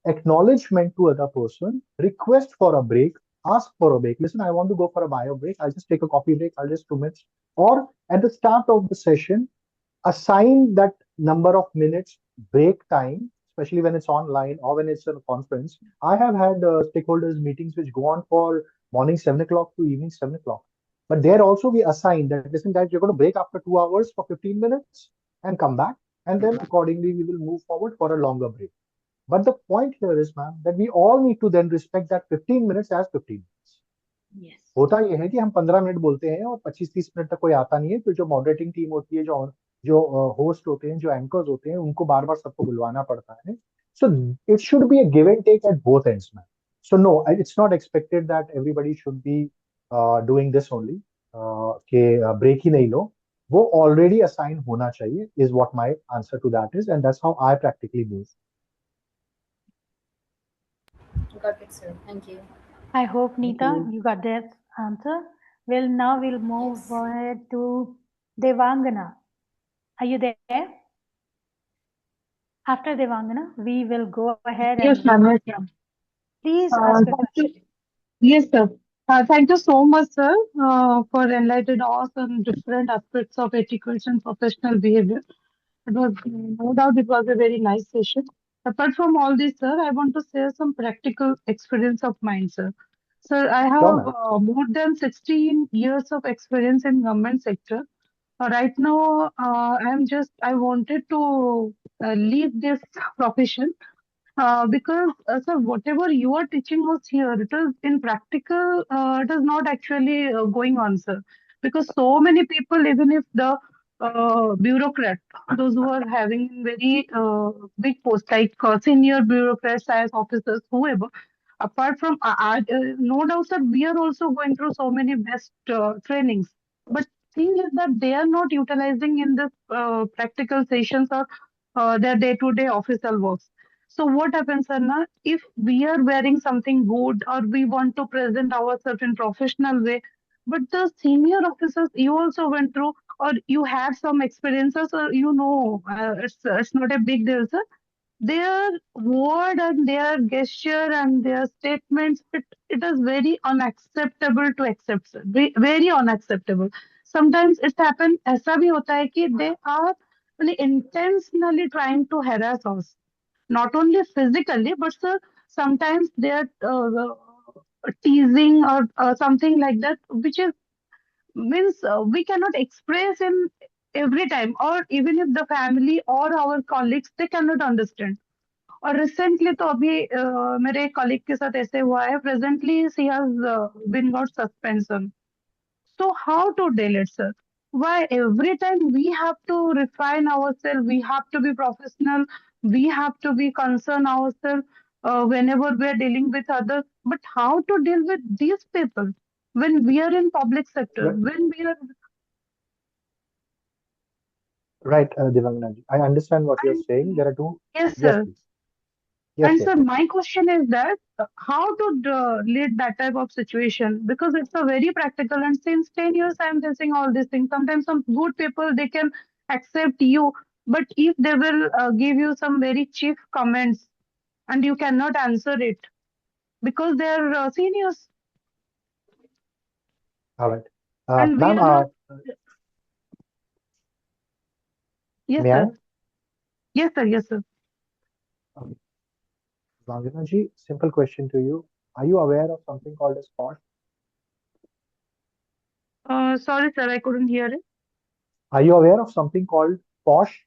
acknowledgement to other person, request for a break, ask for a break. Listen, I want to go for a bio break. I'll just take a coffee break. I'll just 2 minutes. Or at the start of the session, assign that number of minutes break time, especially when it's online or when it's a conference. I have had stakeholders meetings which go on for morning 7 o'clock to evening 7 o'clock. But there also we assign that, listen, guys, you're going to break after 2 hours for 15 minutes and come back. And then accordingly, we will move forward for a longer break. But the point here is, ma'am, that we all need to then respect that 15 minutes as 15 minutes. Yes. होता यह है कि हम 15 minute बोलते हैं और 25-30 minute तक कोई आता नहीं है, फिर जो मॉडरेटिंग टीम होती है, जो होस्ट होते हैं, जो एंकर्स होते हैं, उनको बार बार सबको बुलवाना पड़ता है. So it should be a give and take at both ends, man. So no, it's not expected that everybody should be doing this only. कि break ही नहीं लो, वो already assign होना चाहिए is what my answer to that is, and that's how I practically move. Got it, sir. Thank you. I hope, Neeta, you got that answer. Well, now we'll move Yes. ahead to Devangana. Are you there? After Devangana, we will go ahead Yes, and ma'am. Yes, ma'am. please ask a Thank you. question. Yes, sir. Thank you so much, sir, for enlightening us on different aspects of etiquette and professional behavior. It was no doubt it was a very nice session. Apart from all this, sir, I want to share some practical experience of mine, sir. Sir, I Sure, have ma'am. more than 16 years of experience in government sector. Right now, I wanted to leave this profession because, sir, whatever you are teaching us here, it is in practical, it is not actually going on, sir. Because so many people, even if the bureaucrat, those who are having very big posts, like senior bureaucrats, IAS officers, whoever, apart from, no doubt, sir, we are also going through so many best trainings. But thing is that they are not utilizing in this practical sessions or their day-to-day official works. So what happens, Anna, if we are wearing something good or we want to present ourselves in professional way, but the senior officers you also went through or you have some experiences or it's not a big deal, sir. Their word and their gesture and their statements, it is very unacceptable to accept, sir. Very unacceptable. Sometimes it happens, ऐसा भी होता है कि they are really intentionally trying to harass us, not only physically, but sir, sometimes they're teasing or something like that, which is means we cannot express in every time, or even if the family or our colleagues they cannot understand. और recently तो अभी मेरे एक colleague के साथ ऐसे हुआ है presently she has been got suspension. So how to deal it, sir? Why every time we have to refine ourselves, we have to be professional, we have to be concerned ourselves whenever we are dealing with others. But how to deal with these people when we are in public sector, Right, when we are right, Devanganaji. I understand what you're saying. and There are two. yes, Yes, sir. please. Yes, And yes. sir, my question is that how to lead that type of situation, because it's a very practical. And since 10 years, I'm facing all these things. Sometimes some good people they can accept you, but if they will give you some very cheap comments and you cannot answer it because they're seniors All right. and we Ma'am, are not. Yes, may I? sir. Yes, sir. Yes, sir. Devanganaji, simple question to you. Are you aware of something called as POSH? Sorry, sir, I couldn't hear it. Are you aware of something called POSH?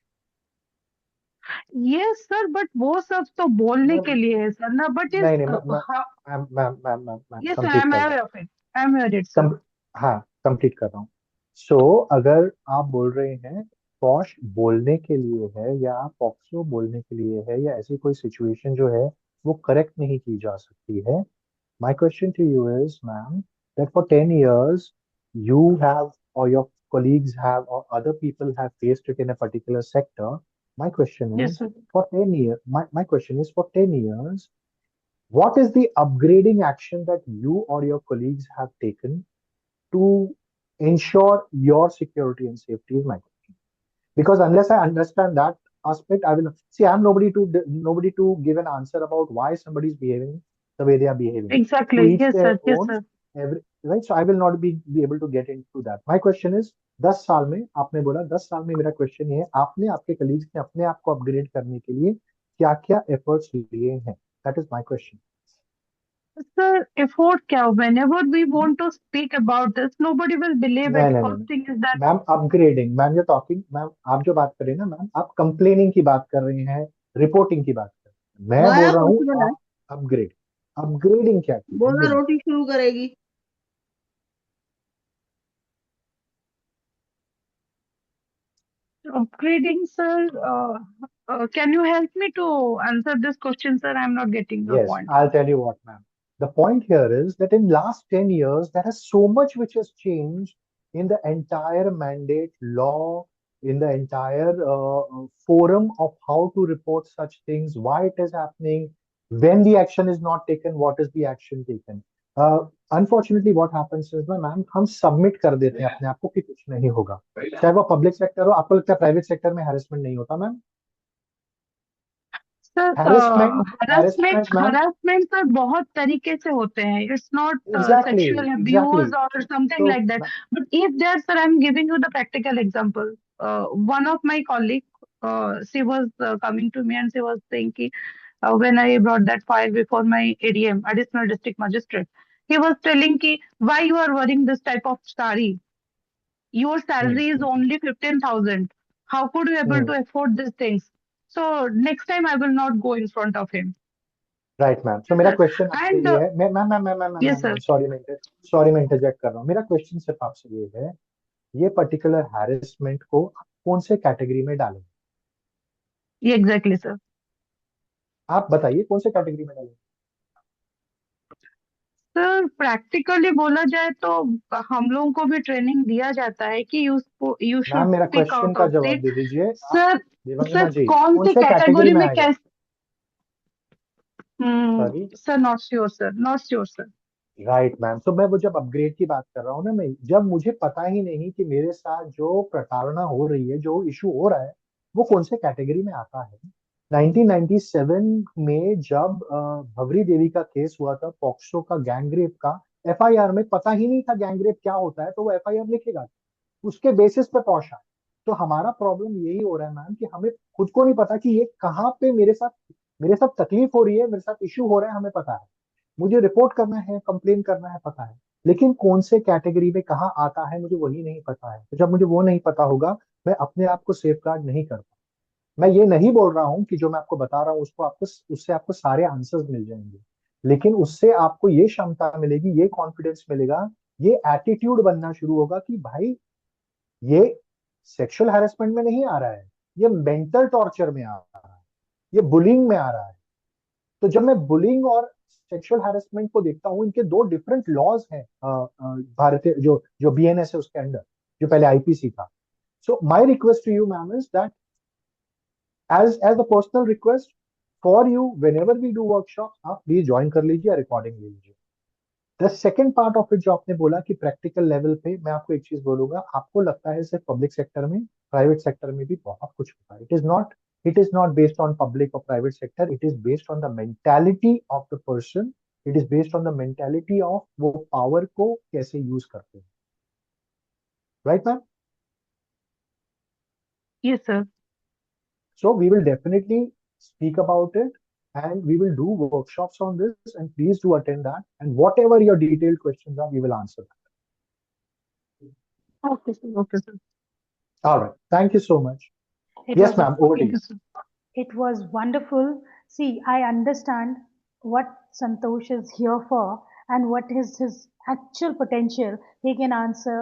Yes, sir, but वो सब तो बोलने के ma'am लिए है sir ना. But is नहीं नहीं how? Ma'am Yes, sir, complete I'm कर रहा aware हूँ. of it. I'm aware it, sir. हाँ, कंप्लीट कर रहा हूँ. सो अगर आप बोल रहे हैं पॉश बोलने के लिए है या पॉक्सो बोलने के लिए है या ऐसी कोई सिचुएशन जो है वो करेक्ट नहीं की जा सकती है, my question to you is, ma'am, that for 10 years you have or your colleagues have or other people have faced it in a particular sector. My question Yes, is, sir. for 10 years, my question is, for 10 years, what is the upgrading action that you or your colleagues have taken to ensure your security and safety is my question. Because unless I understand that, aspect, I will see. I'm nobody to give an answer about why somebody is behaving the way they are behaving. To Exactly. each Yes, their sir. Yes, own. sir. Every right. So I will not be able to get into that. My question is, 10 साल में आपने बोला, 10 साल में मेरा question ये है, आपने आपके कलीग्स ने अपने आप को अपग्रेड करने के लिए क्या क्या एफर्ट्स लिए हैं? That is my question. Sir, effort क्या? Whenever we want to speak about this, nobody will believe नहीं it. नहीं First नहीं thing is that, ma'am, upgrading ma'am, you talking ma'am, आप जो बात कर रहे हैं ना मैम, आप कंप्लेनिंग की बात कर रहे हैं, रिपोर्टिंग की बात कर रहे हैं, मैं वाया बोल रहा हूँ पॉसिबल है, आप अपग्रेड. अपग्रेडिंग क्या की है बोला ये रोटी शुरू करेगी. upgrading, sir. Can you help me to answer this question, sir? I'm not getting your Yes, point. I'll tell you what, ma'am. The point here is that in last 10 years, there is so much which has changed in the entire mandate law, in the entire forum of how to report such things, why it is happening, when the action is not taken, what is the action taken. Unfortunately, what happens is ना ma'am, हम submit कर देते हैं अपने आप को कि कुछ नहीं होगा, चाहे वो पब्लिक सेक्टर हो. आपको लगता है प्राइवेट सेक्टर में हैरेसमेंट नहीं होता ma'am? Sir harassment harassment harassment ma'am. Harassment sir बहुत तरीके से होते हैं. It's not Exactly, sexual exactly. Abuse और something So, like that. But if there, sir, I am giving you the practical example. One of my colleague, she was coming to me and she was saying कि when I brought that file before my ADM, additional district magistrate, he was telling कि why you are wearing this type of sari? Your hmm, salary is only 15,000. How could you able hmm. to afford these things? So next time I will not go in front of him. Right ma'am. So Yes, मेरा sir. Question आपसे And ये है, मैं ma'am ma'am ma'am ma'am ma'am yes, ma'am sir. Ma'am sorry मैं interject कर रहा हूँ. मेरा क्वेश्चन सिर्फ आपसे ये है, ये पर्टिकुलर हैरेसमेंट को आप कौन से कैटेगरी में डालें? Yeah, exactly, sir. आप बताइए कौन से कैटेगरी में डालें? सर प्रैक्टिकली बोला जाए तो हम लोगों को भी ट्रेनिंग दिया जाता है कि यू शुड मैम मेरा स्पीक क्वेश्चन आउट का ऑफ जवाब इट. दे दीजिए आप. सर देवांगना सर जी, कौन कौन से से कैटेगरी कैटेगरी में में आएगा? कैसे? Sorry. Sir not sure, sir not sure, sir. Right ma'am. तो मैं वो जब अपग्रेड की बात कर रहा हूँ ना, मैं जब मुझे पता ही नहीं कि मेरे साथ जो प्रताड़ना हो रही है, जो इशू हो रहा है, वो कौन से कैटेगरी में आता है. 1997 में जब भवरी देवी का केस हुआ था, पॉक्सो का, गैंगरेप का, एफआईआर में पता ही नहीं था गैंगरेप क्या होता है, तो वो एफआईआर लिखेगा, उसके बेसिस पे पहुंचा. तो हमारा प्रॉब्लम यही हो रहा है मैम कि हमें खुद को नहीं पता कि ये कहाँ पे मेरे साथ तकलीफ हो रही है, मेरे साथ इश्यू हो रहा है, हमें पता है, मुझे रिपोर्ट करना है, कंप्लेन करना है, पता है, लेकिन कौन से कैटेगरी में कहाँ आता है मुझे वही नहीं पता है. तो जब मुझे वो नहीं पता होगा, मैं अपने आप को सेफ गार्ड नहीं कर पाऊंगा. मैं ये नहीं बोल रहा हूँ कि जो मैं आपको बता रहा हूँ उससे आपको सारे आंसर्स मिल जाएंगे, लेकिन उससे आपको ये क्षमता मिलेगी, ये कॉन्फिडेंस मिलेगा, ये एटीट्यूड बनना शुरू होगा कि भाई ये सेक्सुअल हैरेसमेंट में नहीं आ रहा है, ये मेंटल टॉर्चर में आ रहा है, ये बुलिंग में आ रहा है. तो जब मैं बुलिंग और सेक्सुअल हैरेसमेंट को देखता हूँ, इनके दो डिफरेंट लॉज हैं भारतीय, जो जो बीएनएस है उसके अंडर, जो पहले आईपीसी था. So my request to you ma'am is that, as a personal request for you, whenever we do workshops, आप प्लीज ज्वाइन कर लीजिए, रिकॉर्डिंग ले लीजिए. The second part of it जो आपने बोला कि प्रैक्टिकल लेवल पे, मैं आपको एक चीज बोलूंगा, आपको लगता है सिर्फ पब्लिक सेक्टर में, प्राइवेट सेक्टर में भी बहुत कुछ होता है. It is not based on public और private sector, it is based on the mentality of the person, it is based on the mentality of वो पावर को कैसे यूज करते हैं. Right ma'am? Yes, sir. So we will definitely speak about it, and we will do workshops on this, and please do attend that, and whatever your detailed questions are, we will answer that. Okay, sir. Okay, sir. All right. Thank you so much. It Yes, was ma'am. Over to Thank you. you, sir. It was wonderful. See, I understand what Santosh is here for and what is his actual potential. He can answer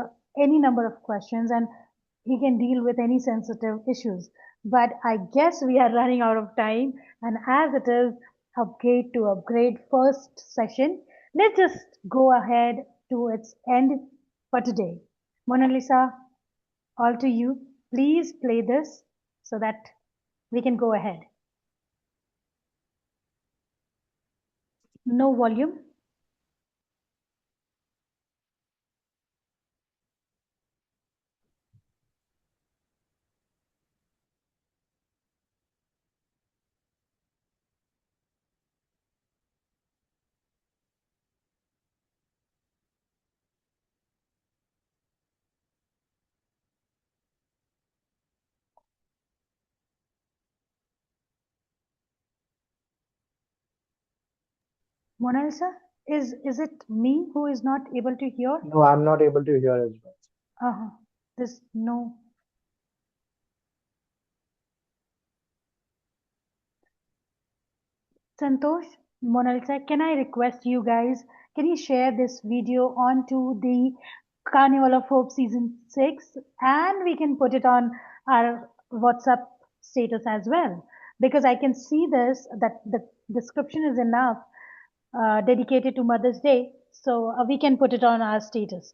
any number of questions and he can deal with any sensitive issues. But I guess we are running out of time. And as it is upgrade to upgrade first session, let's just go ahead to its end for today. Mona Lisa, all to you. Please play this so that we can go ahead. No volume. Mona Lisa, is it me who is not able to hear? No, I'm not able to hear as well. Uh-huh. There's no. Santosh, Mona Lisa, can I request you guys, can you share this video onto the Carnival of Hope season 6 and we can put it on our WhatsApp status as well? Because I can see this, that the description is enough dedicated to Mother's Day. So we can put it on our status.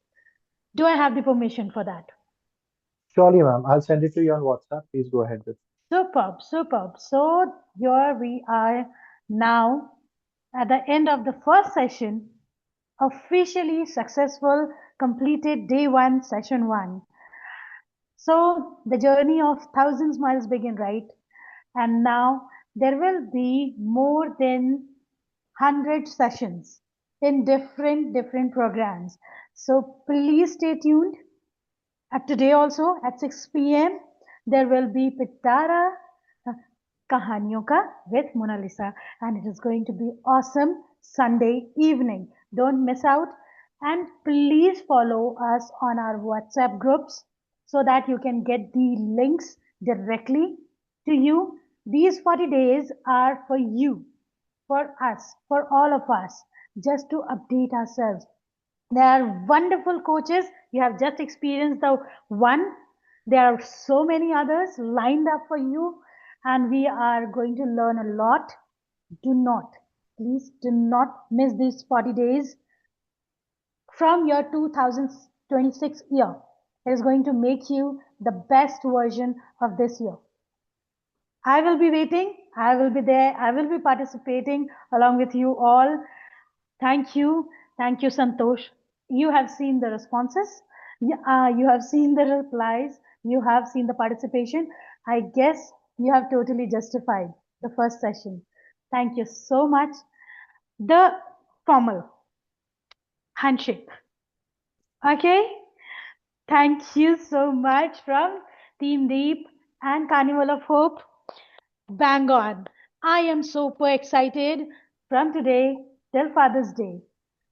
Do I have the permission for that? Surely, ma'am. I'll send it to you on WhatsApp. Please go ahead with it. Superb, superb. So here we are now at the end of the first session, officially successful, completed day one, session one. So the journey of 1,000 miles begin, right? And now there will be more than 100 sessions in different programs. So please stay tuned. Today also at 6 p.m. there will be Pitara Kahaniyon Ka with Mona Lisa, and it is going to be awesome Sunday evening. Don't miss out, and please follow us on our WhatsApp groups so that you can get the links directly to you. These 40 days are for you, for us, for all of us, just to update ourselves. There are wonderful coaches. You have just experienced the one. There are so many others lined up for you, and we are going to learn a lot. Do not, please do not miss these 40 days from your 2026 year. It is going to make you the best version of this year. I will be waiting. I will be there. I will be participating along with you all. Thank you. Thank you, Santosh. You have seen the responses. You have seen the replies. You have seen the participation. I guess you have totally justified the first session. Thank you so much. The formal handshake. Okay. Thank you so much from Team Deep and Carnival of Hope. Bang on. I am super excited from today till Father's Day.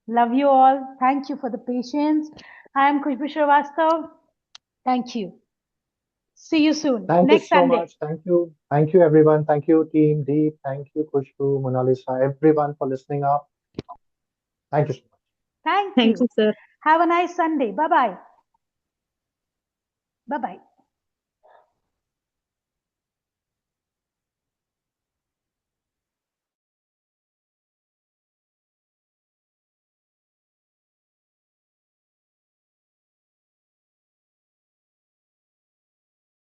Love you all. Thank you for the patience. I am Khushbu Srivastav. Thank you. See you soon. Thank you Next so Sunday. much. Thank you. Thank you, everyone. Thank you, Team Deep. Thank you, Khushbu, Mona Lisa, everyone for listening up. Thank you so much. Thank Thank you. you, sir. Have a nice Sunday. Bye bye. Bye bye.